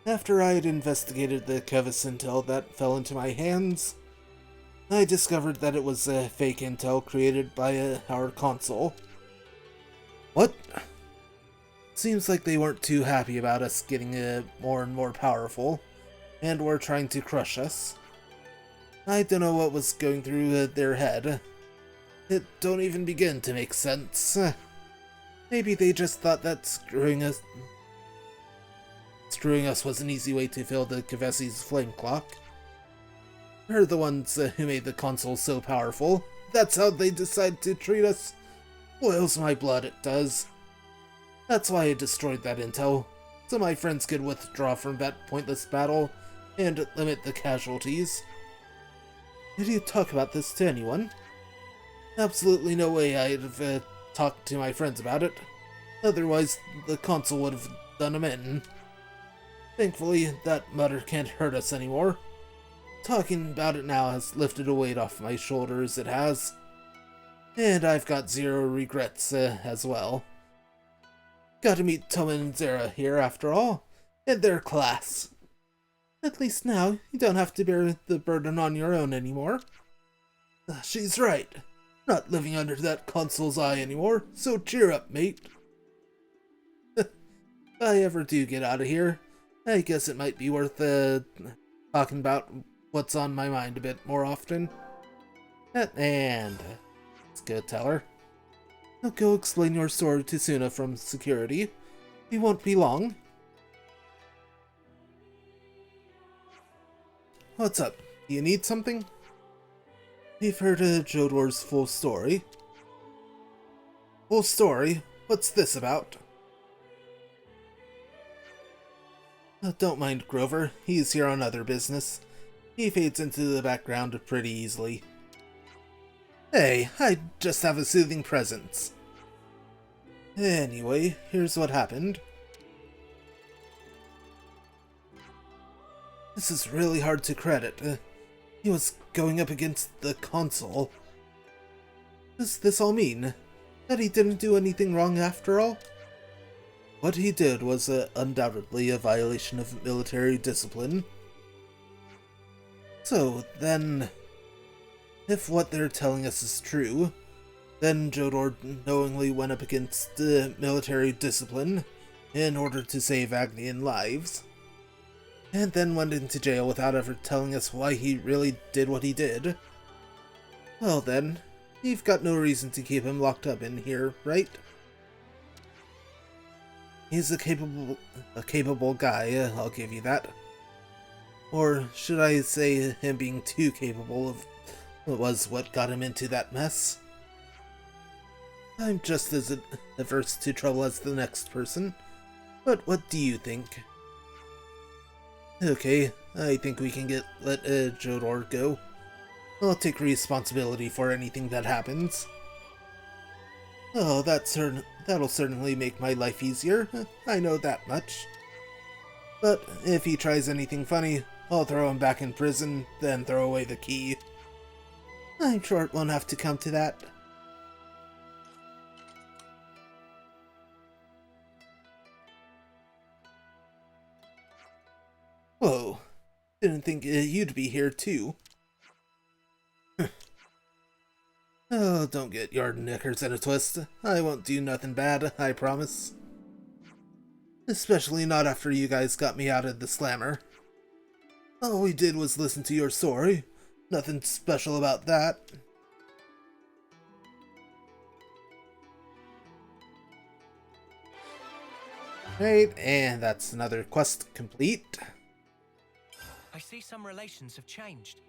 After I had investigated the Kevis intel that fell into my hands, I discovered that it was fake intel created by our console. What? Seems like they weren't too happy about us getting more and more powerful, and were trying to crush us. I don't know what was going through their head. It don't even begin to make sense. Maybe they just thought that screwing us was an easy way to fill the Kavesi's flame clock. We're the ones who made the console so powerful. That's how they decide to treat us. Boils my blood, it does. That's why I destroyed that intel, so my friends could withdraw from that pointless battle and limit the casualties. Did you talk about this to anyone? Absolutely no way I'd have talked to my friends about it. Otherwise, the console would have done them in. Thankfully, that mutter can't hurt us anymore. Talking about it now has lifted a weight off my shoulders, it has. And I've got zero regrets, as well. Got to meet Toma and Zera here, after all, and their class. At least now, you don't have to bear the burden on your own anymore. She's right. Not living under that console's eye anymore, so cheer up, mate. If I ever do get out of here, I guess it might be worth, talking about what's on my mind a bit more often. And let's go tell her. Now go explain your story to Suna from security. We won't be long. What's up? Do you need something? We've heard Jodor's full story. Full story? What's this about? Don't mind Grover. He's here on other business. He fades into the background pretty easily. Hey, I just have a soothing presence. Anyway, here's what happened. This is really hard to credit. He was going up against the console. Does this all mean? That he didn't do anything wrong after all? What he did was undoubtedly a violation of military discipline. So then, if what they're telling us is true, then Jodor knowingly went up against military discipline in order to save Agnian lives, and then went into jail without ever telling us why he really did what he did. Well then, you've got no reason to keep him locked up in here, right? He's a capable guy, I'll give you that. Or should I say him being too capable of was what got him into that mess? I'm just as averse to trouble as the next person, but what do you think? Okay, I think we can let Jodor go. I'll take responsibility for anything that happens. Oh, that'll certainly make my life easier, I know that much. But if he tries anything funny, I'll throw him back in prison, then throw away the key. I'm sure it won't have to come to that. Whoa, didn't think you'd be here too. Oh, don't get your knickers in a twist. I won't do nothing bad, I promise. Especially not after you guys got me out of the slammer. All we did was listen to your story. Nothing special about that. Right, and that's another quest complete. I see some relations have changed.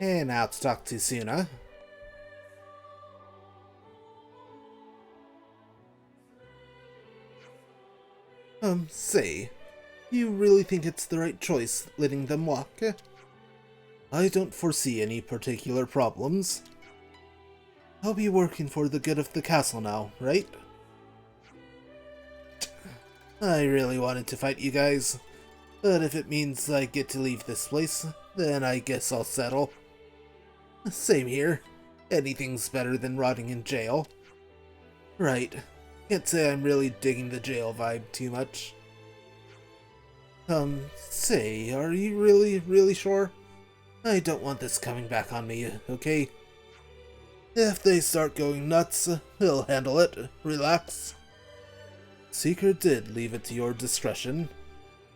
And now to talk to Suna. Say, you really think it's the right choice letting them walk? I don't foresee any particular problems. I'll be working for the good of the castle now, right? I really wanted to fight you guys, but if it means I get to leave this place, then I guess I'll settle. Same here. Anything's better than rotting in jail. Right. Can't say I'm really digging the jail vibe too much. Say, are you really sure? I don't want this coming back on me, okay? If they start going nuts, he'll handle it. Relax. Seeker did leave it to your discretion.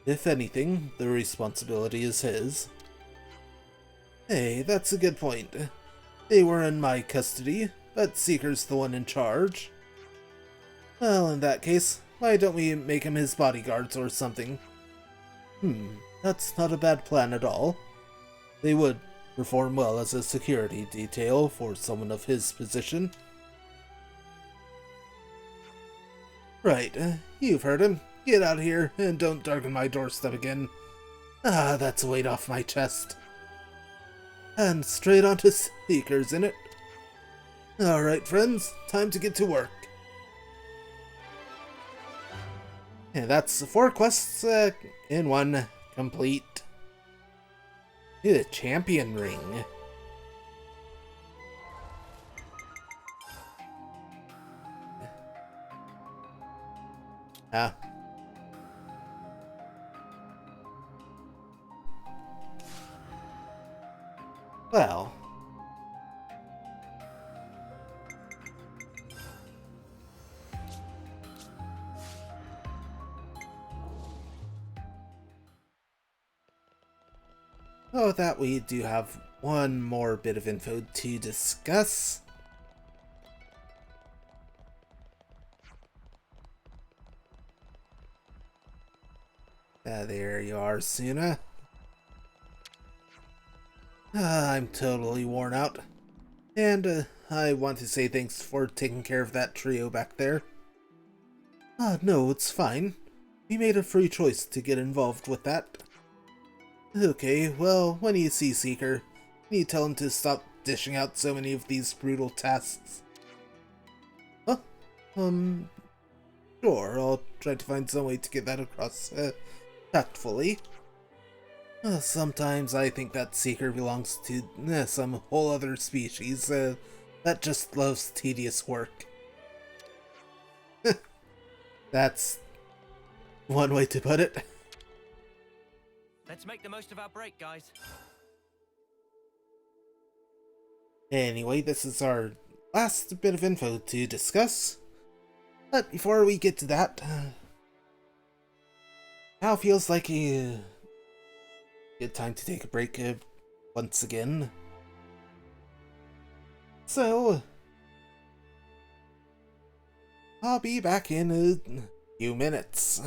If anything, the responsibility is his. Hey, that's a good point. They were in my custody, but Seeker's the one in charge. Well, in that case, why don't we make him his bodyguards or something? That's not a bad plan at all. They would perform well as a security detail for someone of his position. Right, you've heard him. Get out of here and don't darken my doorstep again. Ah, that's a weight off my chest. And straight on to Seekers, innit? Alright, friends, time to get to work. And that's 4 quests in 1 complete. The champion ring. Well. Oh, that we do have one more bit of info to discuss. There you are, Suna. I'm totally worn out. And I want to say thanks for taking care of that trio back there. No, it's fine. We made a free choice to get involved with that. Okay, well, when you see Seeker, can you tell him to stop dishing out so many of these brutal tasks? Huh? Sure, I'll try to find some way to get that across, tactfully. Sometimes I think that Seeker belongs to some whole other species, that just loves tedious work. That's one way to put it. Let's make the most of our break, guys. Anyway, this is our last bit of info to discuss. But before we get to that, now feels like a good time to take a break once again. So, I'll be back in a few minutes.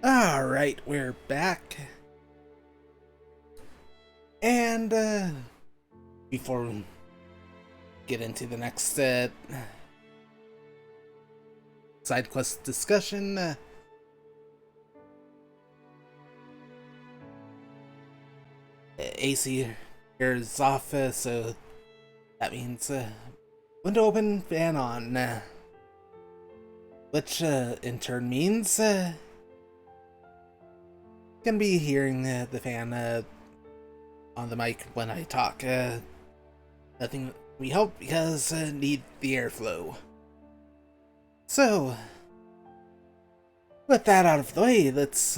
Alright, we're back. And, before we get into the next, side quest discussion, AC here is off, so that means, window open, fan on, which, in turn means, gonna be hearing the fan on the mic when I talk. Nothing we help because need the airflow. So, with that out of the way, let's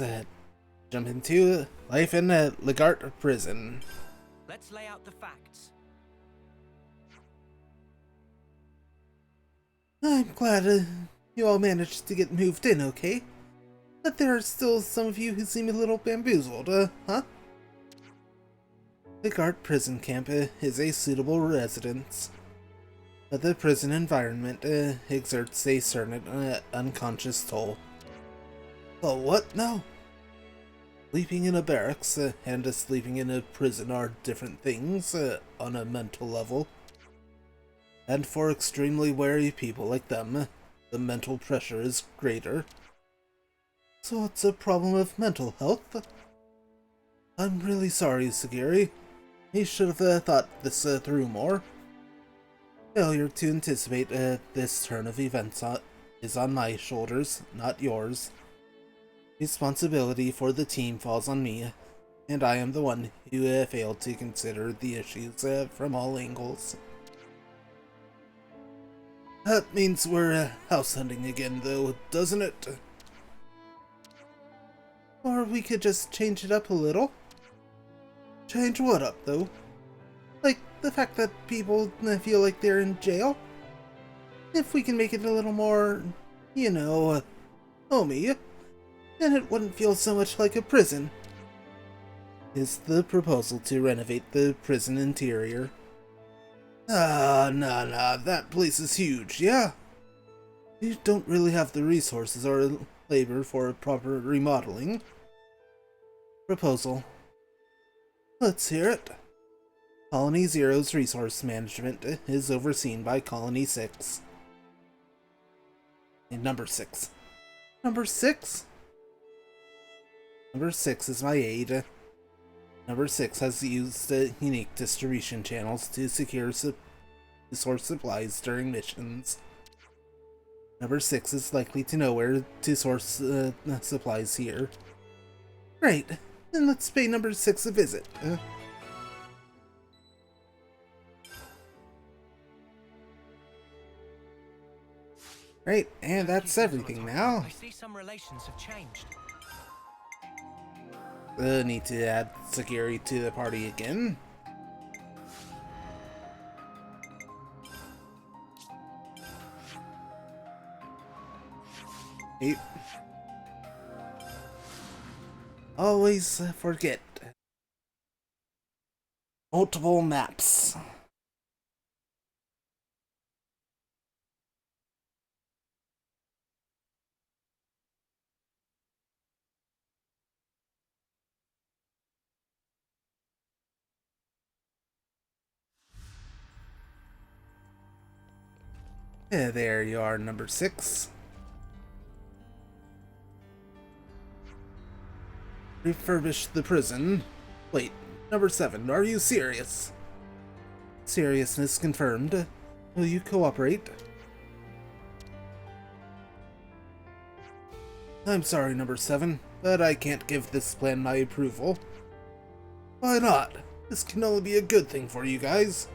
jump into life in Legart prison. Let's lay out the facts. I'm glad you all managed to get moved in, okay? But there are still some of you who seem a little bamboozled, huh? The guard prison camp is a suitable residence, but the prison environment exerts a certain unconscious toll. Oh, what? No. Sleeping in a barracks and sleeping in a prison are different things on a mental level. And for extremely wary people like them, the mental pressure is greater. So it's a problem of mental health? I'm really sorry, Sagiri. He should have thought this through more. Failure to anticipate this turn of events is on my shoulders, not yours. Responsibility for the team falls on me, and I am the one who failed to consider the issues from all angles. That means we're house hunting again, though, doesn't it? Or we could just change it up a little. Change what up, though? Like the fact that people feel like they're in jail? If we can make it a little more, you know, homey, then it wouldn't feel so much like a prison. Is the proposal to renovate the prison interior? Nah, that place is huge, yeah? We don't really have the resources or labor for proper remodeling. Proposal. Let's hear it. Colony Zero's resource management is overseen by Colony 6. And Number 6. Number 6? Number 6 is my aide. Number 6 has used unique distribution channels to secure source supplies during missions. Number 6 is likely to know where to source supplies here. Great, then let's pay Number 6 a visit. Right, and that's everything now. I see some relations have changed. Need to add Sagiri to the party again. Hey. Always forget. Multiple maps. Yeah, there you are, Number 6. Refurbish the prison. Wait, Number 7, are you serious? Seriousness confirmed. Will you cooperate? I'm sorry, Number 7, but I can't give this plan my approval. Why not? This can only be a good thing for you guys.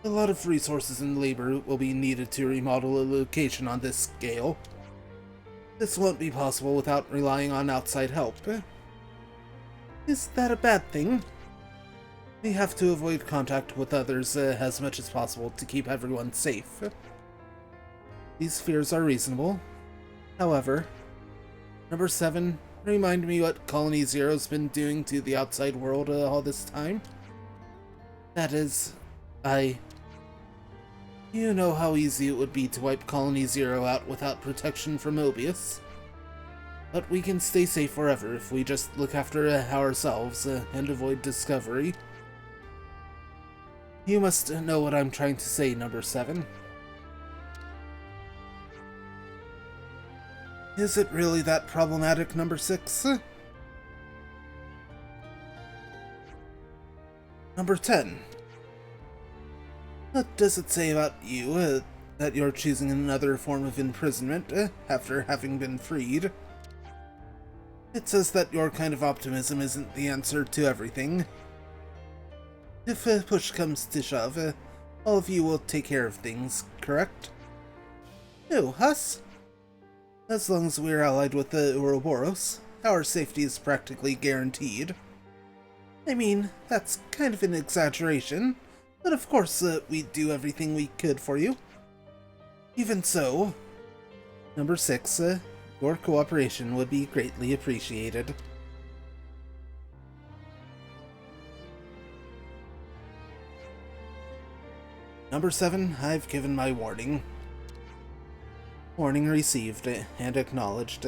A lot of resources and labor will be needed to remodel a location on this scale. This won't be possible without relying on outside help. Is that a bad thing? We have to avoid contact with others as much as possible to keep everyone safe. These fears are reasonable. However, Number 7, remind me what Colony Zero's been doing to the outside world all this time. That is, you know how easy it would be to wipe Colony Zero out without protection from Mobius. But we can stay safe forever if we just look after ourselves and avoid discovery. You must know what I'm trying to say, number 7. Is it really that problematic, number 6? Number 10. What does it say about you, that you're choosing another form of imprisonment after having been freed? It says that your kind of optimism isn't the answer to everything. If push comes to shove, all of you will take care of things, correct? No, us? As long as we're allied with the Ouroboros, our safety is practically guaranteed. I mean, that's kind of an exaggeration, but of course we'd do everything we could for you. Even so, number 6, your cooperation would be greatly appreciated. Number 7, I've given my warning. Warning received and acknowledged.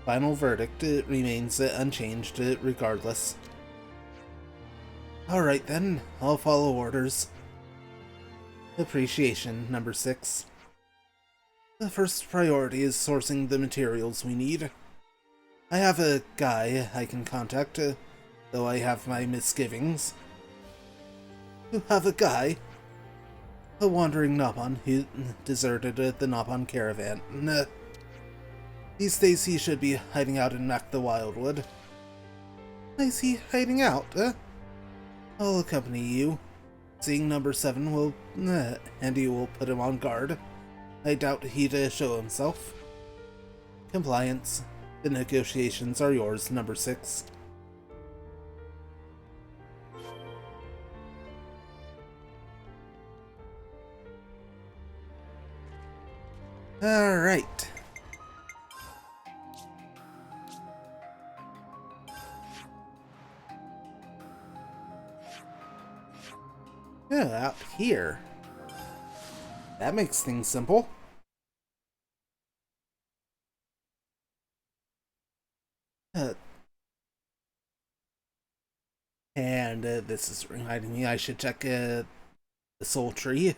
Final verdict remains unchanged regardless. Alright then, I'll follow orders. Appreciation, number 6. The first priority is sourcing the materials we need. I have a guy I can contact, though I have my misgivings. You have a guy? A wandering Nopon who deserted the Nopon caravan. These days he should be hiding out in Mac the Wildwood. Why is he hiding out, I'll accompany you. Seeing number 7 will... and you will put him on guard. I doubt he'd show himself. Compliance. The negotiations are yours, number 6. Alright. Yeah, out here. That makes things simple. And this is reminding me I should check the soul tree.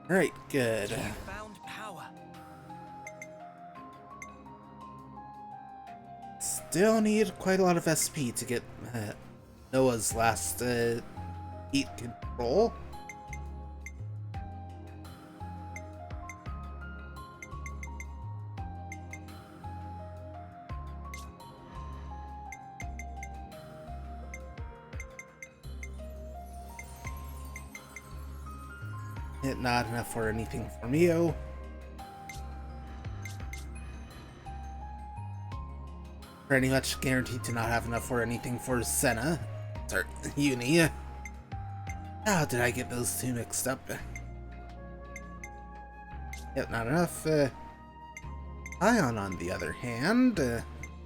Alright, good. Found power. Still need quite a lot of SP to get Noah's last heat control. Not enough for anything for Mio. Pretty much guaranteed to not have enough for anything for Senna. Sorry, Uni. How did I get those two mixed up? Yep, not enough. Ion, on the other hand,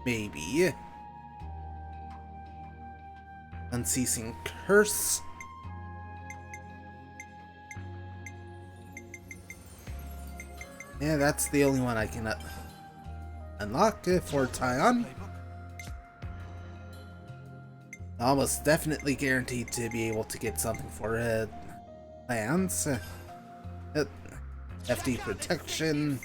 maybe. Unceasing Curse. Yeah, that's the only one I can unlock for Tyon. Almost definitely guaranteed to be able to get something for lands. FD protection.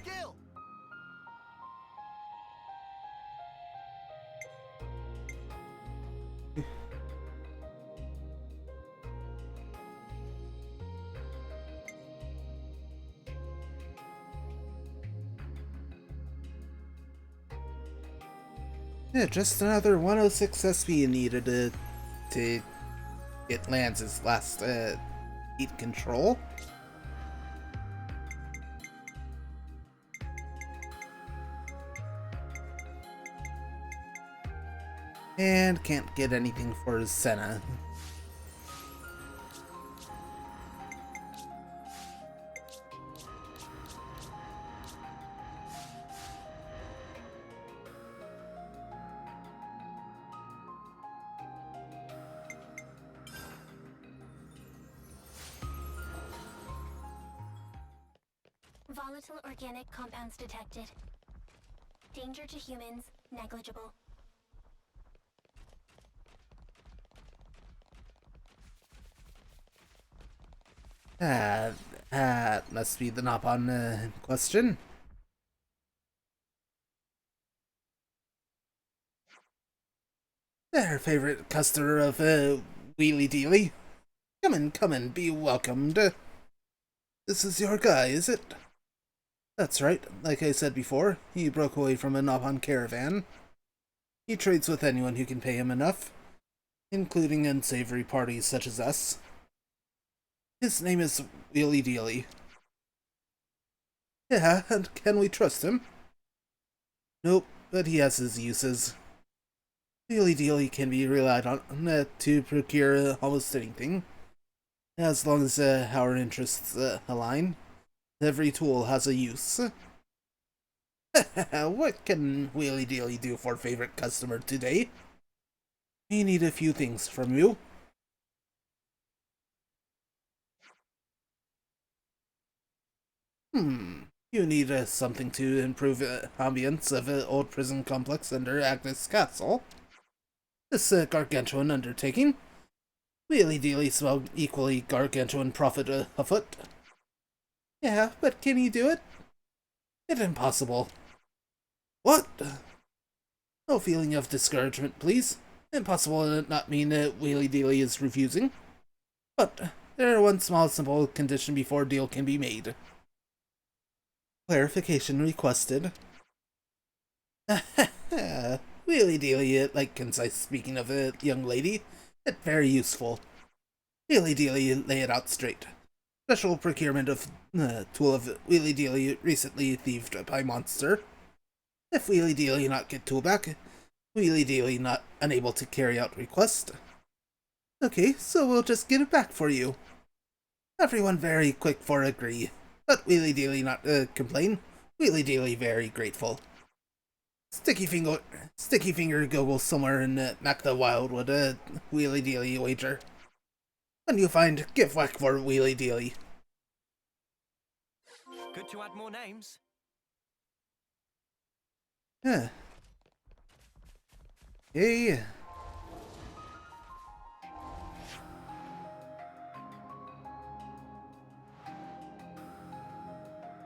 Yeah, just another 106 SP needed to get Lance's last heat control. And can't get anything for Senna. Volatile organic compounds detected. Danger to humans, negligible. That must be the Nopon in question. Their favorite customer of Wheelie Dealy. Come in, be welcomed. This is your guy, is it? That's right, like I said before, he broke away from a Nopon caravan. He trades with anyone who can pay him enough, including unsavory parties such as us. His name is Wheelie Dealy. Yeah, and can we trust him? Nope, but he has his uses. Wheelie Dealy can be relied on to procure almost anything, as long as our interests align. Every tool has a use. What can Wheelie Dealy do for favorite customer today? We need a few things from you. You need something to improve ambience of an old prison complex under Agnes Castle. This gargantuan undertaking. Wheelie Dealy smell equally gargantuan profit afoot. Yeah, but can you do it? It's impossible. What? No feeling of discouragement, please. Impossible does not mean that Wheelie Dealy is refusing. But there are one small simple condition before deal can be made. Clarification requested. Wheelie Dealy, like concise speaking of a young lady, it's very useful. Wheelie Dealy, lay it out straight. Special procurement of tool of Wheelie Dealy recently thieved by monster. If Wheelie Dealy not get tool back, Wheelie Dealy not unable to carry out request. Okay, so we'll just get it back for you. Everyone very quick for agree, but Wheelie Dealy not complain. Wheelie Dealy very grateful. Sticky finger goggle somewhere in Macta Wildwood. Wheelie Dealy wager. When you find, give whack for Wheelie Dealy. Good to add more names. Huh. Hey.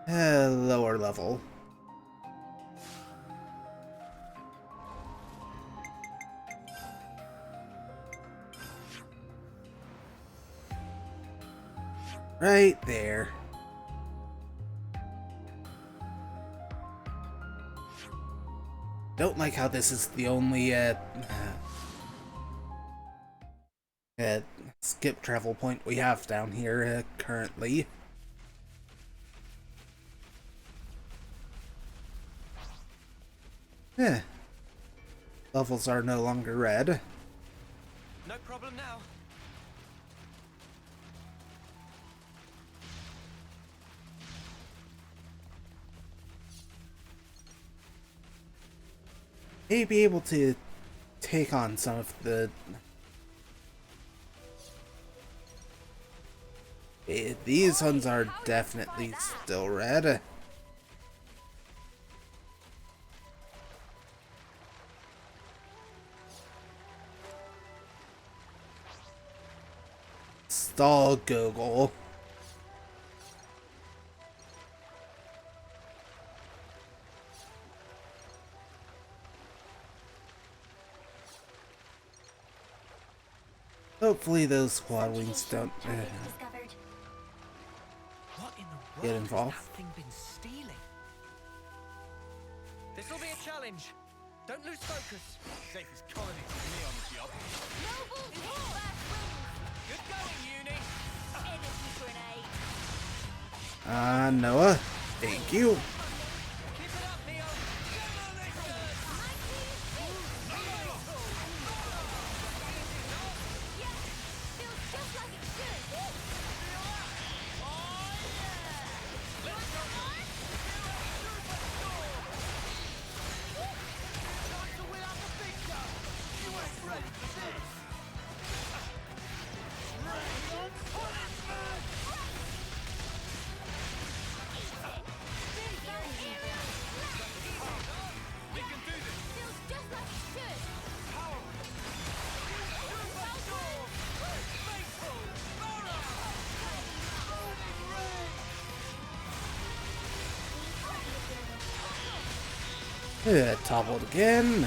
Lower level. Right there. Don't like how this is the only skip travel point we have down here currently. Levels are no longer red. No problem now. May be able to take on some of the... These ones are definitely still red. Stall Gogol. Hopefully those squad wings don't What in the get world involved. has that thing been stealing? This'll be a challenge. Don't lose focus. Safest colony for me on the job. Noble horse! Good going, Uni. Energy grenade! Noah, thank you. Keep it up, Neo. Feels just like it should! Toppled again.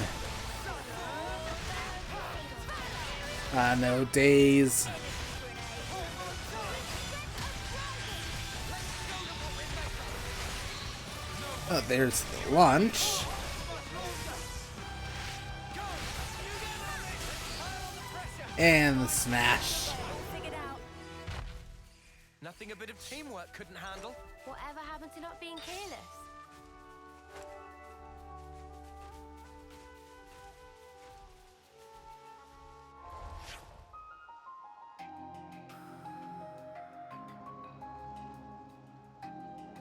Ah, no, days. Oh, there's the launch. And the smash. Nothing a bit of teamwork couldn't handle. Whatever happened to not being careless?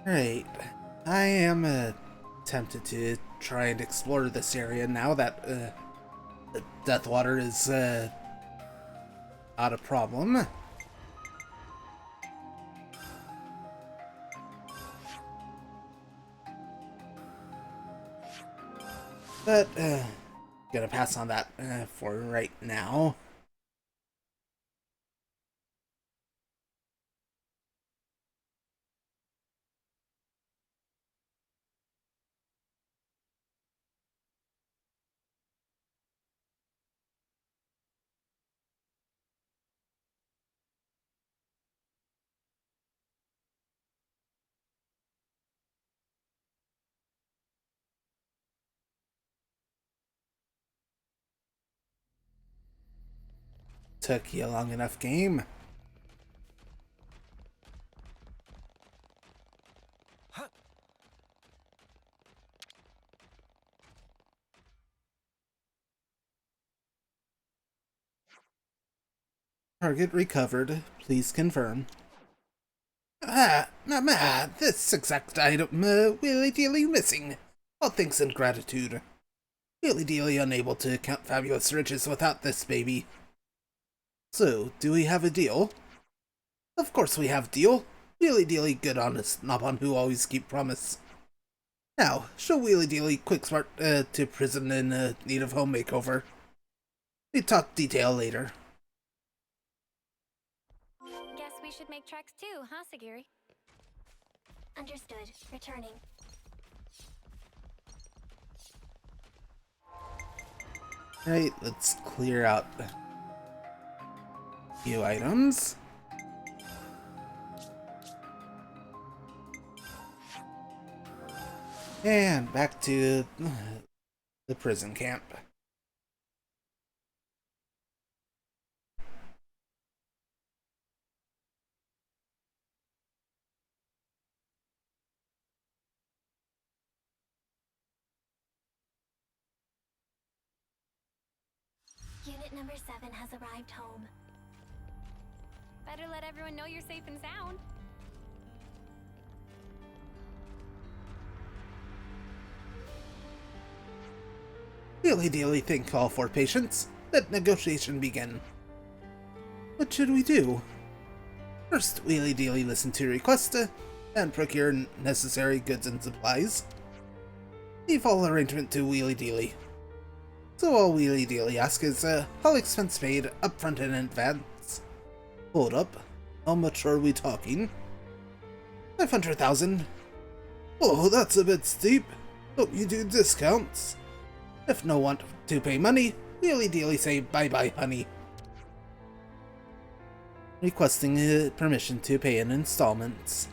Right. I am tempted to try and explore this area now that the Deathwater is not a problem. But gonna pass on that for right now. Took you a long enough game. Target recovered. Please confirm. This exact item wheelie-dealy missing. All thanks and gratitude. Wheelie-dealy unable to count fabulous riches without this baby. So, do we have a deal? Of course we have deal. Wheelie-dealy good honest, not one who always keep promise. Now, show Wheelie-dealy quick smart to prison in need of home makeover. We talk detail later. Guess we should make tracks too, huh, Sagiri? Understood. Returning. Right, let's clear out a few items. And back to the prison camp. Unit number 7 has arrived home. Better let everyone know you're safe and sound. Wheelie-dealy thank all for patience. Let negotiation begin. What should we do? First, Wheelie-dealy listen to request and procure necessary goods and supplies. Leave all arrangement to Wheelie-dealy. So all Wheelie-dealy asks is all expense paid upfront and in advance. Hold up. How much are we talking? 500,000. Oh, that's a bit steep. Don't you do discounts? If no want to pay money, Wheelie-dealy say bye-bye, honey. Requesting permission to pay in installments.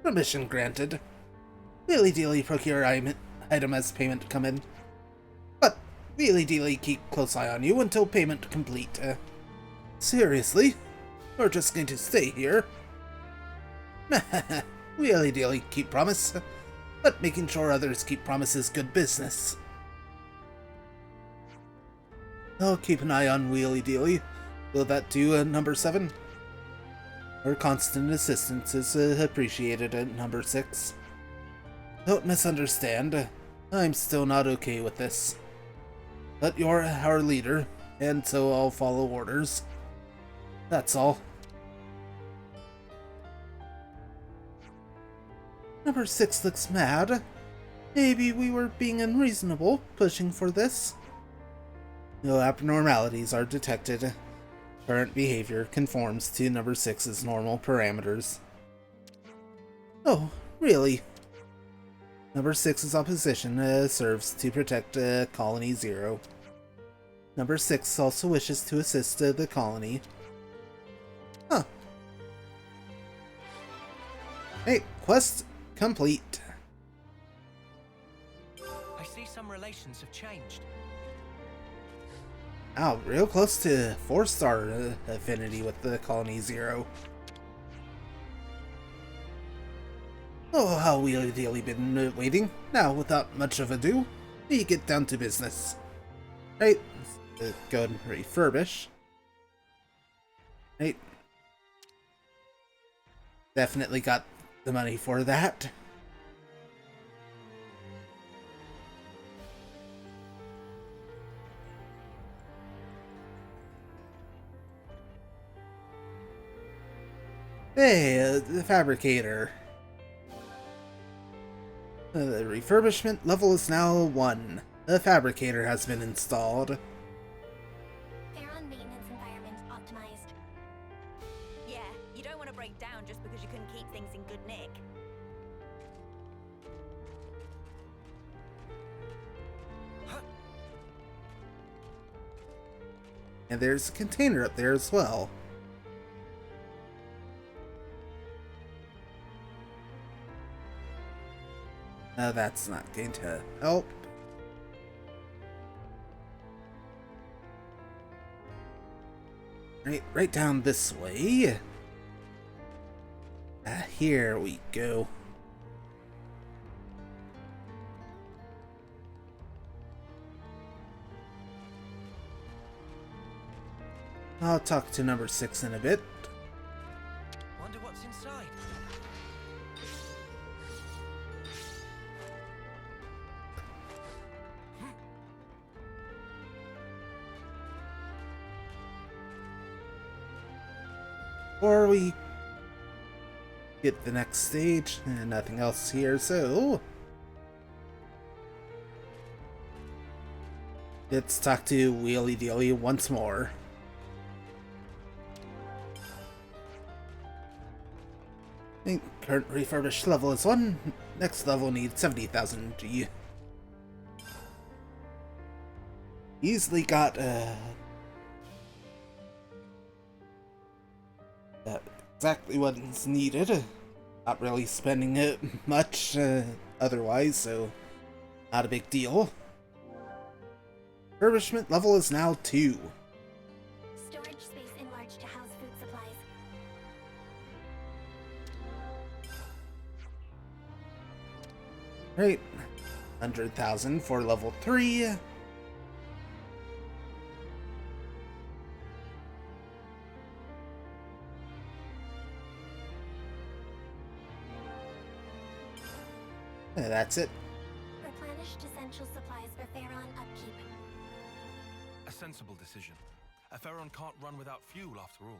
Permission granted. Wheelie-dealy procure item as payment come in. But Wheelie-dealy keep close eye on you until payment complete. Seriously? We're just going to stay here? Wheelie-dealy keep promise. But making sure others keep promise is good business. I'll keep an eye on Wheelie-dealy. Will that do, number 7? Her constant assistance is appreciated at number 6. Don't misunderstand. I'm still not okay with this. But you're our leader, and so I'll follow orders. That's all. Number 6 looks mad. Maybe we were being unreasonable, pushing for this. No abnormalities are detected. Current behavior conforms to number 6's normal parameters. Oh, really? Number 6's opposition serves to protect Colony 0. Number 6 also wishes to assist the colony. Huh. Hey, quest complete. I see some relations have changed. Wow, real close to 4-star affinity with the Colony 0. Oh, how we've really been waiting. Now, without much of ado, we get down to business. Right, go and refurbish. Right. Definitely got the money for that. Hey, the fabricator. The refurbishment level is now 1. The fabricator has been installed. Faron maintenance environment optimized. Yeah, you don't want to break down just because you couldn't keep things in good nick. And there's a container up there as well. That's not going to help. Right down this way. Here we go. I'll talk to number 6 in a bit. Wonder what's inside. Or we get the next stage, and nothing else here, so let's talk to Wheelie Dealy once more. I think current refurbished level is 1. Next level needs 70,000 G. Easily got exactly what's needed. Not really spending it much otherwise, so not a big deal. Refurbishment level is now 2. Storage space enlarged to house food supplies. Right, 100,000 for level 3. That's it. Replenished essential supplies for Faron upkeep. A sensible decision. A Faron can't run without fuel after all.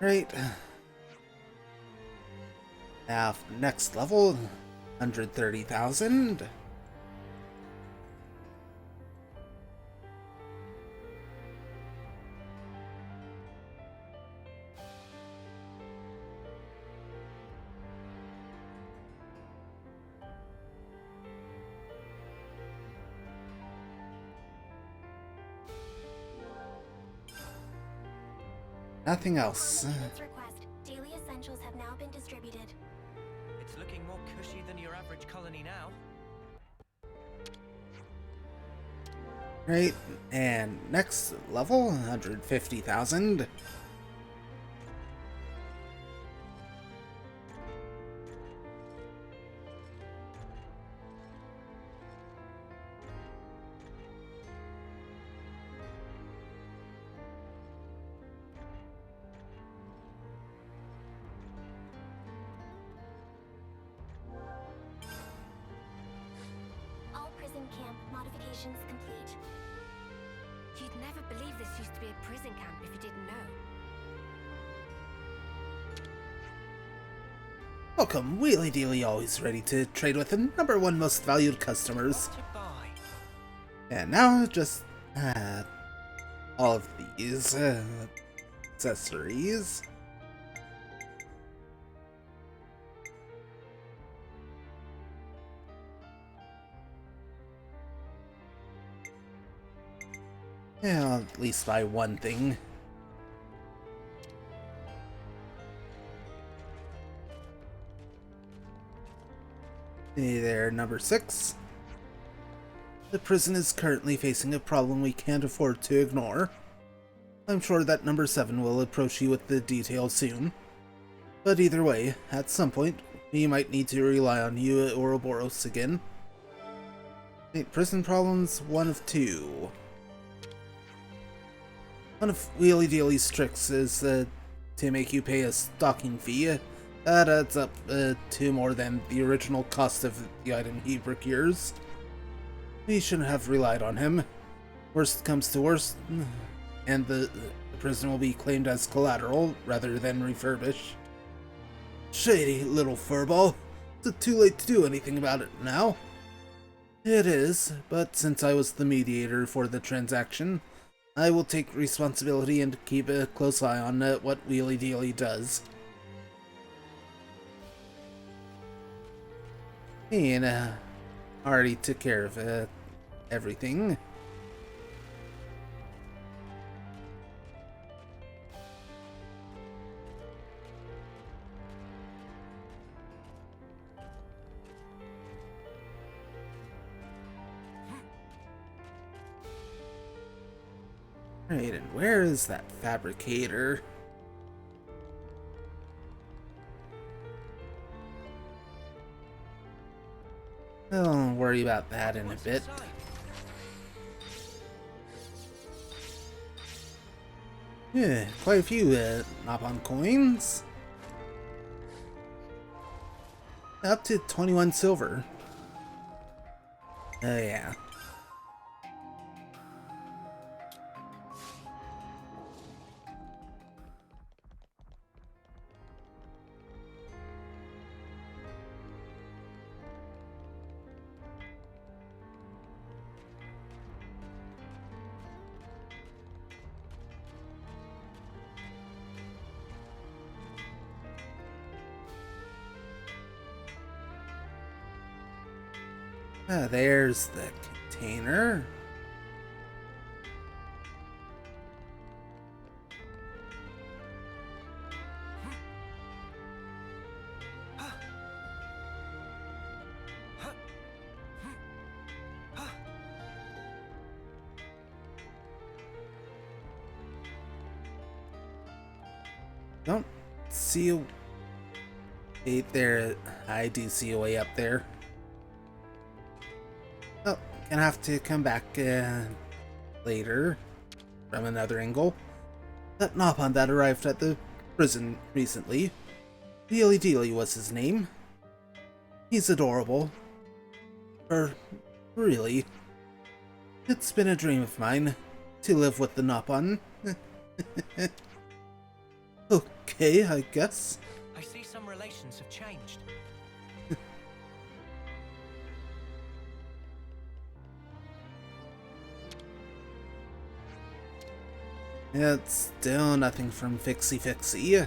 Right. Now, for the next level, 130,000. Nothing else. Maintenance request. Daily essentials have now been distributed. It's looking more cushy than your average colony now. Right, and next level, 150,000. All prison camp modifications complete. You'd never believe this used to be a prison camp if you didn't know. Welcome, Wheelie Dealy, always ready to trade with the number 1 most valued customers. To buy. And now, just all of these accessories. Yeah, at least buy one thing. Hey there, number 6. The prison is currently facing a problem we can't afford to ignore. I'm sure that number 7 will approach you with the details soon. But either way, at some point, we might need to rely on you at Ouroboros again. Prison problems, 1 of 2. One of Wheelie Dealy's tricks is to make you pay a stocking fee. That adds up to more than the original cost of the item he procures. We shouldn't have relied on him. Worst comes to worst, and the prison will be claimed as collateral rather than refurbished. Shady little furball. Is it too late to do anything about it now? It is, but since I was the mediator for the transaction, I will take responsibility and keep a close eye on what Wheelie Dealy does. And already took care of everything. Right, and where is that fabricator? I'll worry about that in a bit. Yeah, quite a few Nopon coins. Up to 21 silver. Oh yeah. Ah, there's the container. Don't see a way there. I do see a way up there. Oh, gonna have to come back later from another angle. That Nopon that arrived at the prison recently. Wheelie Dealy was his name. He's adorable. Really. It's been a dream of mine to live with the Nopon. Okay, I guess. I see some relations have changed. It's still nothing from Fixie Fixie.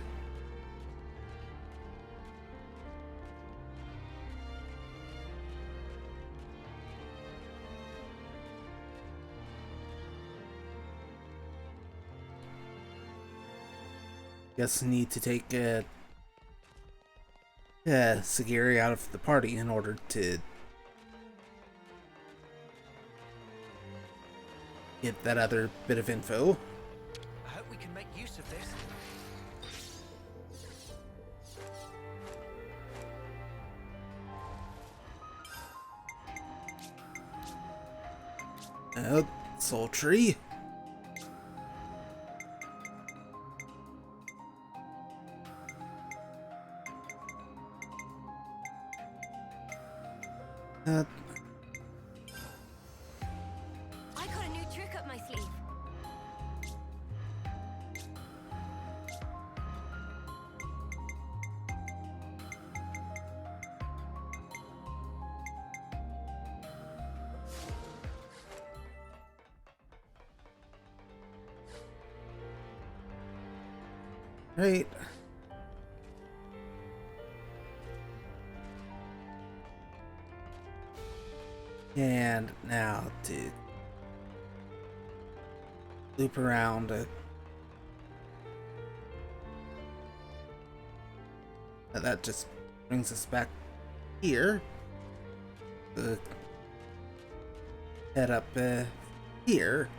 Guess I need to take Sagiri out of the party in order to get that other bit of info. I hope we can make use of this. Sultry. I got a new trick up my sleeve. Right. And now to loop around it. And that just brings us back here. Head up here.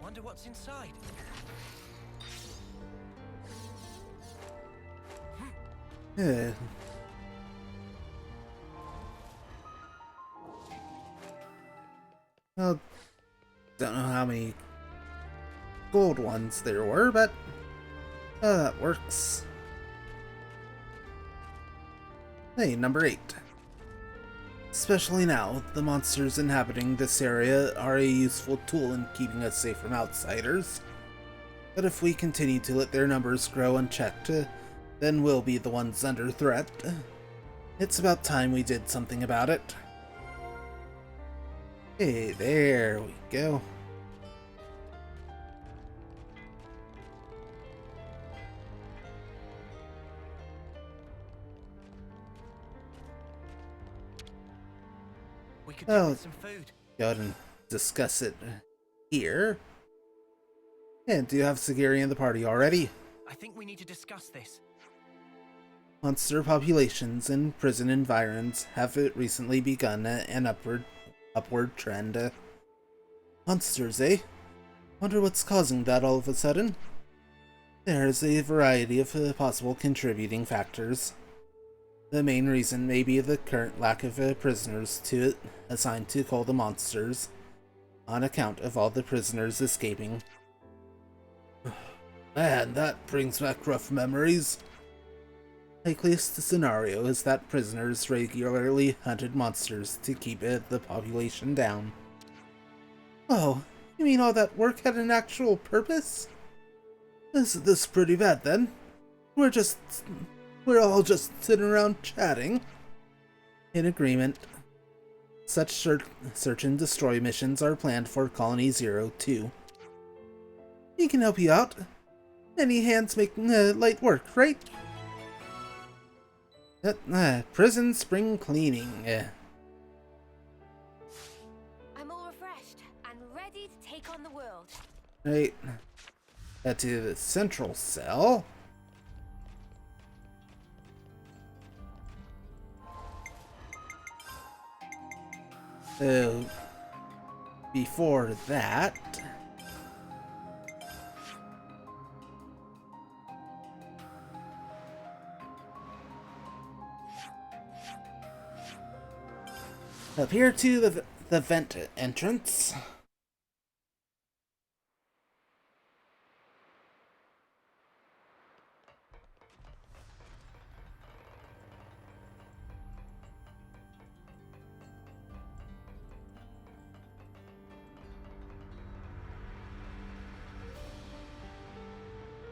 Wonder what's inside. Yeah. Well, don't know how many gold ones there were, but that works. Hey, number 8. Especially now, the monsters inhabiting this area are a useful tool in keeping us safe from outsiders. But if we continue to let their numbers grow unchecked, then we'll be the ones under threat. It's about time we did something about it. Hey, there we go. We could do Oh. with some food. Go ahead and discuss it here. And do you have Sagiri in the party already? I think we need to discuss this. Monster populations in prison environs have recently begun an upward trend. Monsters, eh? Wonder what's causing that all of a sudden? There's a variety of possible contributing factors. The main reason may be the current lack of prisoners assigned to cull the monsters, on account of all the prisoners escaping. Man, that brings back rough memories. Likeliest scenario is that prisoners regularly hunted monsters to keep the population down. Oh, you mean all that work had an actual purpose? This is pretty bad then. We're all just sitting around chatting. In agreement. Such search and destroy missions are planned for Colony 02. We can help you out. Many hands make light work, right? Prison spring cleaning. I'm all refreshed and ready to take on the world. Right. Head to the central cell. So, before that... Up here to the vent entrance.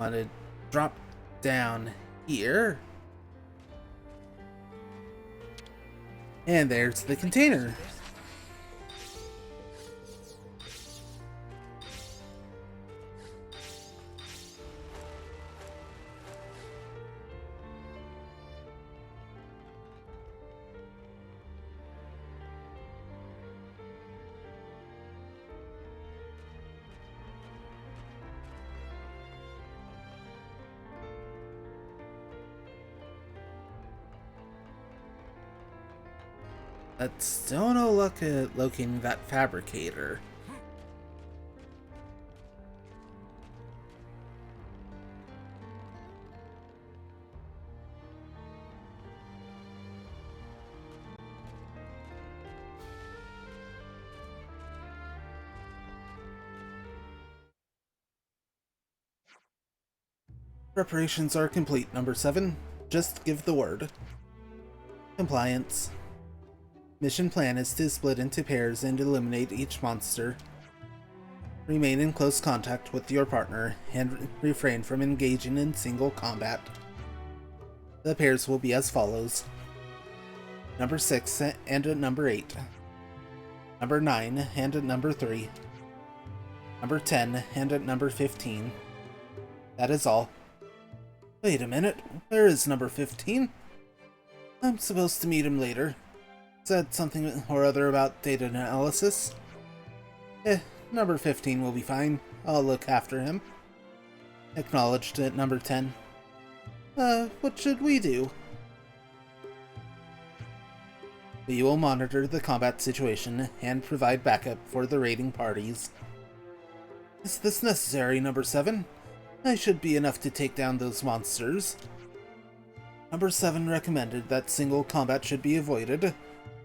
Want to drop down here. And there's the container. But still no luck at locating that fabricator. Preparations are complete, number 7. Just give the word. Compliance. Mission plan is to split into pairs and eliminate each monster. Remain in close contact with your partner and refrain from engaging in single combat. The pairs will be as follows. Number 6 and number 8. Number 9 and number 3. Number 10 and number 15. That is all. Wait a minute, where is number 15? I'm supposed to meet him later. Said something or other about data analysis. Number 15 will be fine. I'll look after him. Acknowledged at number 10. What should we do? We will monitor the combat situation and provide backup for the raiding parties. Is this necessary, number 7? I should be enough to take down those monsters. Number 7 recommended that single combat should be avoided.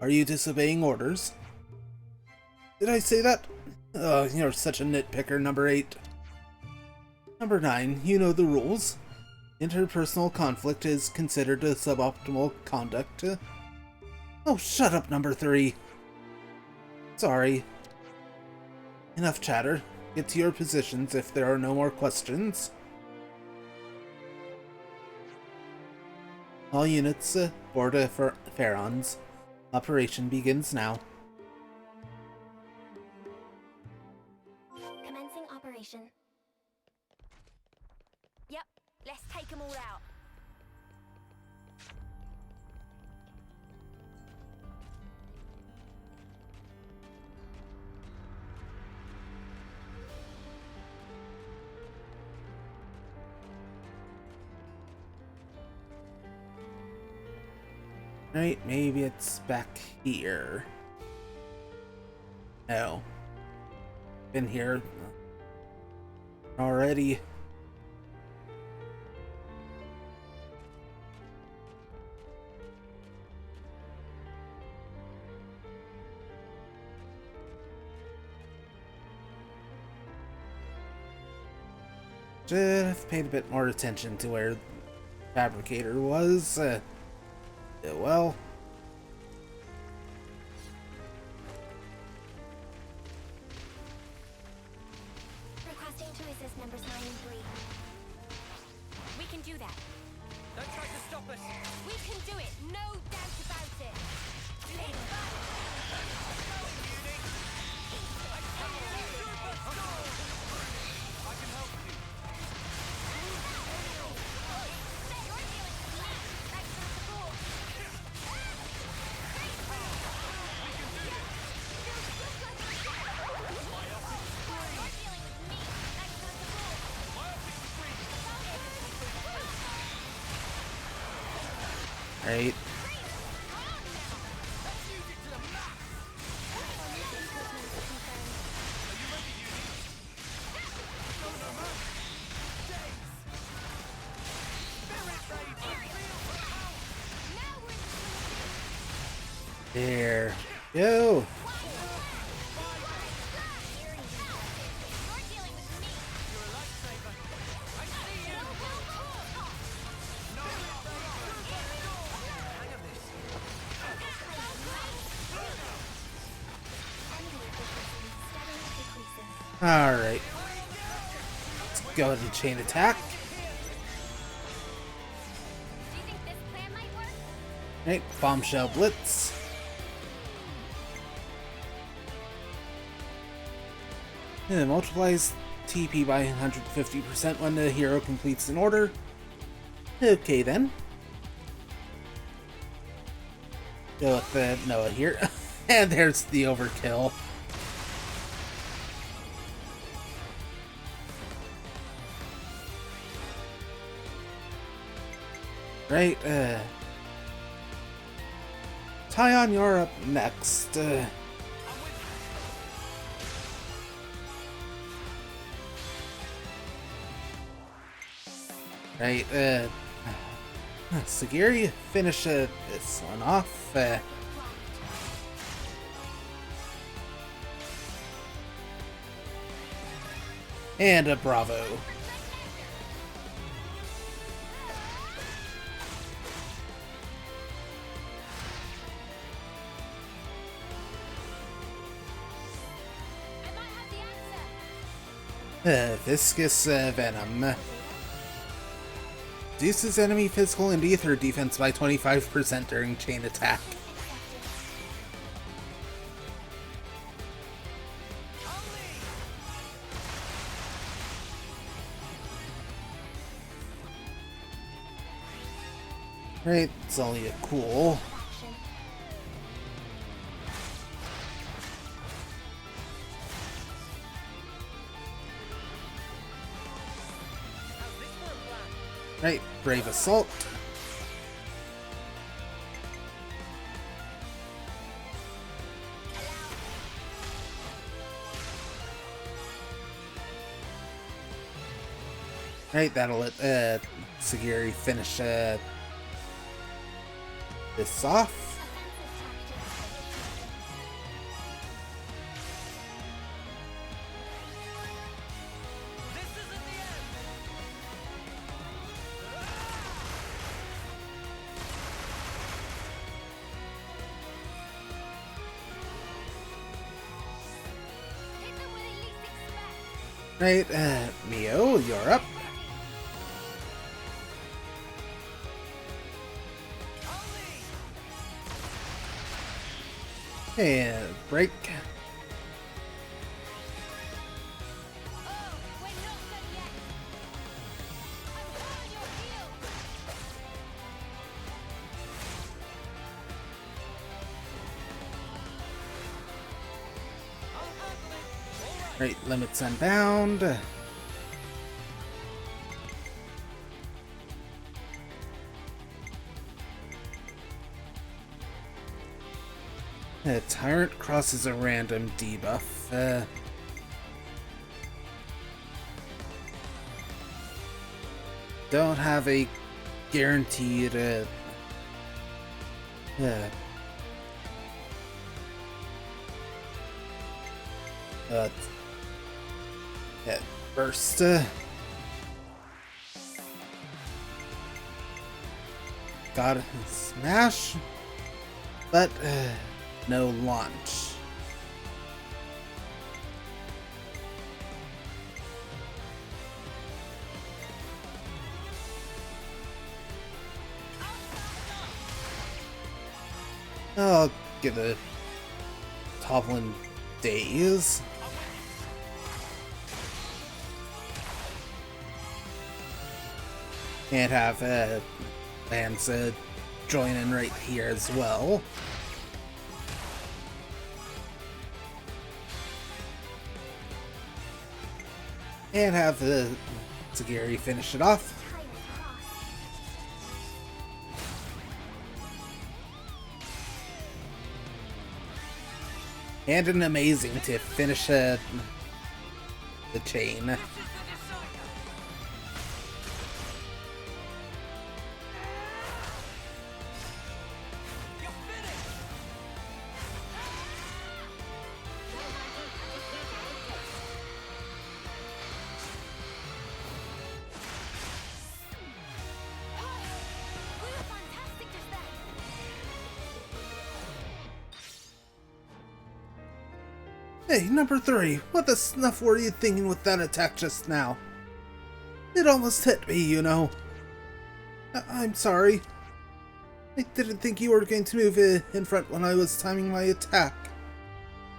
Are you disobeying orders? Did I say that? Oh, you're such a nitpicker, number 8. Number 9, you know the rules. Interpersonal conflict is considered a suboptimal conduct. Oh, shut up, number 3. Sorry. Enough chatter. Get to your positions if there are no more questions. All units, board for Pharaons. Operation begins now. Commencing operation. Yep, let's take them all out. Right, maybe it's back here. No. Been here already. Should have paid a bit more attention to where the fabricator was. Well. Requesting to assist numbers 9 and 3. We can do that. Don't try to stop us. We can do it, no doubt about it. I can help you. Right. There. Go. Alright. Let's go ahead and chain attack. Do you think this plan might work? Right, bombshell blitz. And it multiplies TP by 150% when the hero completes an order. Okay then. Go with the Noah here. And there's the overkill. Right, Tyon, you're up next. Right, Sagiri, finish this one off. And a bravo. I might have the answer. Viscous Venom. Reduces enemy physical and ether defense by 25% during chain attack. Right, it's only a cool. Action. Right, brave assault. Right, that'll let Sagiri finish this off. This isn't the end. Hit them where they least expect. Right, Mio, you're up. And break. Oh, we're not done yet. I'm hard on your heels. Right, limits unbound. Tyrant crosses a random debuff. Don't have a guaranteed burst. Got a smash, but no launch. I'll give a Toppling Daze. And have Lance join in right here as well. And have Sagiri finish it off. And an amazing to finish the chain. We were fantastic just then. Hey, number 3, what the snuff were you thinking with that attack just now? It almost hit me, you know. I'm sorry. I didn't think you were going to move in front when I was timing my attack.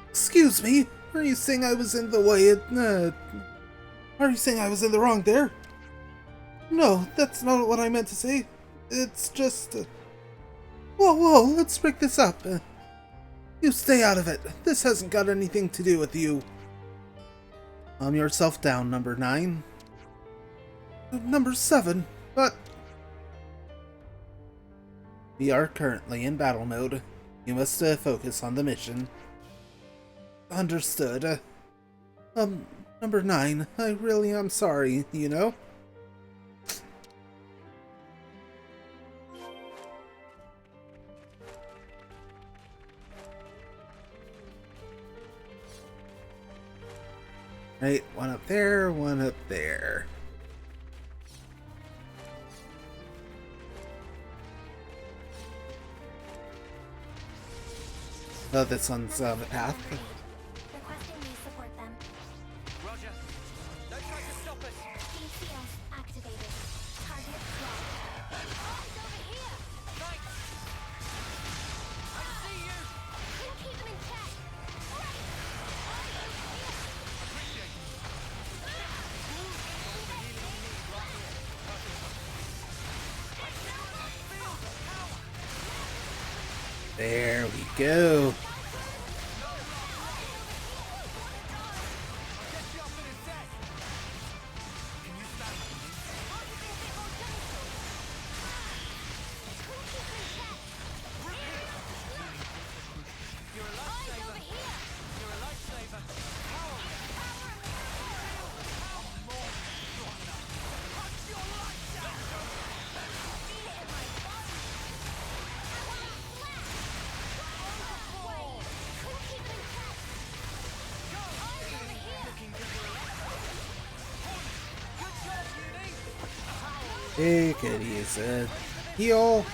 Excuse me, are you saying I was in the way? Are you saying I was in the wrong there? No, that's not what I meant to say. It's just... Whoa, let's break this up. You stay out of it. This hasn't got anything to do with you. Calm yourself down, number 9. Number 7, but... We are currently in battle mode. You must focus on the mission. Understood. Number 9, I really am sorry, you know? Right, one up there, one up there. Oh, this one's on the path. Requesting we support them. Roger. Don't try to stop us. DCS activated. Target locked. Eyes over here. Right. I see you. Couldn't keep them in check. Right. Eyes over here. Appreciate it. There we go. Take it easy. Heal.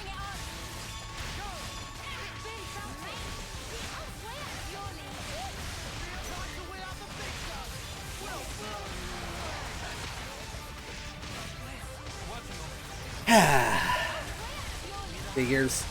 Figures.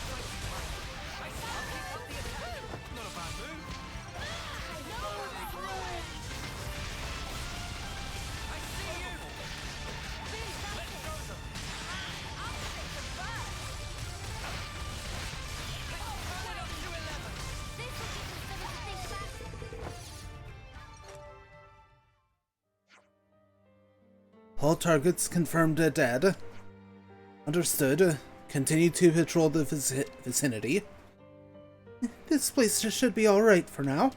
All targets confirmed dead. Understood. Continue to patrol the vicinity. This place should be alright for now.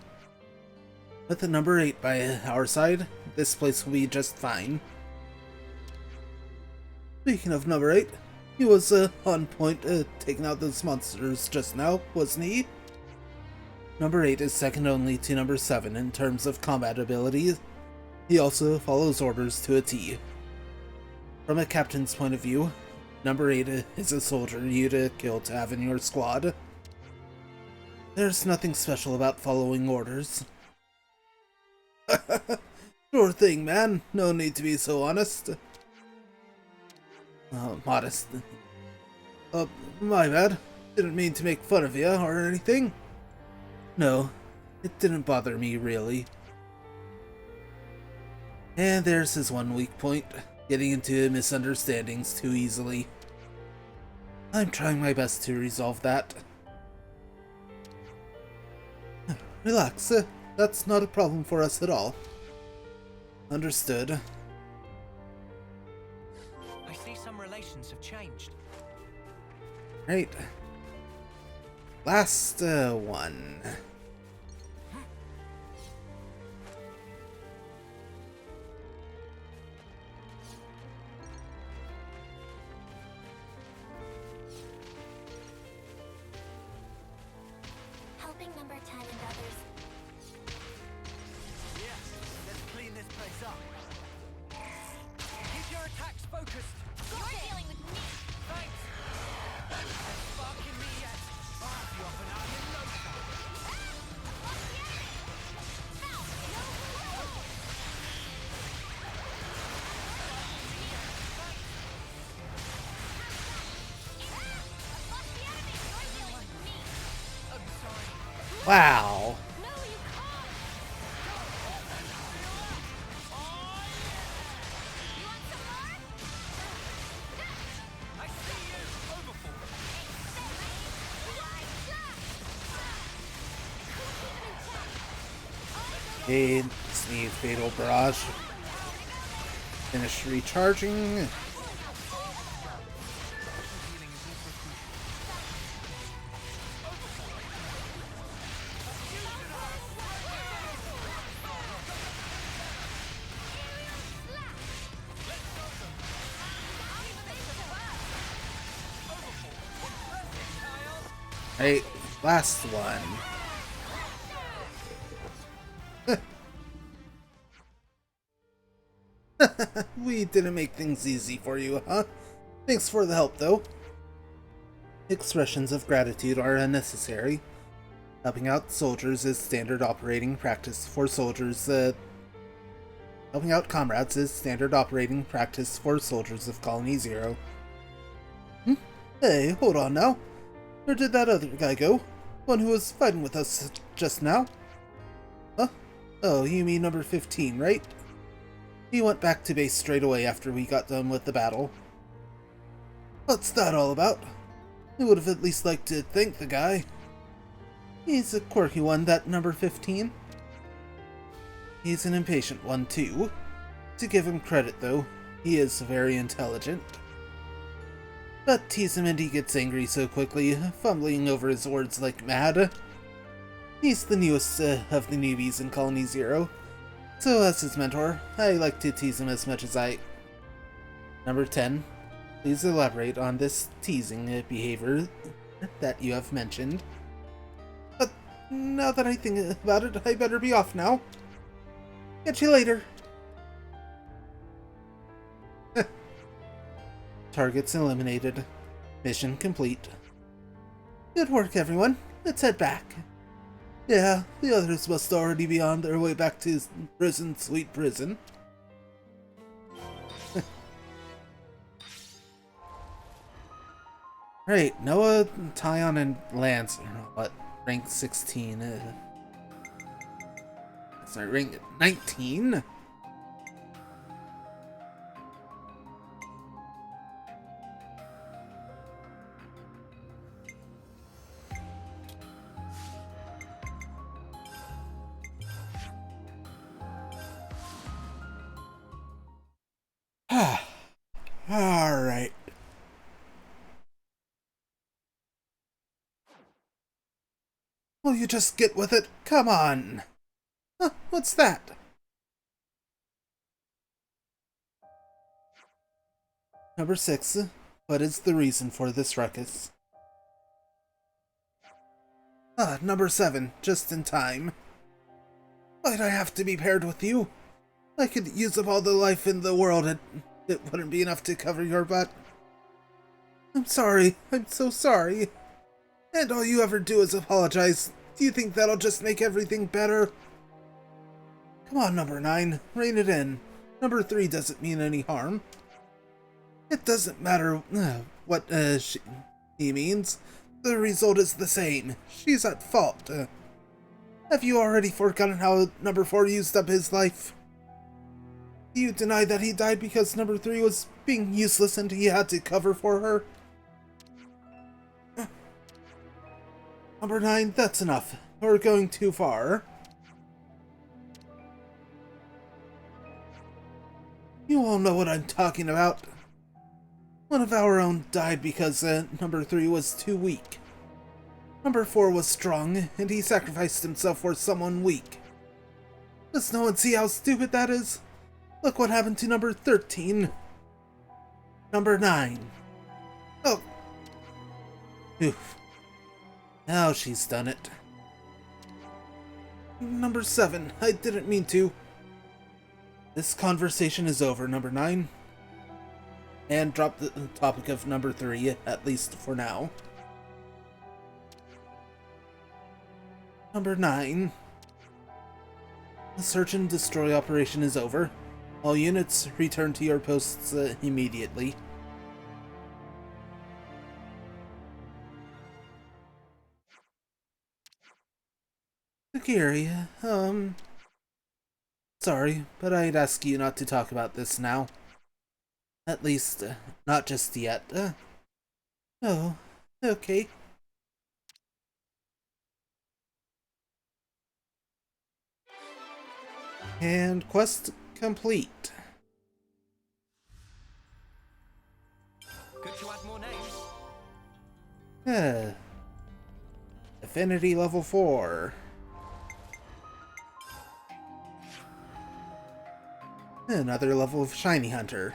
With the number 8 by our side, this place will be just fine. Speaking of number 8, he was on point taking out those monsters just now, wasn't he? Number 8 is second only to number 7 in terms of combat abilities. He also follows orders to a T. From a captain's point of view, number 8 is a soldier you'd kill to have in your squad. There's nothing special about following orders. Sure thing, man. No need to be so honest. Modest. My bad. Didn't mean to make fun of you or anything. No, it didn't bother me, really. And there's his one weak point. Getting into misunderstandings too easily. I'm trying my best to resolve that. Relax, that's not a problem for us at all. Understood. I see some relations have changed. Right. Last one. Helping number 10 and others. Yeah, let's clean this place up. Keep your attacks focused. You're dealing with me. Thanks. Sparking me yet. I'll have you up and out in no time. Wow. Okay, Sneeze Fatal Barrage. Finish recharging. Hey, last one. We didn't make things easy for you, huh? Thanks for the help, though. Expressions of gratitude are unnecessary. Helping out soldiers is standard operating practice for soldiers. Helping out comrades is standard operating practice for soldiers of Colony Zero. Hey, hold on now. Where did that other guy go? One who was fighting with us just now? Huh? Oh, you mean number 15, right? He went back to base straight away after we got done with the battle. What's that all about? I would have at least liked to thank the guy. He's a quirky one, that number 15. He's an impatient one, too. To give him credit, though, he is very intelligent. But tease him and he gets angry so quickly, fumbling over his words like mad. He's the newest of the newbies in Colony Zero, so as his mentor, I like to tease him as much as I... Number 10. Please elaborate on this teasing behavior that you have mentioned. But now that I think about it, I better be off now. Catch you later. Targets eliminated. Mission complete. Good work, everyone. Let's head back. Yeah, the others must already be on their way back to prison, sweet prison. Right, Noah, Tyon, and Lance are what? Rank 16. Sorry, rank 19? Alright. Will you just get with it? Come on! Huh, what's that? Number 6. What is the reason for this ruckus? Number 7. Just in time. Why'd I have to be paired with you? I could use up all the life in the world and it wouldn't be enough to cover your butt. I'm sorry. I'm so sorry. And all you ever do is apologize. Do you think that'll just make everything better? Come on, number 9. Rein it in. Number 3 doesn't mean any harm. It doesn't matter what he means. The result is the same. She's at fault. Have you already forgotten how number 4 used up his life? Do you deny that he died because number 3 was being useless and he had to cover for her? Number 9, that's enough. We're going too far. You all know what I'm talking about. One of our own died because number 3 was too weak. Number 4 was strong, and he sacrificed himself for someone weak. Does no one see how stupid that is? Look what happened to number 13. Number 9. Oh. Oof. Now she's done it. Number 7. I didn't mean to. This conversation is over, number 9. And drop the topic of number 3, at least for now. Number 9. The search and destroy operation is over. All units return to your posts immediately. Gary, sorry, but I'd ask you not to talk about this now. At least, not just yet. Oh, okay. And quest complete. Good to add more names. Affinity level 4. Another level of Shiny Hunter.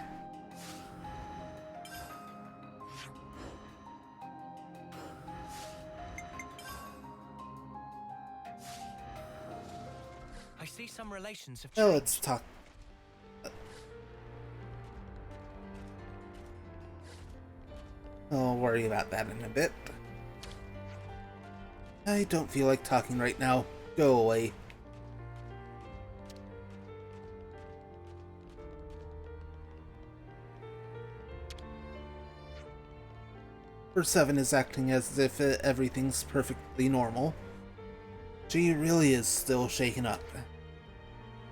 I see some relations have Well, changed. let's talk. I'll worry about that in a bit. I don't feel like talking right now. Go away. Number 7 is acting as if everything's perfectly normal. She really is still shaken up.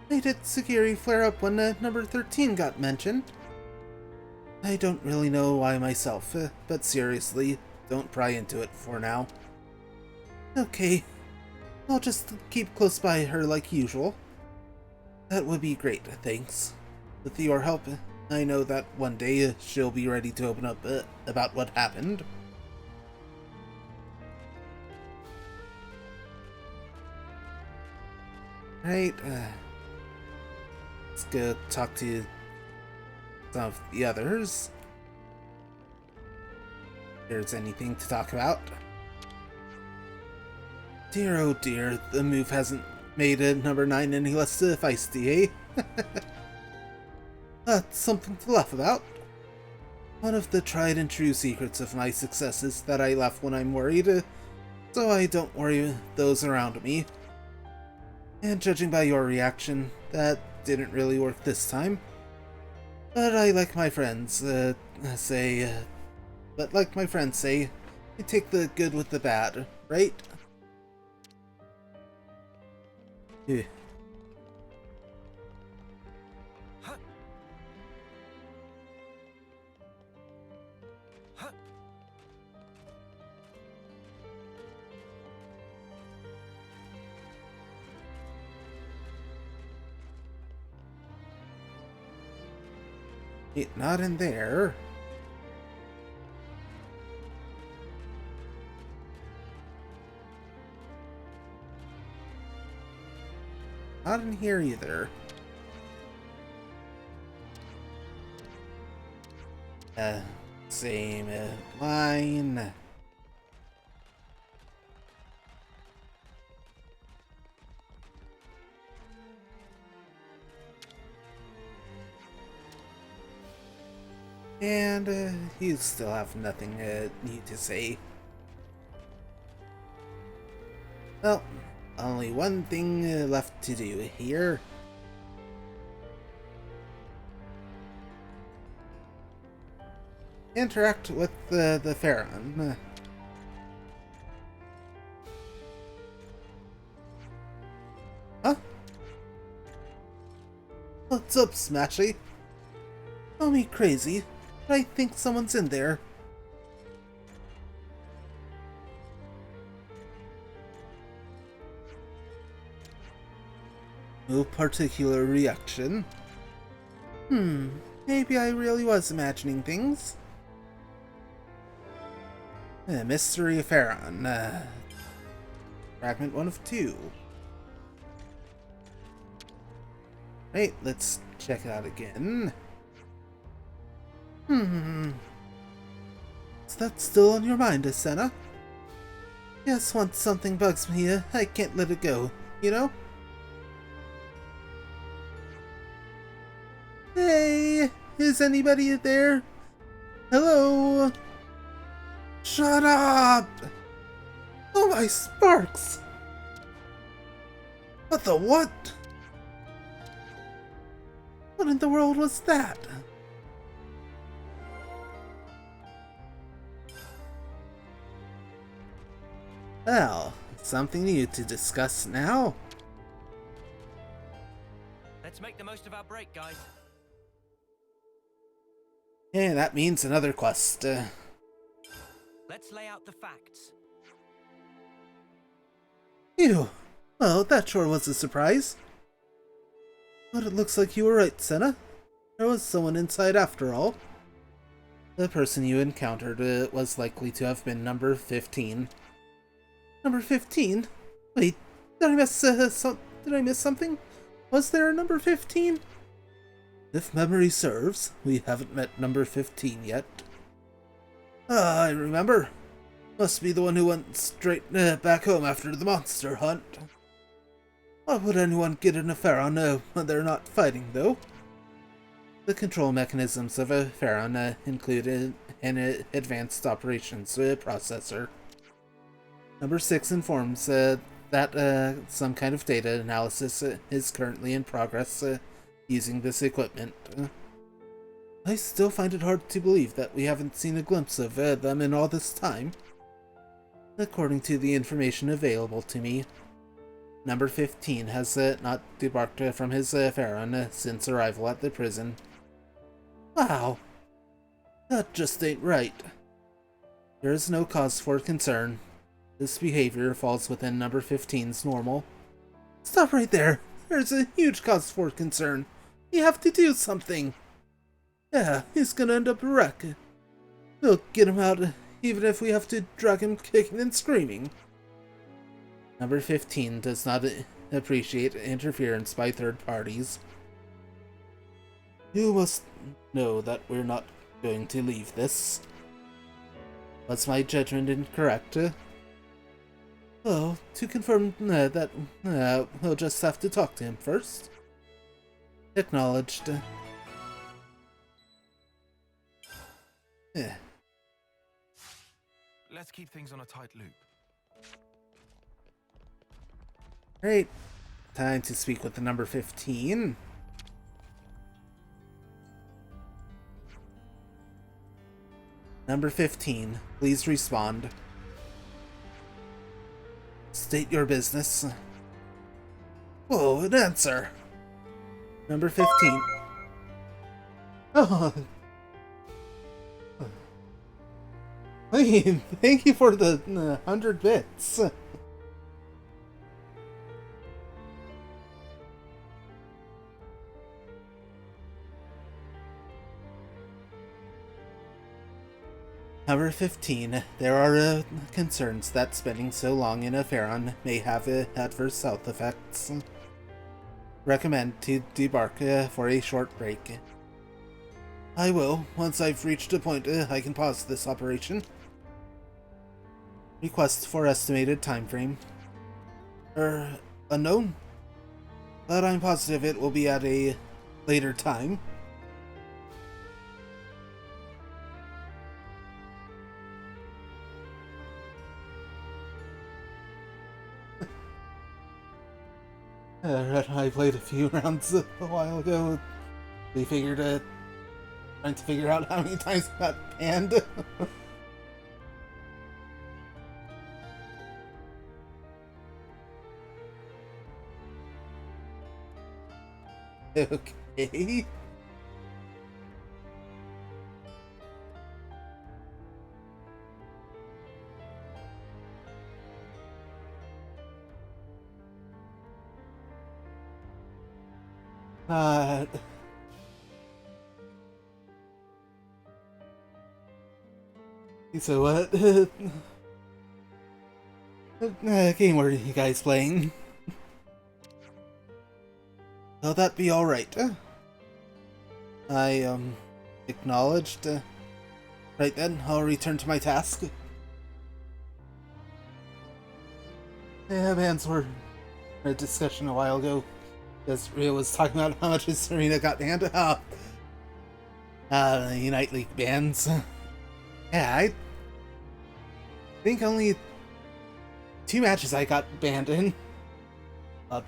Why did Sagiri flare up when number 13 got mentioned? I don't really know why myself, but seriously, don't pry into it for now. Okay, I'll just keep close by her like usual. That would be great, thanks. With your help, I know that one day she'll be ready to open up about what happened. Right, let's go talk to some of the others. If there's anything to talk about. Dear, oh dear, the move hasn't made it number 9 any less feisty, eh? That's something to laugh about. One of the tried and true secrets of my success is that I laugh when I'm worried, so I don't worry those around me. And judging by your reaction, that didn't really work this time. But like my friends say, you take the good with the bad, right? Yeah. Not in there. Not in here either. Same line. And you still have nothing new to say. Well, only one thing left to do here. Interact with the Pharaon. Huh? What's up, Smashy? Call me crazy, but I think someone's in there. No particular reaction. Maybe I really was imagining things. Mystery Pharaon. Fragment 1 of 2. Right, let's check it out again. Is that still on your mind, Asena? Yes, once something bugs me, I can't let it go, you know? Hey, is anybody there? Hello? Shut up! Oh my sparks! What the what? What in the world was that? Well, something new to discuss now. Let's make the most of our break, guys. And that means another quest. Let's lay out the facts. Phew. Well, that sure was a surprise. But it looks like you were right, Senna. There was someone inside after all. The person you encountered was likely to have been number 15. Number 15? Wait, did I miss something? Was there a number 15? If memory serves, we haven't met number 15 yet. Ah, I remember. Must be the one who went straight back home after the monster hunt. Why would anyone get in a Pharaon when they're not fighting, though? The control mechanisms of a Pharaon include an advanced operations processor. Number 6 informs that some kind of data analysis is currently in progress using this equipment. I still find it hard to believe that we haven't seen a glimpse of them in all this time. According to the information available to me, number 15 has not debarked from his Pharaon since arrival at the prison. Wow, that just ain't right. There is no cause for concern. This behavior falls within number 15's normal. Stop right there. There's a huge cause for concern. You have to do something. Yeah, he's gonna end up a wreck. We'll get him out, even if we have to drag him kicking and screaming. Number 15 does not appreciate interference by third parties. You must know that we're not going to leave this. Was my judgment incorrect? Well, to confirm that we'll just have to talk to him first. Acknowledged. Let's keep things on a tight loop. Right. Time to speak with the number 15. Number 15, please respond. State your business. Whoa, an answer. Number 15. Oh. Hey, thank you for the 100 bits. Number 15. There are concerns that spending so long in a Pharaon may have adverse health effects. Recommend to debark for a short break. I will, once I've reached a point I can pause this operation. Request for estimated time frame. Unknown? But I'm positive it will be at a later time. I played a few rounds a while ago. We figured trying to figure out how many times I got banned. Okay. So what game were you guys playing? Will that be alright? I, acknowledged. Right then, I'll return to my task. Yeah, bans were a discussion a while ago. Because Ria was talking about how much Serena got banned. Unite League bans. Yeah, I think only 2 matches I got banned in. I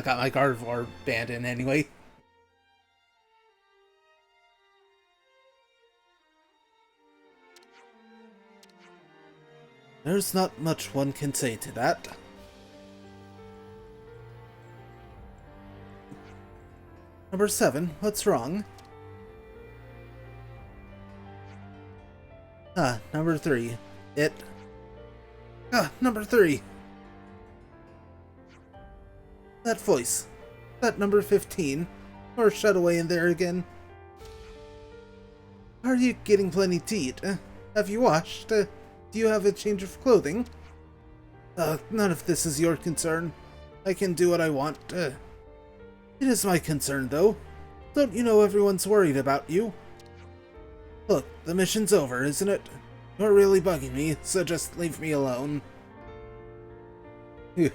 got my Gardevoir banned in anyway. There's not much one can say to that. Number 7, what's wrong? Number 3. Number 3. That voice. That number 15. Or shut away in there again. Are you getting plenty to eat? Have you washed? Do you have a change of clothing? None of this is your concern. I can do what I want. It is my concern, though. Don't you know everyone's worried about you? Look, the mission's over, isn't it? You're really bugging me, so just leave me alone. The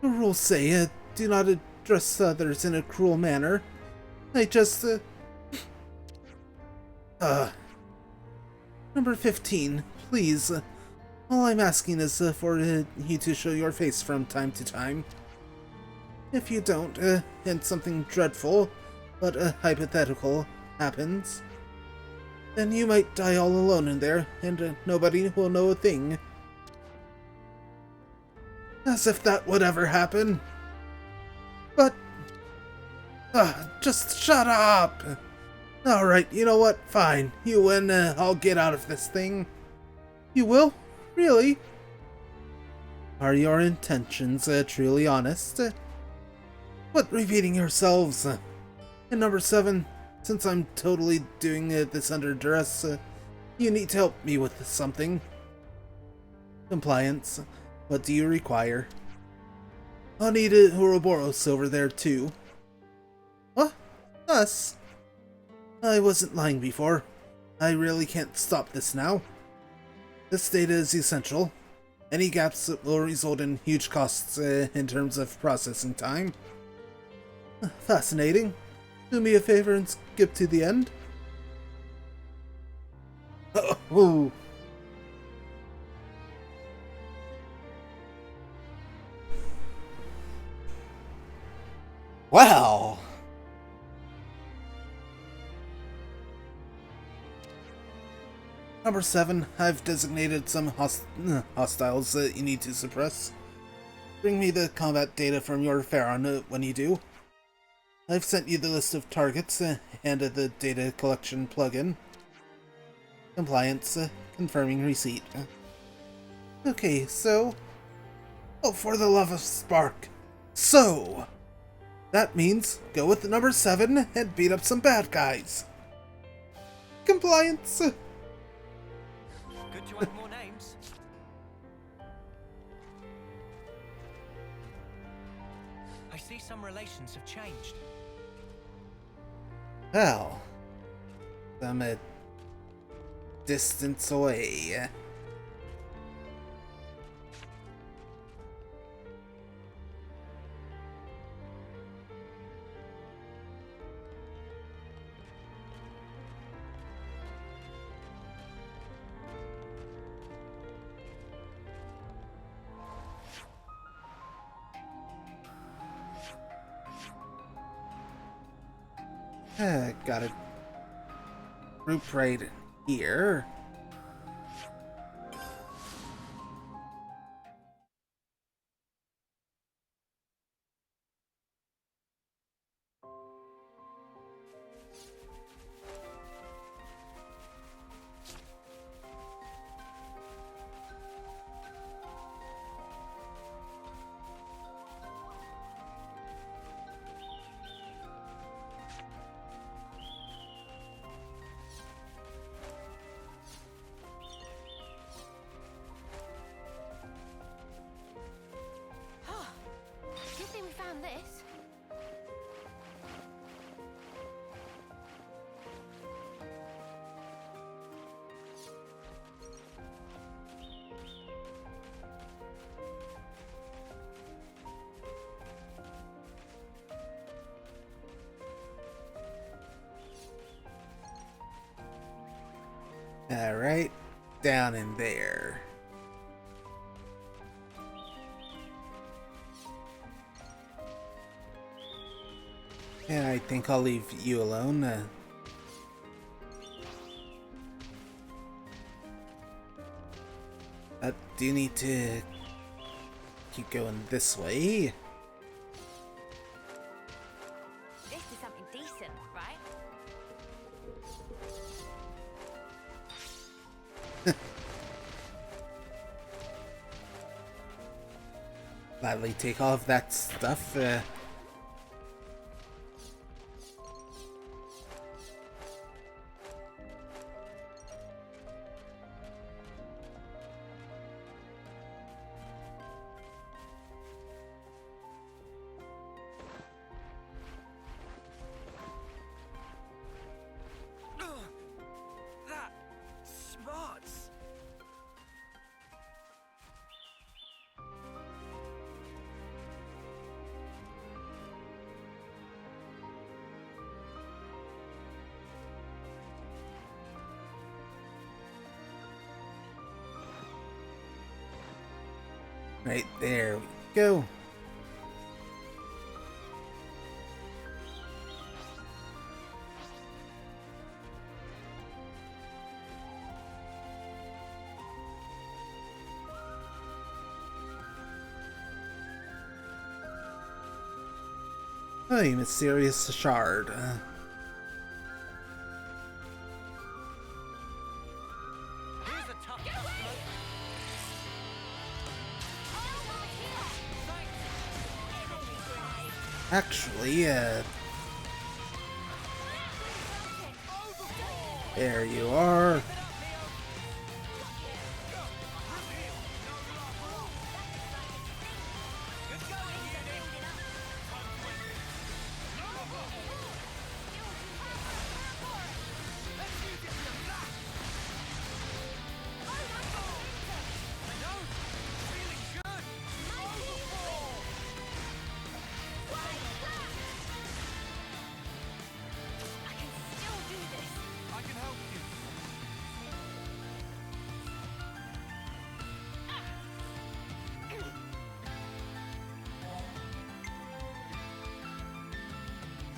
rules say, do not address others in a cruel manner. I just, Number 15, please. All I'm asking is for you to show your face from time to time. If you don't, and something dreadful, but hypothetical, happens, then you might die all alone in there, and nobody will know a thing. As if that would ever happen. But... just shut up! Alright, you know what? Fine. You win, I'll get out of this thing. You will? Really? Are your intentions truly honest? Quit repeating yourselves. And number 7, since I'm totally doing this under duress, you need to help me with something. Compliance. What do you require? I'll need a Ouroboros over there too. What? Us? I wasn't lying before. I really can't stop this now. This data is essential. Any gaps will result in huge costs in terms of processing time. Fascinating. Do me a favor and skip to the end. Oh. Wow. Number 7, I've designated some hostiles that you need to suppress. Bring me the combat data from your Pharaon when you do. I've sent you the list of targets and the data collection plugin. Compliance, confirming receipt. Okay, so... Oh, for the love of Spark. So... That means go with the number 7 and beat up some bad guys. Compliance. Good to have more names. I see some relations have changed. Well, I'm a distance away. Got a group right here. Good thing we found this. Alright, down in there. And I think I'll leave you alone. Do you need to keep going this way? This is something decent, right? Gladly take all of that stuff. That smarts. Right there we go. Hey, mysterious shard. Here's a tough customer. Actually, there you are.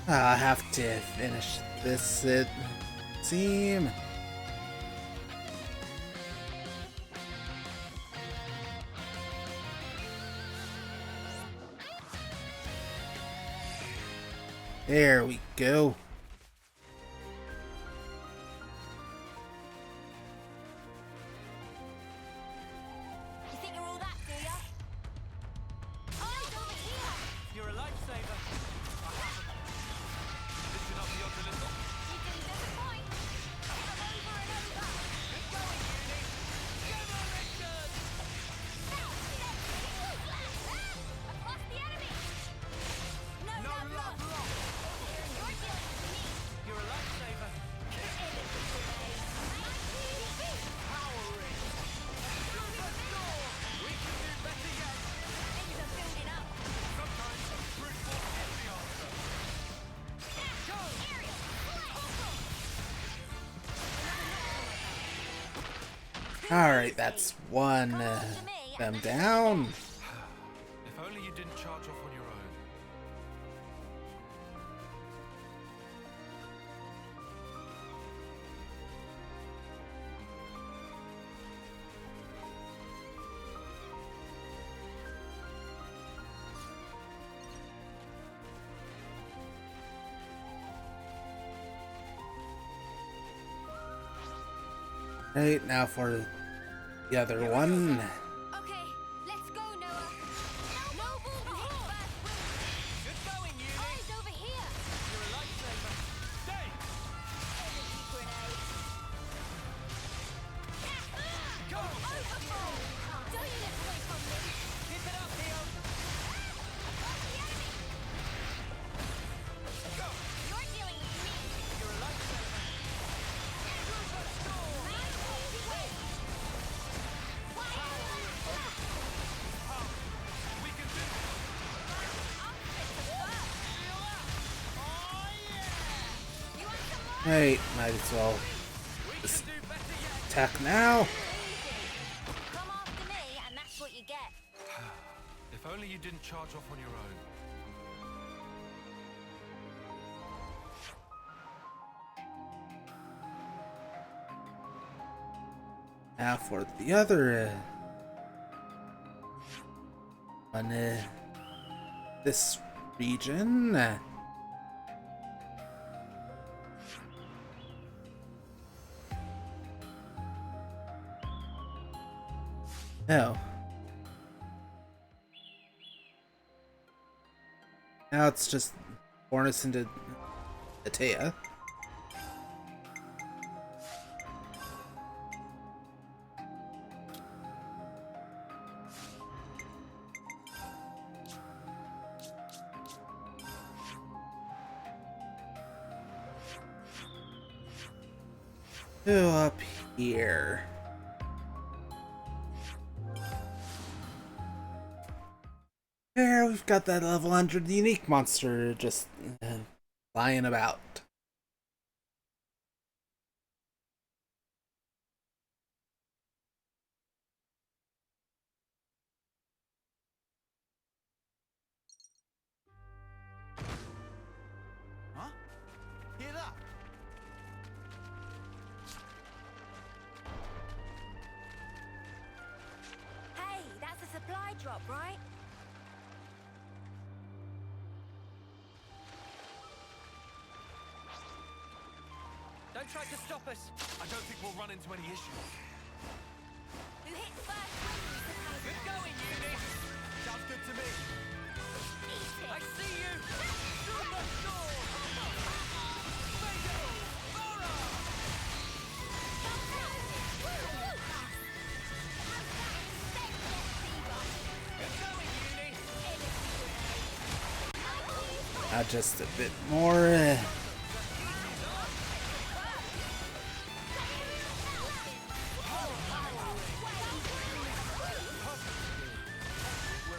I have to finish this, it seems. There we go. You think you're all that, do ya? Eyes over here! You're a lifesaver. Listen up the odds a little. You didn't disappoint. I'm over and over. Good going, Uni. Demolition! I've lost the enemy! No love lost! You're dealing with me! You're a lifesaver. Powering. We can do better yet. Things are building up. Sometimes brute force is the answer. Go! Aerial! Alright, that's one them down. If only you didn't charge off on your own. Right, now for the other one. Okay, let's go, Noah. Noble hit first wing. Good going, Uni. Eyes over here. You're a lifesaver. Stay! Energy grenade. Go! Overfall. Don't you get away from me. Keep it up, Theo. Go! You're dealing with me! You're a lifesaver. We can do it. Right, might as well We can do better yet. attack now. Come after me, and that's what you get. If only you didn't charge off on your own. Now for the other one, this region. Oh. Now it's just born us into Atea. Go up here. There, we've got that level 100 unique monster just flying about. Huh? Hear that? Hey, that's a supply drop, right? Don't try to stop us. I don't think we'll run into any issues. Who hit first wing? Good going, Uni. Sounds good to me. Eat it. I see you. Just a bit more. We're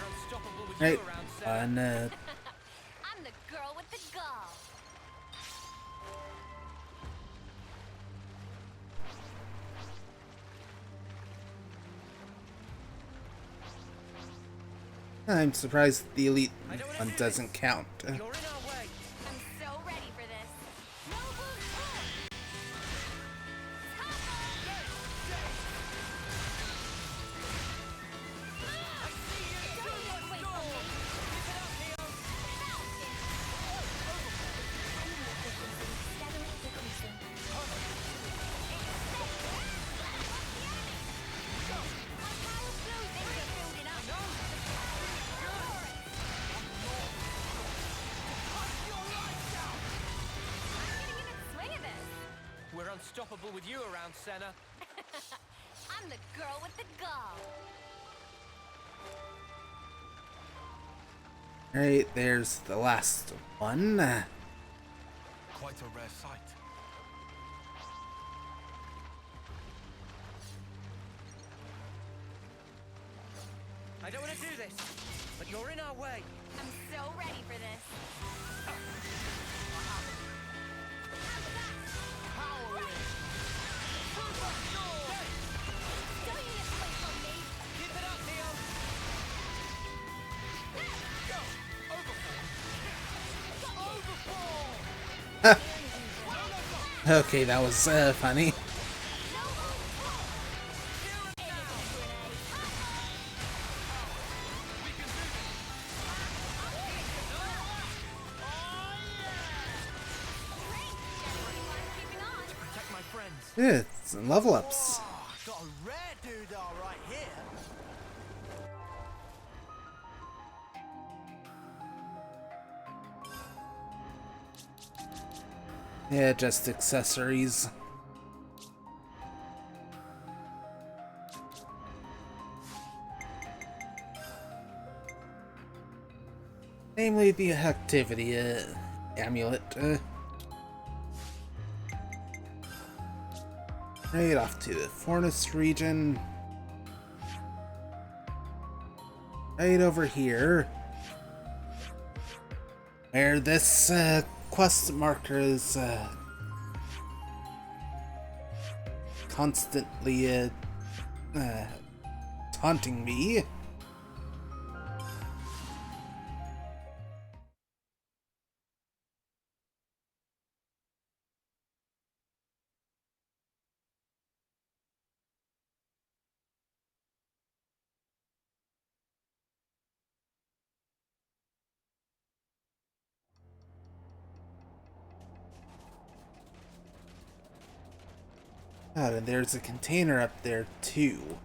unstoppable with Right. you around, Sarah. On, I'm the girl with the gall. I'm surprised the elite I don't wanna one do doesn't this. count. You're in our way. I'm so ready for this. Noble push. Don't get away from me. Steadily decreasing. My power flows into building up. I'm getting in a swing of this. We're unstoppable with you around, Senna. I'm the girl with the gall. Right, there's the last one. Quite a rare sight. I don't want to do this, but you're in our way. I'm so ready for this. Don't you get away from me. Keep it up, Neo. Okay, that was funny. Protect my friends. It's level ups. Got a rare doodah right here. Yeah, just accessories. Namely the activity amulet. Right off to the Forest region. Right over here. Where this quest marker is constantly taunting me. God, and there's a container up there too.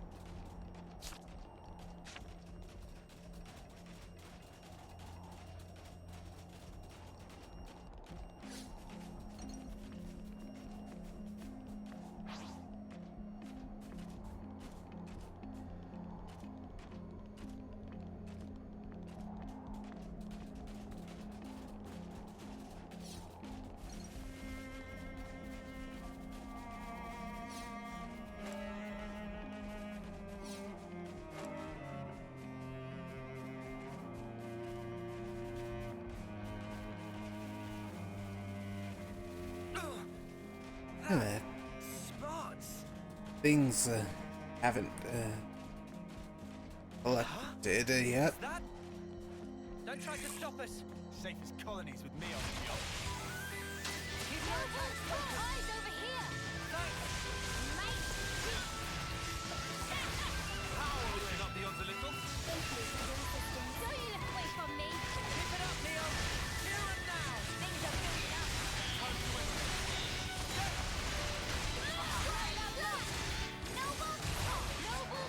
Uh, Spots. things haven't collected yet. That? Don't try to stop us. Safest colonies with me on the job. Keep your attacks focused. Eyes over here. Mate. Power lifting up the odds a little. Don't you get away from me. Keep it up, Neo. Here and now. Things are building up. Noble push. Noble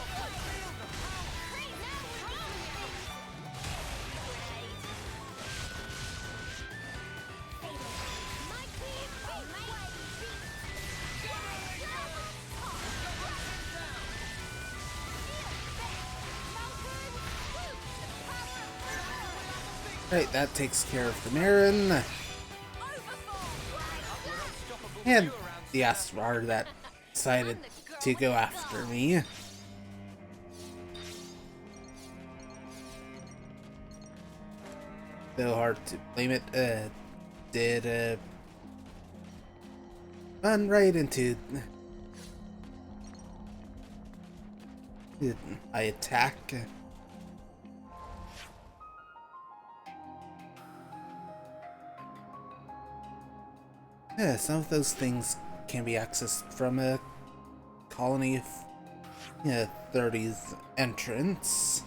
push. Great, now we're doing things. Grenade. Right, that takes care of the Marin. And the Astrar that decided to go after me. So hard to blame it. Did run right into my attack. Yeah, some of those things can be accessed from a colony of 30s entrance.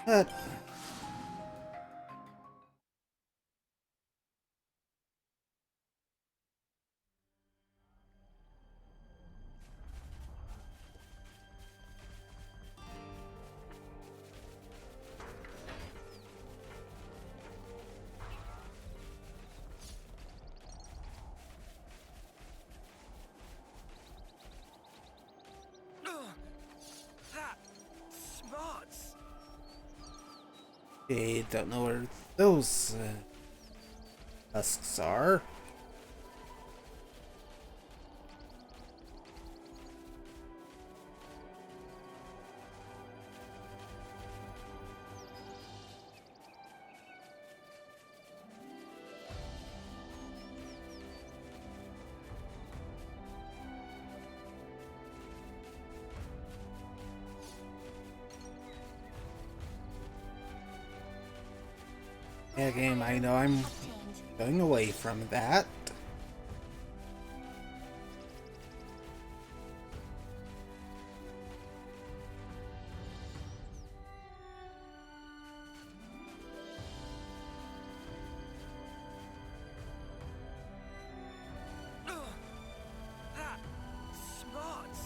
But That smarts. I don't know where those husks are. Yeah, game, I know I'm going away from that. That smarts.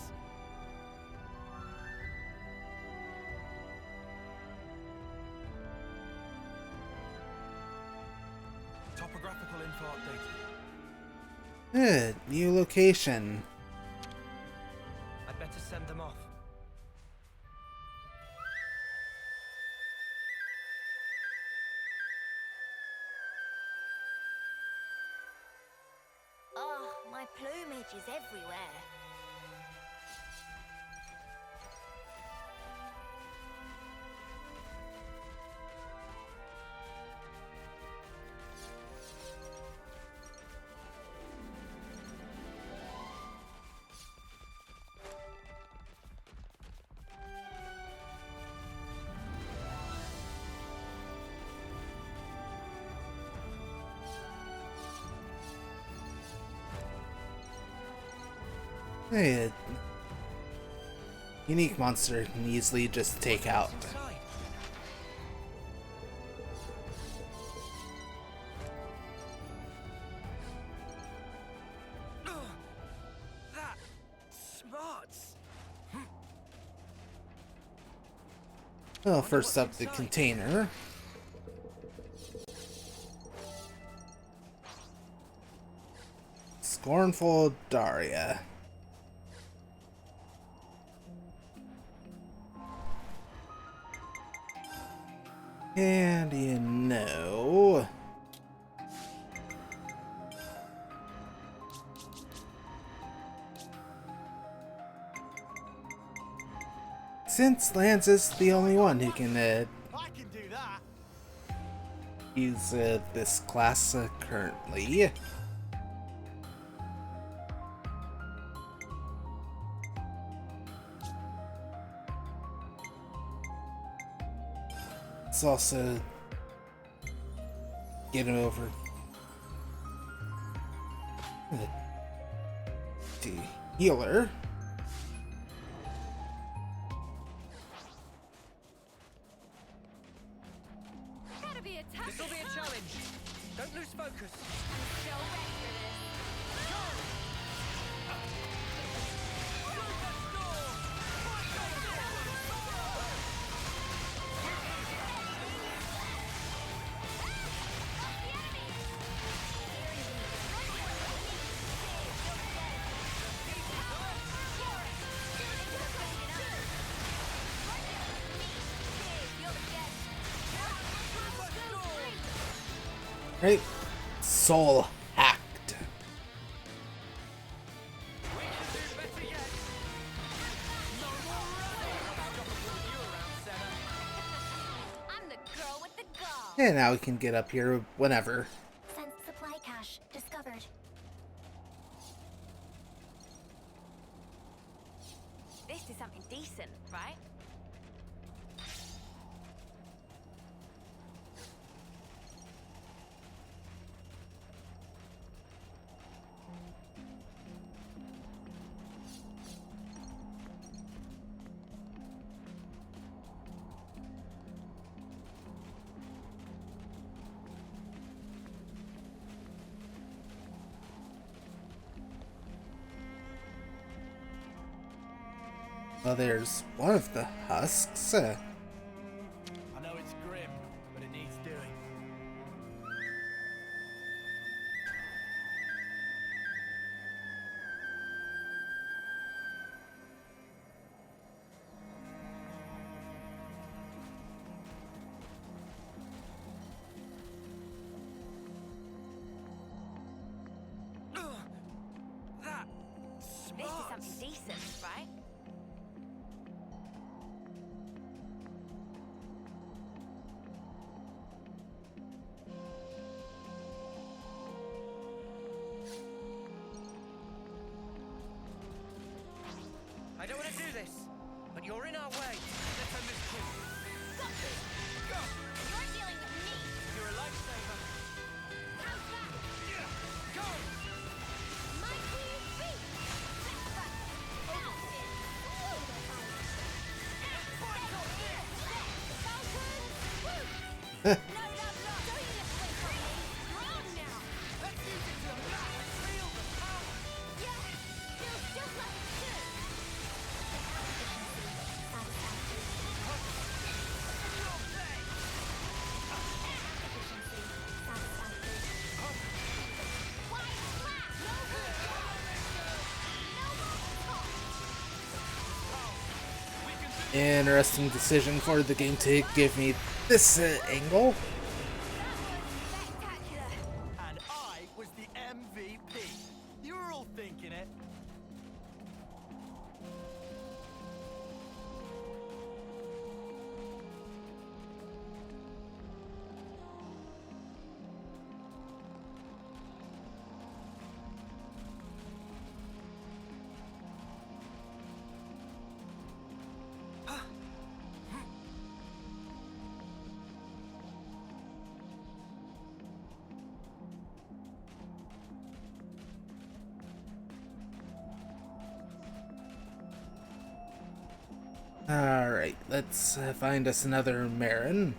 Topographical info updated. Good, new location. I'd better send them off. Oh, my plumage is everywhere. Hey, unique monster can easily just take out. Inside. That smarts. Well, first up, the container. Scornful Daria. And you know, since Lance is the only one who can I can do that. use this class currently, it's also getting over the healer. Gotta be a tough This will be a challenge. Don't lose focus. so ready for this. Right? Soul hacked. We can do better yet. No more running. Stop moving you around, Senna. I'm the girl with the gall. And now we can get up here whenever. Sense supply cache discovered. This is something decent, right? Well, there's one of the husks. I know it's grim, but it needs doing. That This is smarts. something decent, right? I don't want to do this, but you're in our way. Let's end this quick. Got this. Go! You're dealing with me. You're a lifesaver. How's that? Go! My queen beat. Falcon, woo! No, don't you just wait for me. Wrong now. Let's use it to the max. Feel the power. Yeah, feels just like it should. Quiet, clap. No more talk. Interesting decision for the game to give me this angle. Spectacular. And I was the MVP. You were all thinking it. Alright, let's find us another Marin.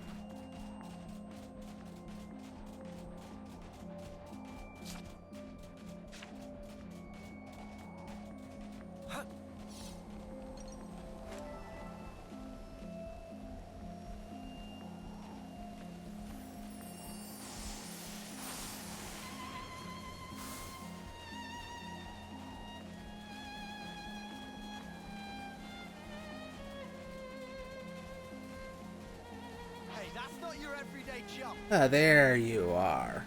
Hey, that's not your everyday jump. Ah, there you are.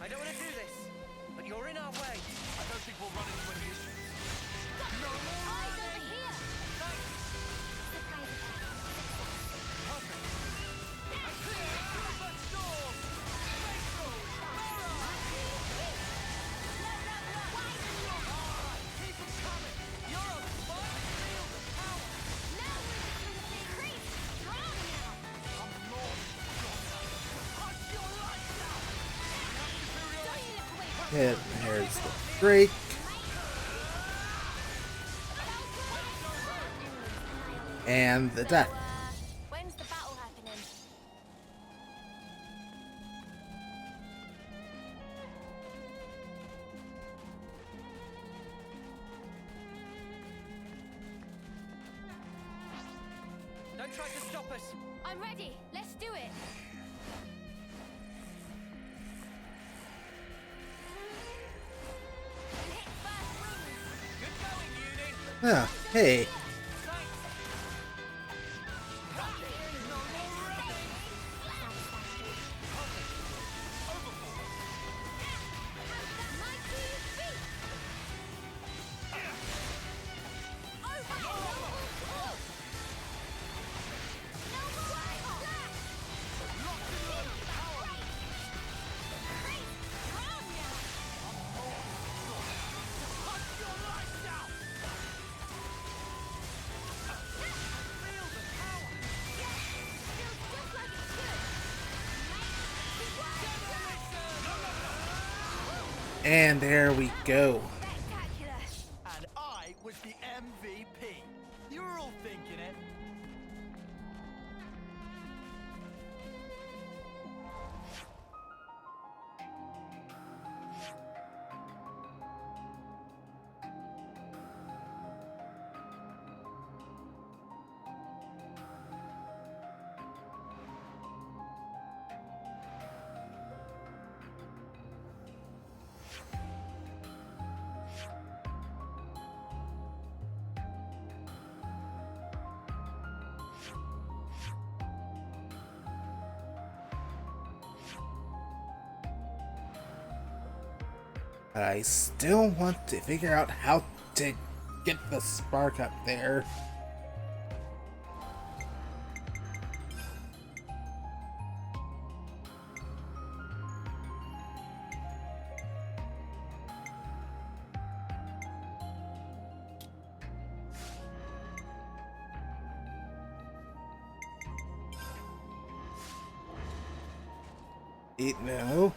I don't want to do this, but you're in our way. I don't think we'll run into any issues. No more eyes over here. Hit, there's the break. And the death. When's the battle happening? Don't try to stop us. I'm ready. Let's do it. Hit first ring. Good going, Uni. Ah, hey. And there we go. Spectacular. And I was the MVP. You were all thinking it. I still want to figure out how to get the spark up there. No.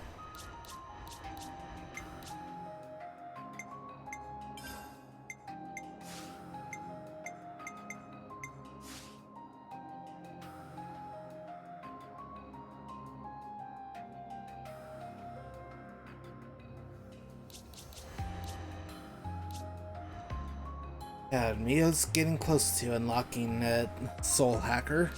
Yeah, Mia's getting close to unlocking Soul Hacker.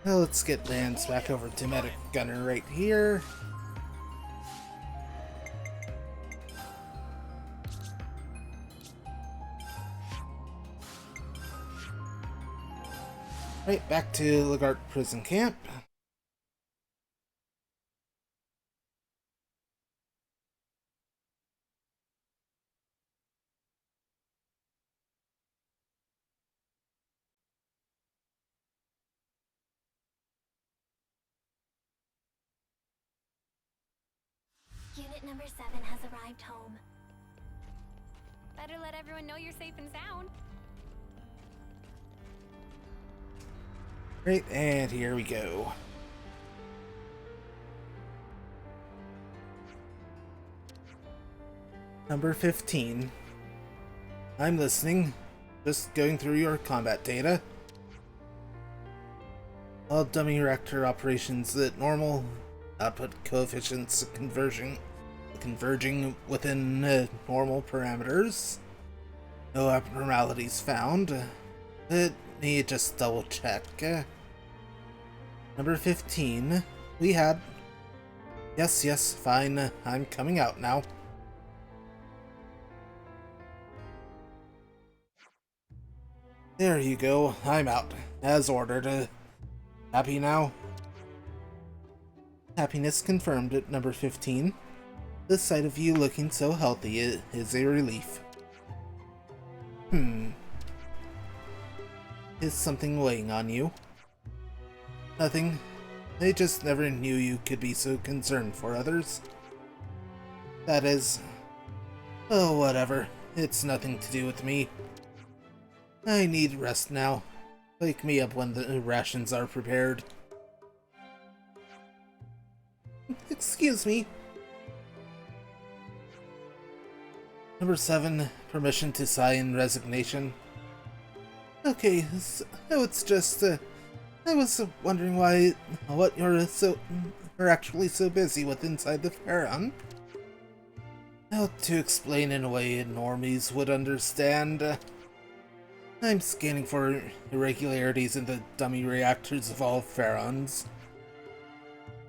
Well, let's get Lance back over to Medic Gunner right here. Right, back to Lagart Prison Camp. Unit number 7 has arrived home. Better let everyone know you're safe and sound. Right, and here we go. Number 15. I'm listening. Just going through your combat data. All dummy reactor operations at normal. Output coefficients converging within normal parameters. No abnormalities found. Let me just double check. Number 15. We had... Yes, fine. I'm coming out now. There you go. I'm out. As ordered. Happy now? Happiness confirmed at number 15. The sight of you looking so healthy is a relief. Is something weighing on you? Nothing. I just never knew you could be so concerned for others. That is... Oh, whatever. It's nothing to do with me. I need rest now. Wake me up when the rations are prepared. Excuse me. Number 7, permission to sign resignation. Okay, so it's just, I was wondering what you're actually so busy with inside the Pharaon. How to explain in a way normies would understand. I'm scanning for irregularities in the dummy reactors of all Pharaons.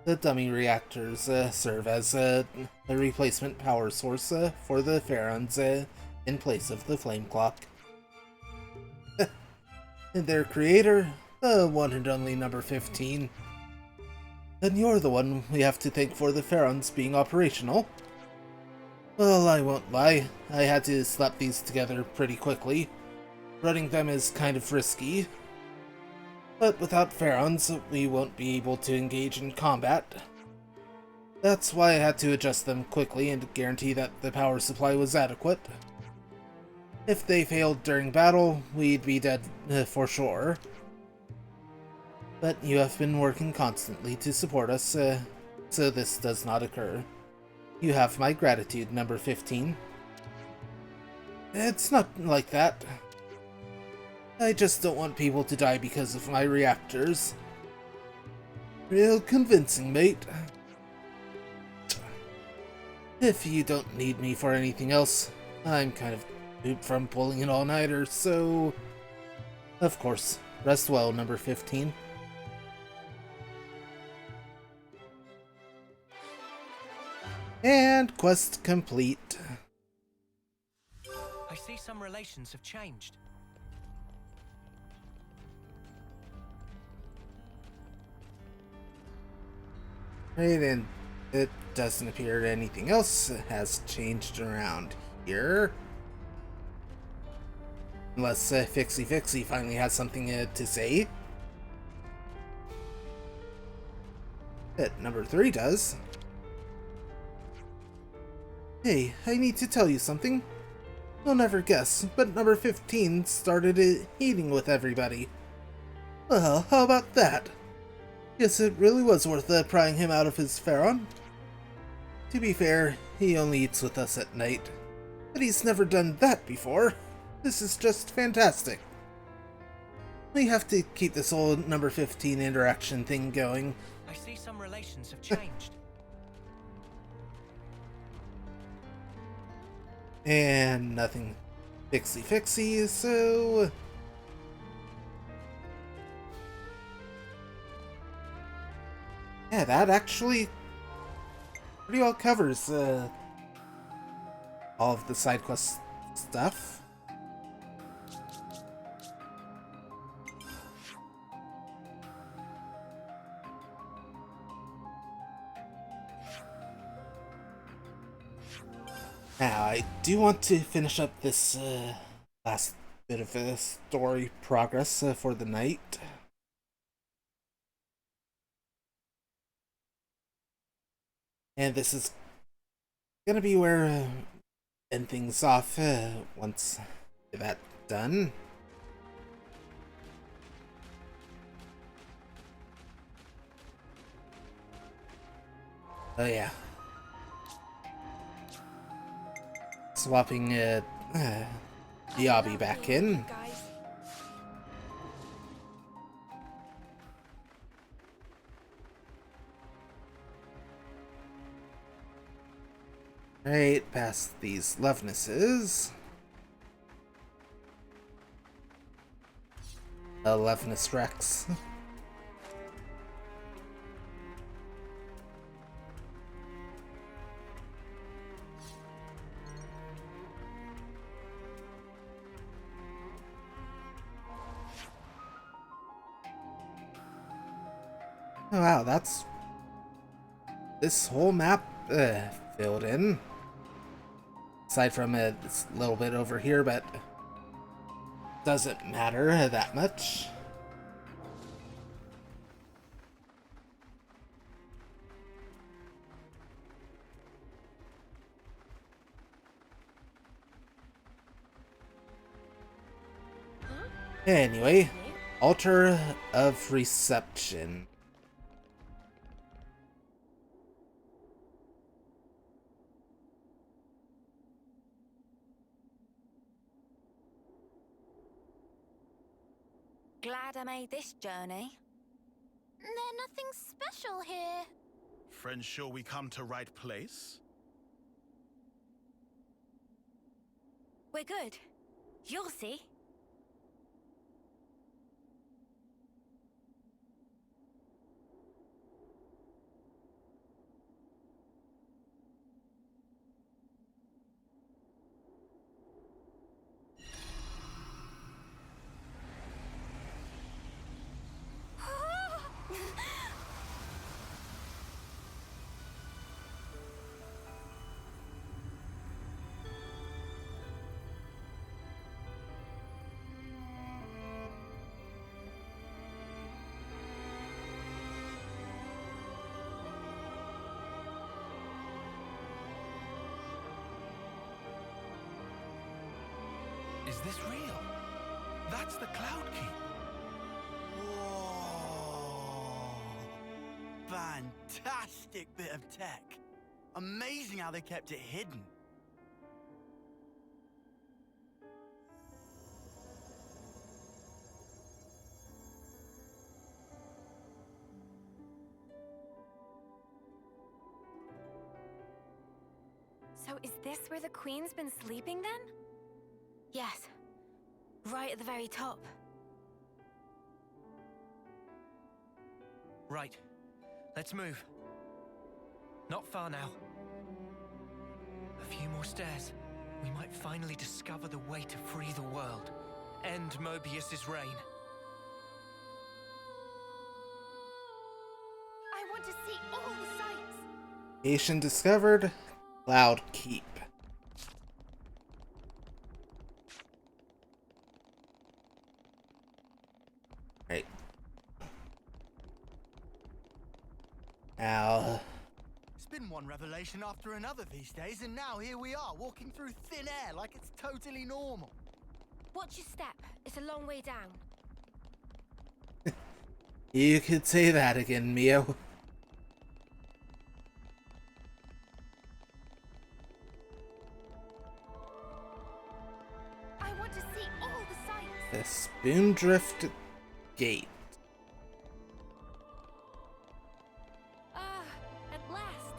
The dummy reactors serve as a replacement power source for the Pharaons in place of the flame clock. Their creator, the one and only number 15. Then you're the one we have to thank for the Pharaons being operational. Well, I won't lie, I had to slap these together pretty quickly. Running them is kind of risky. But without Pharaons, we won't be able to engage in combat. That's why I had to adjust them quickly and guarantee that the power supply was adequate. If they failed during battle, we'd be dead for sure. but you have been working constantly to support us, so this does not occur. You have my gratitude, number 15. It's not like that. I just don't want people to die because of my reactors. Real convincing, mate. If you don't need me for anything else, I'm kind of pooped from pulling an all-nighter, so... Of course. Rest well, number 15. And quest complete. I see some relations have changed. Right, and it doesn't appear anything else has changed around here. Unless Fixie Fixie finally has something to say. That number 3 does. Hey, I need to tell you something. You'll never guess, but number 15 started eating with everybody. Well, how about that? Guess it really was worth prying him out of his Pharaon. To be fair, he only eats with us at night. But he's never done that before. This is just fantastic. We have to keep this old number 15 interaction thing going. I see some relations have changed. And nothing fixie fixie, so... Yeah, that actually pretty well covers all of the side quest stuff. Now, I do want to finish up this last bit of story progress for the night. And this is gonna be where end things off once that's done. Oh yeah. Swapping the obby back in. Right, past these Lovenesses. Loveness Rex. Oh, wow, that's this whole map filled in. Aside from this little bit over here, but doesn't matter that much. Anyway, Altar of Reception. Glad I made this journey. There's nothing special here. Friends, sure we come to right place? We're good. You'll see. Is this real? That's the Cloud Keep. Whoa. fantastic bit of tech. Amazing how they kept it hidden. So is this where the Queen's been sleeping then? Yes. Right at the very top. Right. Let's move. Not far now. A few more stairs. We might finally discover the way to free the world. End Mobius's reign. I want to see all the sights. Location discovered. Cloud Keep. Right. Now. It's been one revelation after another these days, and now here we are, walking through thin air like it's totally normal. Watch your step. It's a long way down. You could say that again, Mio. I want to see all the sights. The Spoondrift Gate. Ah, at last.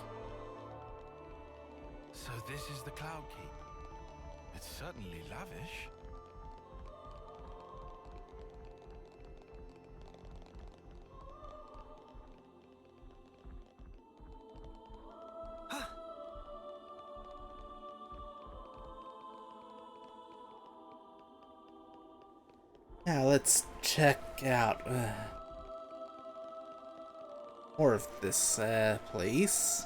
So this is the Cloud Keep. It's certainly lavish. Now let's check out more of this place.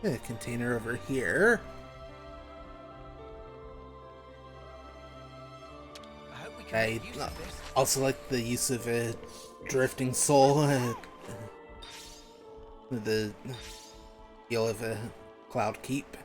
A container over here. I also like the use of a drifting soul, the feel of a Cloud Keep.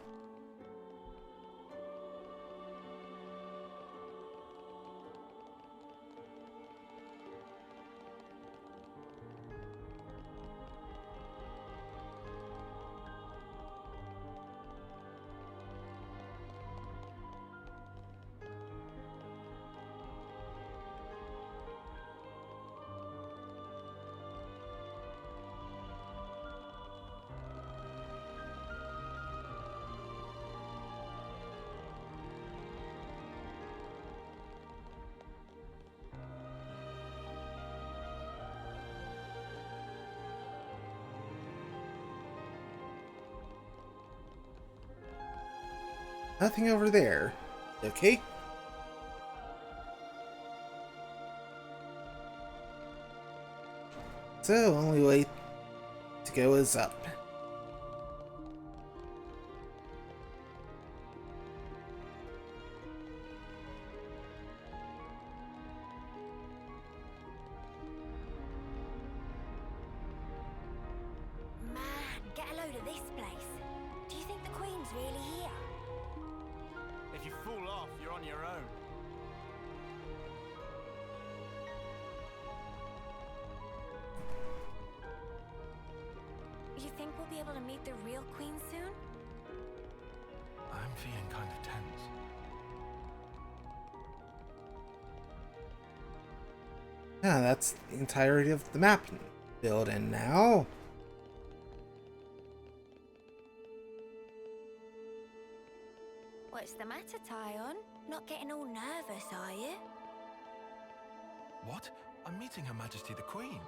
Nothing over there. Okay. So, only way to go is up. Man, get a load of this place. Do you think the Queen's really here? If you fall off, you're on your own. You think we'll be able to meet the real Queen soon? I'm feeling kind of tense. Ah, that's the entirety of the map filled in now. What's the matter, Tyon? Not getting all nervous, are you? What? I'm meeting Her Majesty the Queen.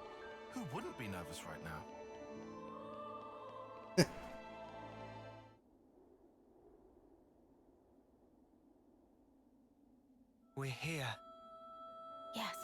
Who wouldn't be nervous right now? We're here. Yes.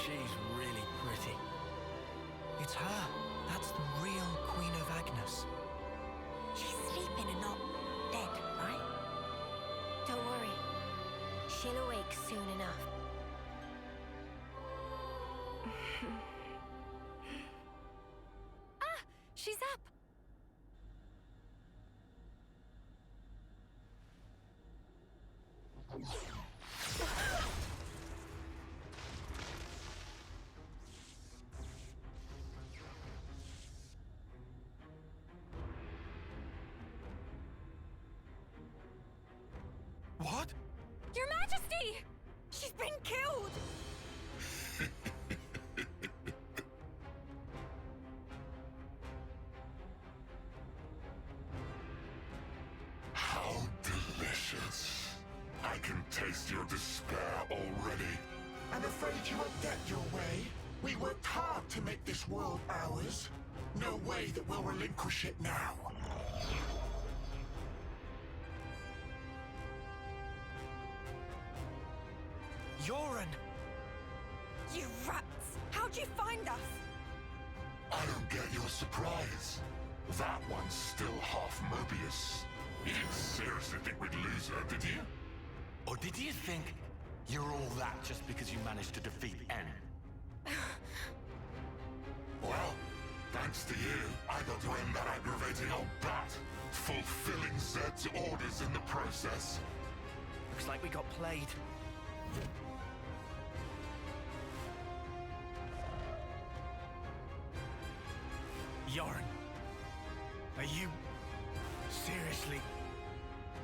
She's really pretty. It's her. That's the real Queen of Agnes. She's sleeping and not dead, right? Don't worry. She'll awake soon enough. She's up! What? Your Majesty! She's been killed! How delicious. I can taste your despair already. I'm afraid you won't get your way. We worked hard to make this world ours. No way that we'll relinquish it now. Yoren! You rats! How'd you find us? I don't get your surprise. That one's still half Mobius. You didn't seriously think we'd lose her, did you? Or did you think you're all that just because you managed to defeat N? Well, thanks to you, I got to end that aggravating old bat, fulfilling Zed's orders in the process. Looks like we got played. Yoren, are you seriously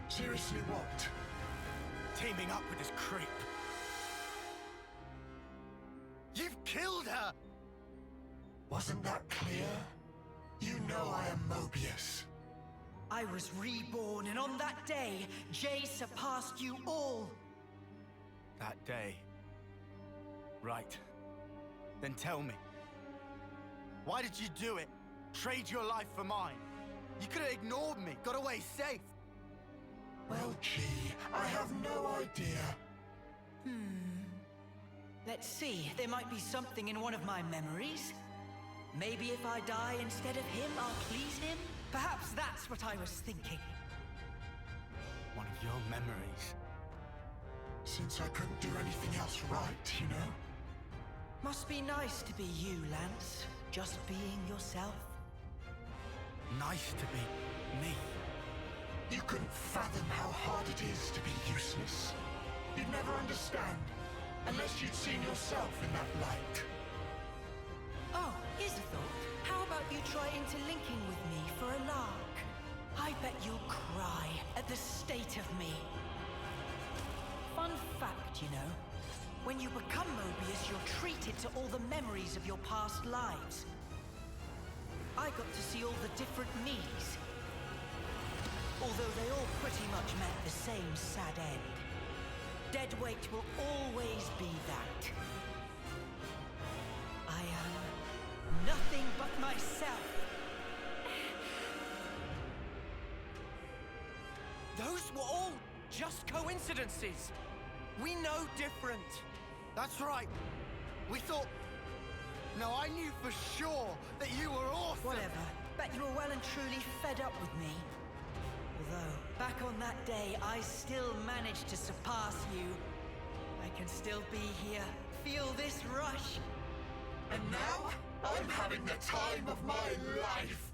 Seriously what? teaming up with this creep? You've killed her! Wasn't that clear? You know I am Mobius. I was reborn, and on that day, Jay surpassed you all. That day. Right. Then tell me. Why did you do it? Trade your life for mine? You could have ignored me, got away safe. Well, gee, I have no idea. Let's see, there might be something in one of my memories. Maybe if I die instead of him, I'll please him? Perhaps that's what I was thinking. One of your memories. Since I couldn't do anything else right, you know? Must be nice to be you, Lance. Just being yourself. Nice to be me. You couldn't fathom how hard it is to be useless. You'd never understand, unless you'd seen yourself in that light. Oh, here's a thought. How about you try interlinking with me for a lark? I bet you'll cry at the state of me. Fun fact, you know. When you become Mobius, you're treated to all the memories of your past lives. I got to see all the different me's. Although they all pretty much met the same sad end. Deadweight will always be that. I am nothing but myself. Those were all just coincidences. We know different. That's right. We thought... No, I knew for sure that you were awesome. Whatever. Bet you were well and truly fed up with me. Although, back on that day, I still managed to surpass you. I can still be here, feel this rush. And now, I'm having the time of my life!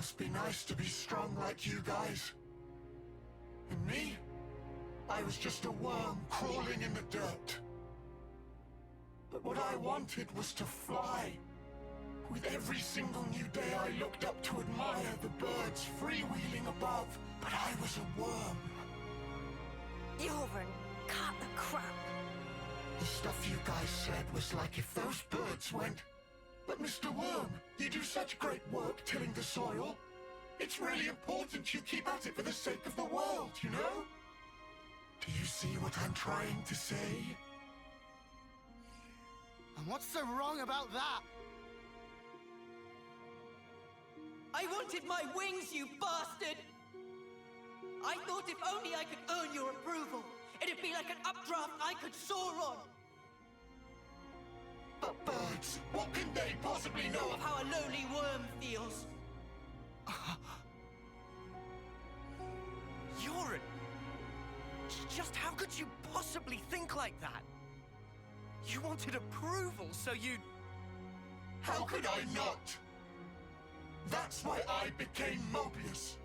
Must be nice to be strong like you guys. And me? I was just a worm crawling in the dirt. But what I wanted was to fly. With every single new day I looked up to admire the birds freewheeling above, but I was a worm. Yoren, cut the crap. The stuff you guys said was like if those birds went... But Mr. Worm, you do such great work tilling the soil. It's really important you keep at it for the sake of the world, you know? Do you see what I'm trying to say? And what's so wrong about that? I wanted my wings, you bastard! I thought if only I could earn your approval, it'd be like an updraft I could soar on. But birds, what can they possibly know Of how a lowly worm feels. Yoren! Just how could you possibly think like that? You wanted approval, so you... How could I not? That's why I became Mobius.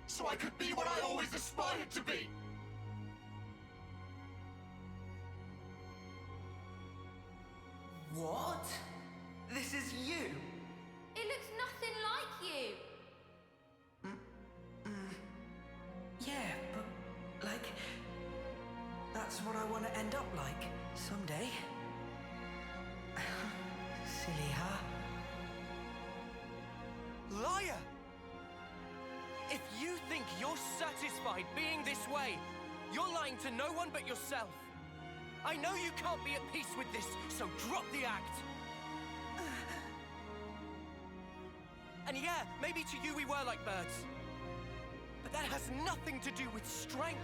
So I could be what I always aspired to be. What? This is you? It looks nothing like you. Yeah, but, like... That's what I want to end up like, someday. Silly, huh? Liar! If you think you're satisfied being this way, you're lying to no one but yourself. I know you can't be at peace with this, so drop the act. And yeah, maybe to you we were like birds. But that has nothing to do with strength.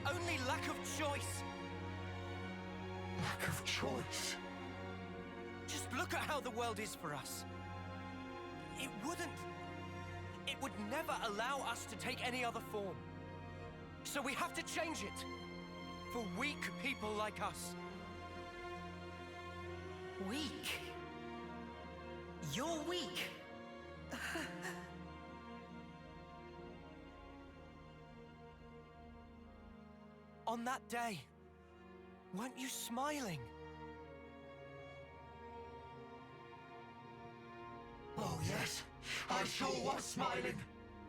Only lack of choice. Lack of choice? Just look at how the world is for us. It would never allow us to take any other form. So we have to change it. For weak people like us. Weak? You're weak? On that day, weren't you smiling? Oh yes, I sure was smiling.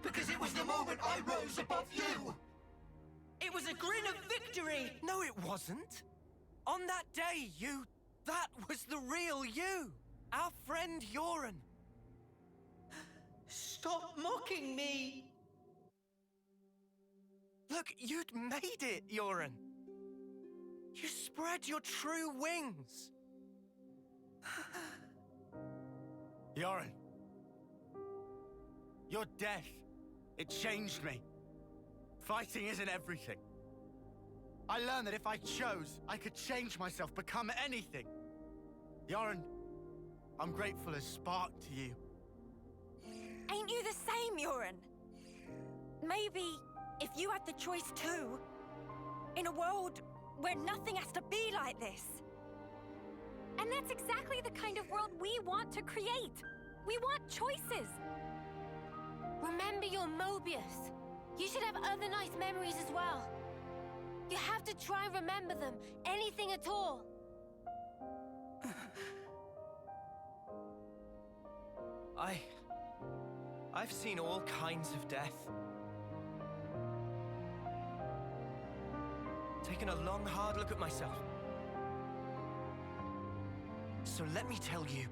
Because it was the moment I rose above you. It was a grin of victory! No, it wasn't. On that day, that was the real you. Our friend Yoren. Stop mocking me! Look, you'd made it, Yoren. You spread your true wings. Yoren. Your death, it changed me. Fighting isn't everything. I learned that if I chose, I could change myself, become anything. Yoren, I'm grateful as Spark to you. Ain't you the same, Yoren? Maybe if you had the choice too, in a world where nothing has to be like this. And that's exactly the kind of world we want to create. We want choices. Remember your Mobius. You should have other nice memories as well. You have to try and remember them, anything at all. I've seen all kinds of death. Taken a long, hard look at myself. So let me tell you,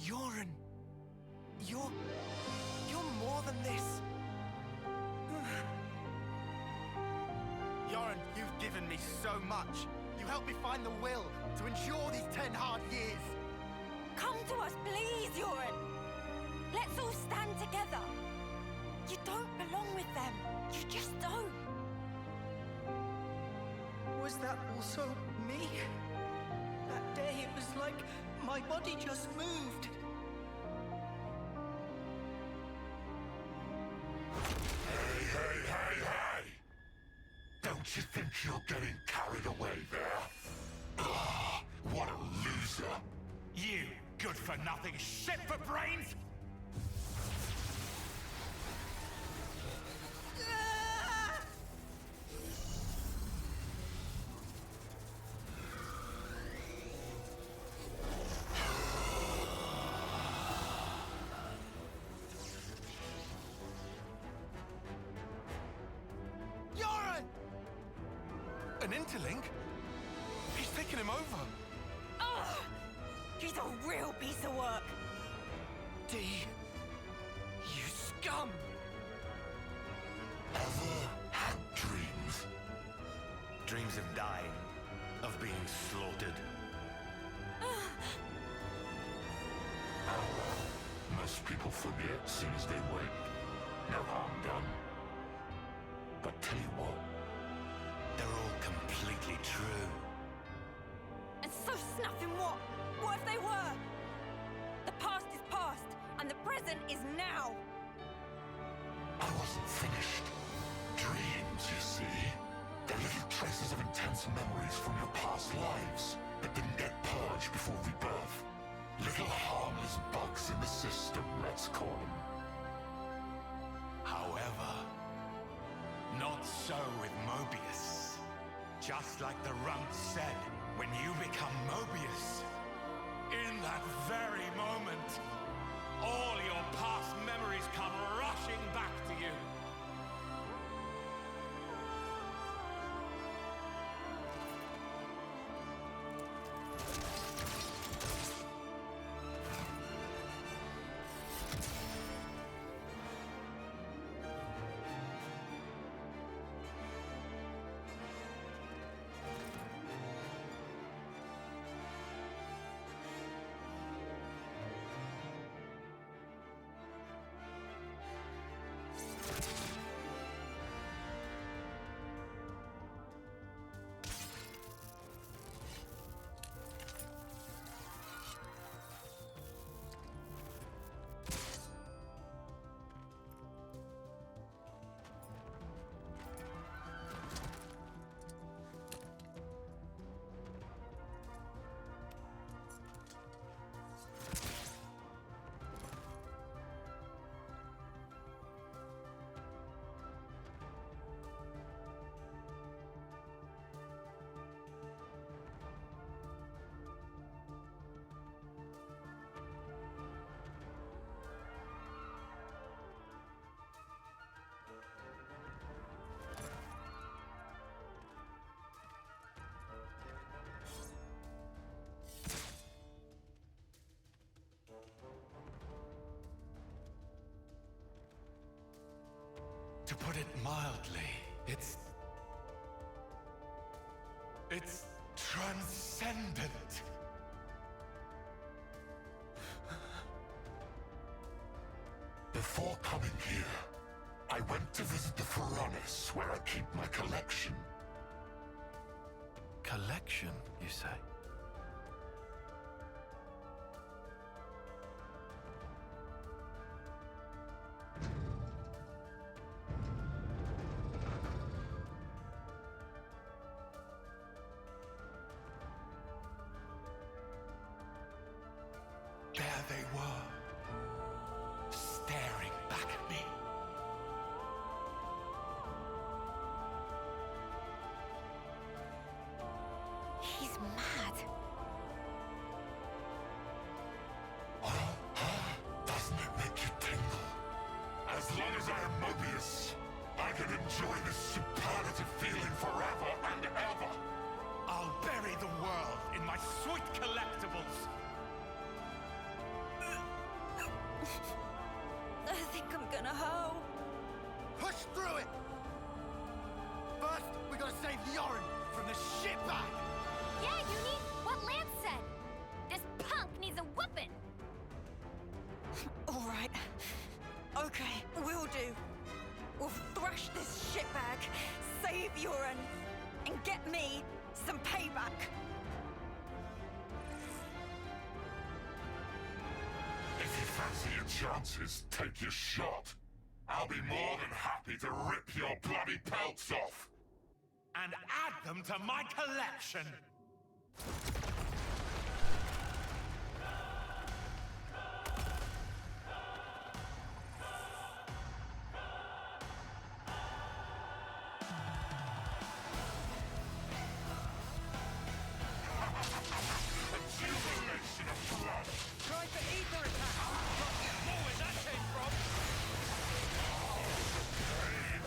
Yoren, you're more than this. Yoren, you've given me so much. You helped me find the will to endure these 10 hard years. Come to us, please, Yoren. Let's all stand together. You don't belong with them. You just don't. Was that also me? That day it was like my body just moved. Hey! Don't you think you're getting carried away there? Ugh, what a loser. You, good-for-nothing shit for brains! An interlink? He's taken him over. Ugh! He's a real piece of work. D, you scum! Ever had dreams? Dreams of dying, of being slaughtered. Most people forget as soon as they wake. No harm done. But tell you what, They're all completely true. And so snuffing what? What if they were? The past is past, and the present is now. I wasn't finished. Dreams, you see. They're little traces of intense memories from your past lives that didn't get purged before rebirth. Little harmless bugs in the system, let's call them. However, not so with Mobius. Just like the runt said, when you become Mobius, in that very moment, all your past memories come rushing back to you. To put it mildly, it's transcendent. Before coming here, I went to visit the furnace where I keep my collection. Collection, you say? There they were, staring back at me. He's mad. Doesn't it make you tingle? As long as I am Mobius, I can enjoy this superlative feeling forever and ever. I'll bury the world in my sweet collectibles. I think I'm gonna hoe. Push through it! First, we gotta save Yoren from the shitbag! Yeah, Uni, what Lance said. This punk needs a whooping. All right. Okay, we'll do. We'll thrash this shitbag, save Yoren, and get me some payback. If you fancy your chances, take your shot. I'll be more than happy to rip your bloody pelts off. And add them to my collection. A jubilation of blood. Try for ether attack. Know where that came from? Pain.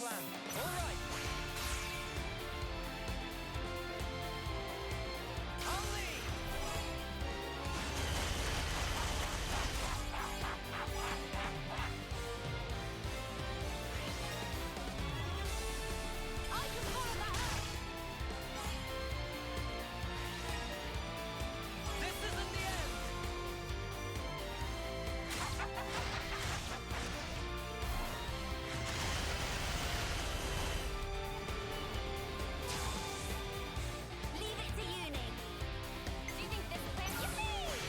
plan. All right. I'll lead. I can follow that up! This isn't the end. Leave it to you, Nick. Do you think this will pay? Yippee!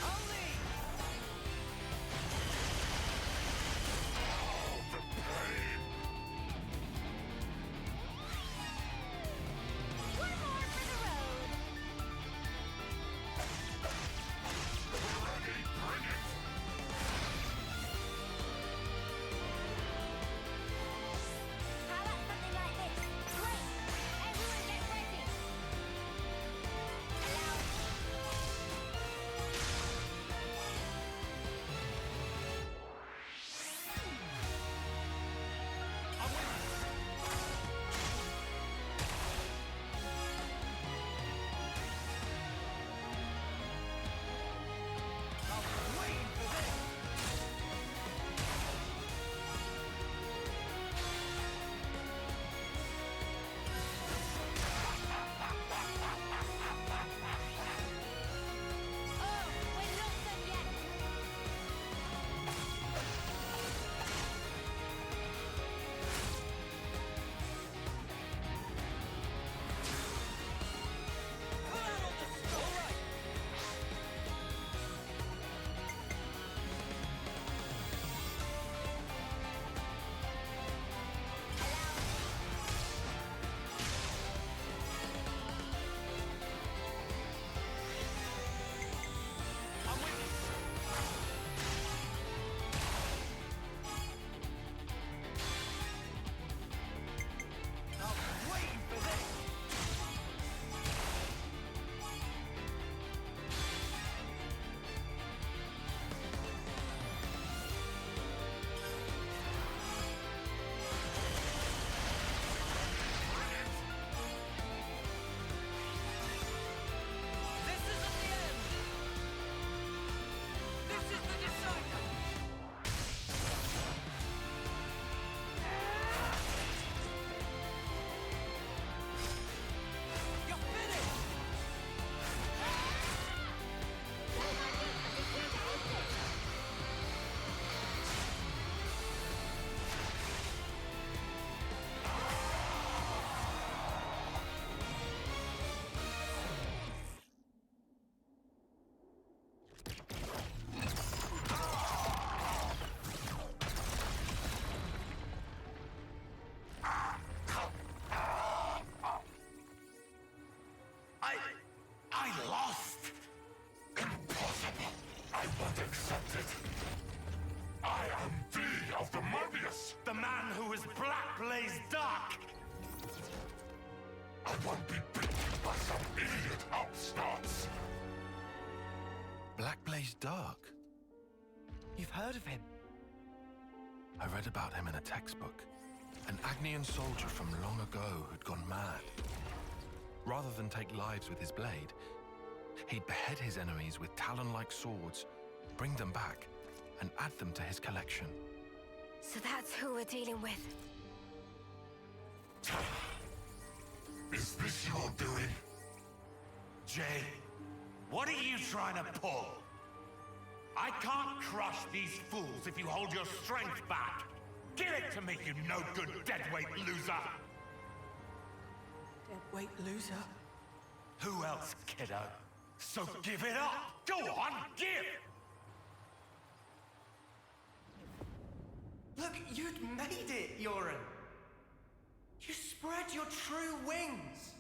I'll lead. One more for the road! How about something like this? Great! Everyone get ready! Allow Waiting for this. Oh, we're not done yet! Pull out all the stuff. All right. I'm with you. I was waiting for this. This isn't the end. This is the decider. You're finished. I lost! Impossible! I won't accept it! I am V of the Mobius! The man who is Black Blaze Dark! I won't be beaten by some idiot upstarts! Black Blaze Dark? You've heard of him? I read about him in a textbook. An Agnian soldier from long ago who'd gone mad. Rather than take lives with his blade, he'd behead his enemies with talon-like swords, bring them back, and add them to his collection. So that's who we're dealing with. Is this your doing? Jay, what are you trying to pull? I can't crush these fools if you hold your strength back. Give it to me, you no-good deadweight loser! Deadweight loser? Who else, kiddo? So give it up! Go on, give! Look, you'd made it, Yoren. You spread your true wings.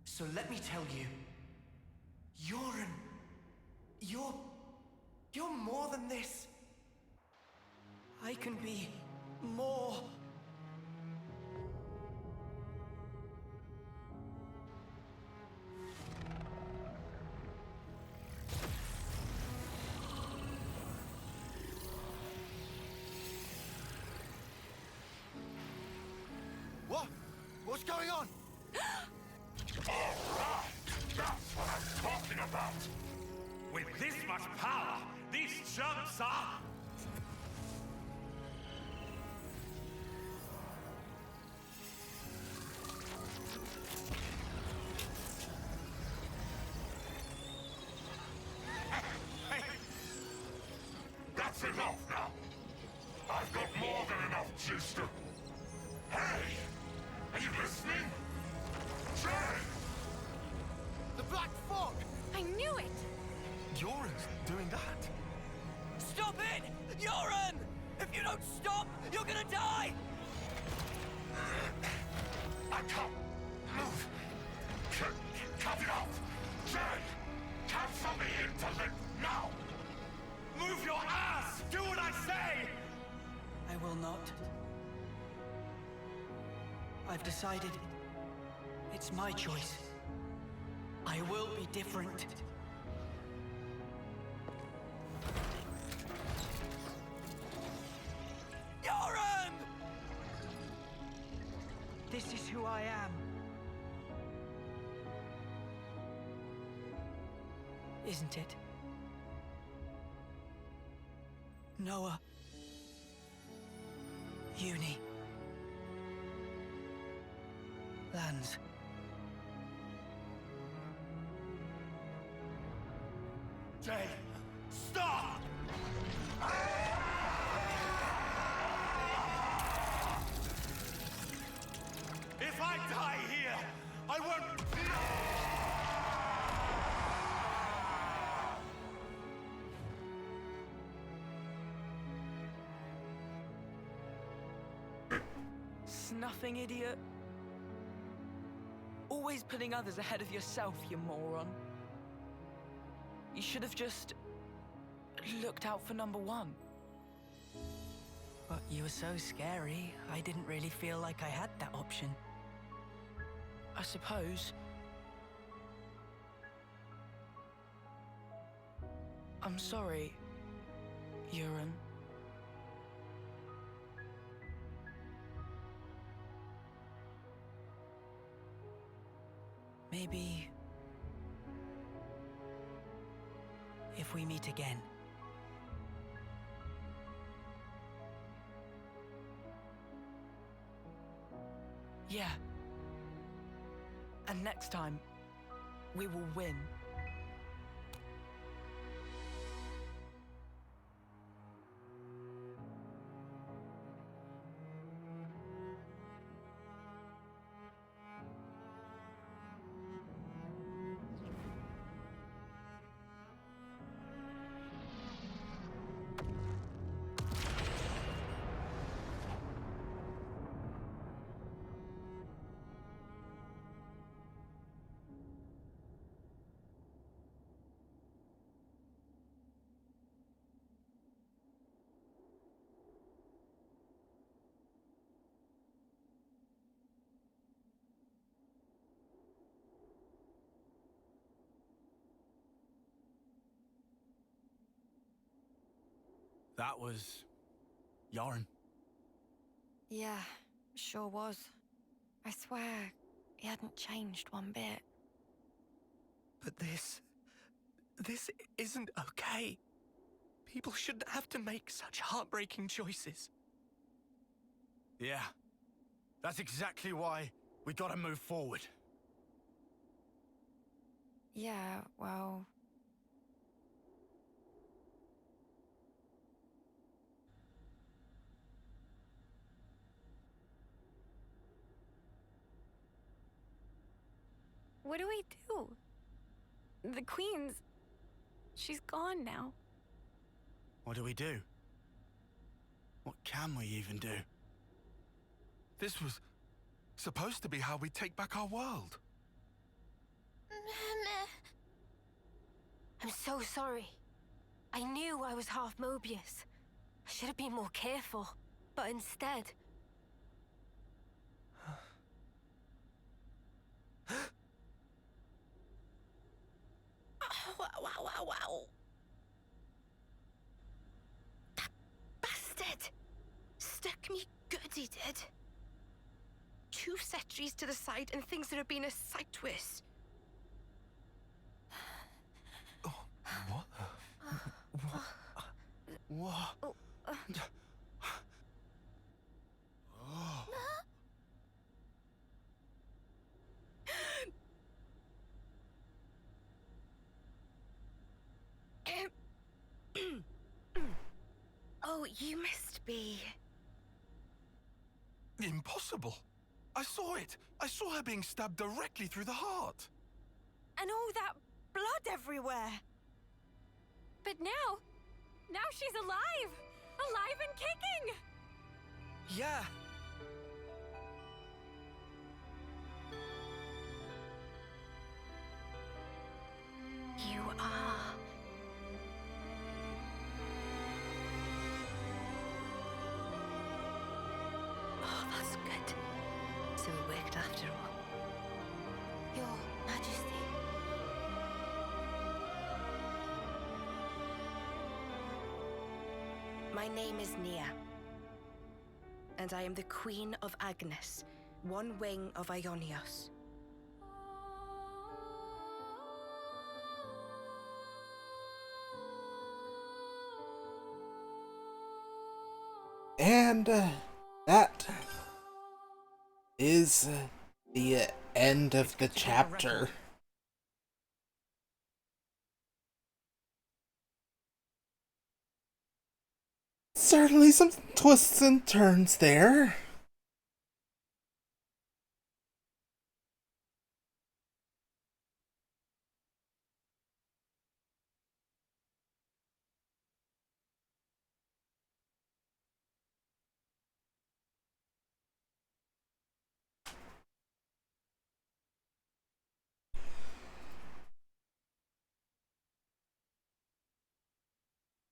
So let me tell you, Yoren, you're more than this. I can be more. What's going on? Alright! That's what I'm talking about! With this much power, these chumps are... That's enough now! I've got more than enough juice to... Hey! Are you listening? Jay! The Black Fog! I knew it! Yoren's doing that? Stop it! Yoren! If you don't stop, you're gonna die! I can't move! Cut it off! Jay! Cancel me into limp now! Move your ass! Do what I say! I will not. I've decided. It's my choice. I will be different. Yoren! This is who I am. Isn't it? Noah. Uni. Lands. Jay, stop! If I die here, I won't... Snuffing idiot. Always putting others ahead of yourself, you moron. You should have just looked out for number one. But you were so scary, I didn't really feel like I had that option. I suppose. I'm sorry, Euron. Maybe... if we meet again. Yeah. And next time, we will win. That was... Yoren. Yeah, sure was. I swear, he hadn't changed one bit. But this isn't okay. People shouldn't have to make such heartbreaking choices. Yeah. That's exactly why we gotta move forward. Yeah, well... What do we do? The Queen's... she's gone now. What do we do? What can we even do? This was supposed to be how we take back our world. I'm so sorry. I knew I was half Mobius. I should have been more careful, but instead... Wow. That bastard! Stuck me good, he did. 2 set mysteries to the side and thinks there have been a sight worse. What? What? Oh, oh, you must be... Impossible! I saw it! I saw her being stabbed directly through the heart! And all that blood everywhere. But now she's alive! Alive and kicking! Yeah. You are... Oh, that's good. So it worked after all. Your Majesty. My name is Nia. And I am the Queen of Agnes, one wing of Ionios. And that is the end of the chapter. Certainly some twists and turns there.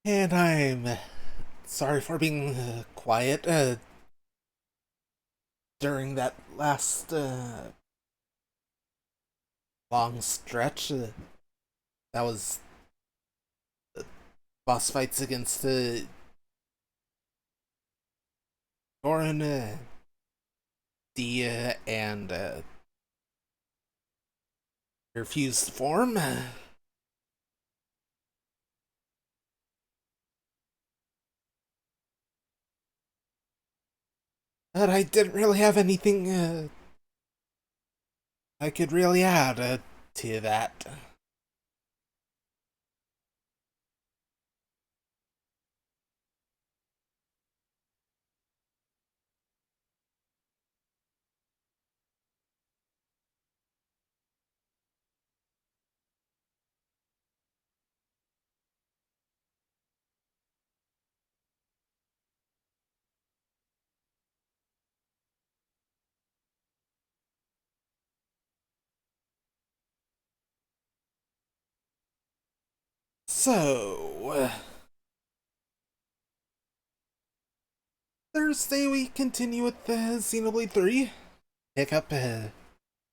And I'm sorry for being quiet during that last long stretch. That was boss fights against Goran, Dia, and her fused form. But I didn't really have anything I could really add to that. So, Thursday we continue with Xenoblade 3. Pick up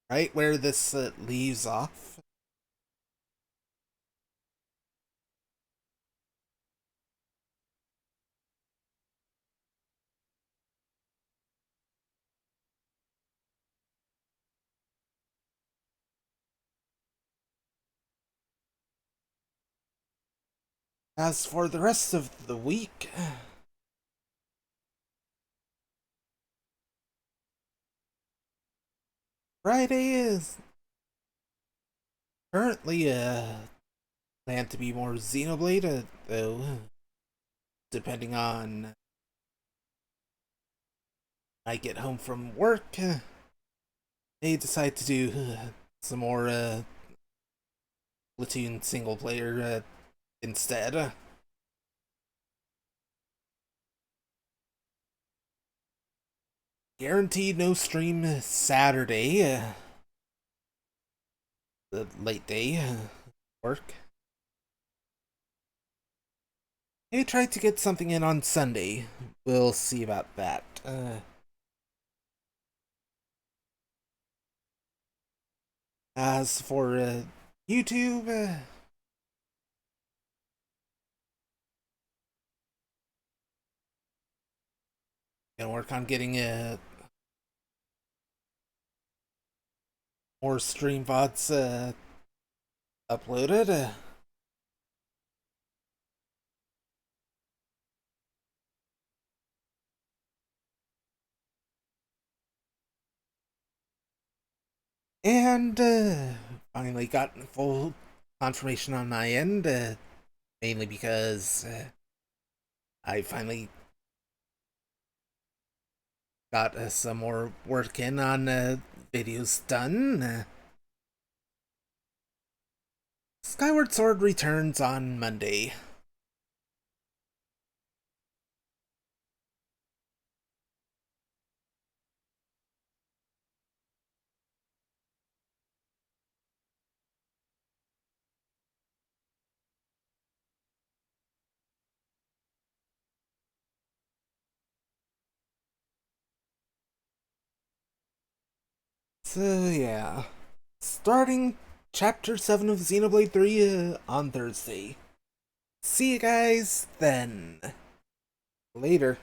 right where this leaves off. As for the rest of the week, Friday is currently planned to be more Xenoblade, though, depending on I get home from work, may decide to do some more Platoon single player instead. Guaranteed no stream Saturday, the late day work. Maybe try to get something in on Sunday. We'll see about that. As for YouTube, gonna work on getting more stream VODs uploaded. And finally got full confirmation on my end, mainly because I finally got some more work in on videos done. Skyward Sword returns on Monday. So yeah, starting Chapter 7 of Xenoblade 3 on Thursday. See you guys then. Later.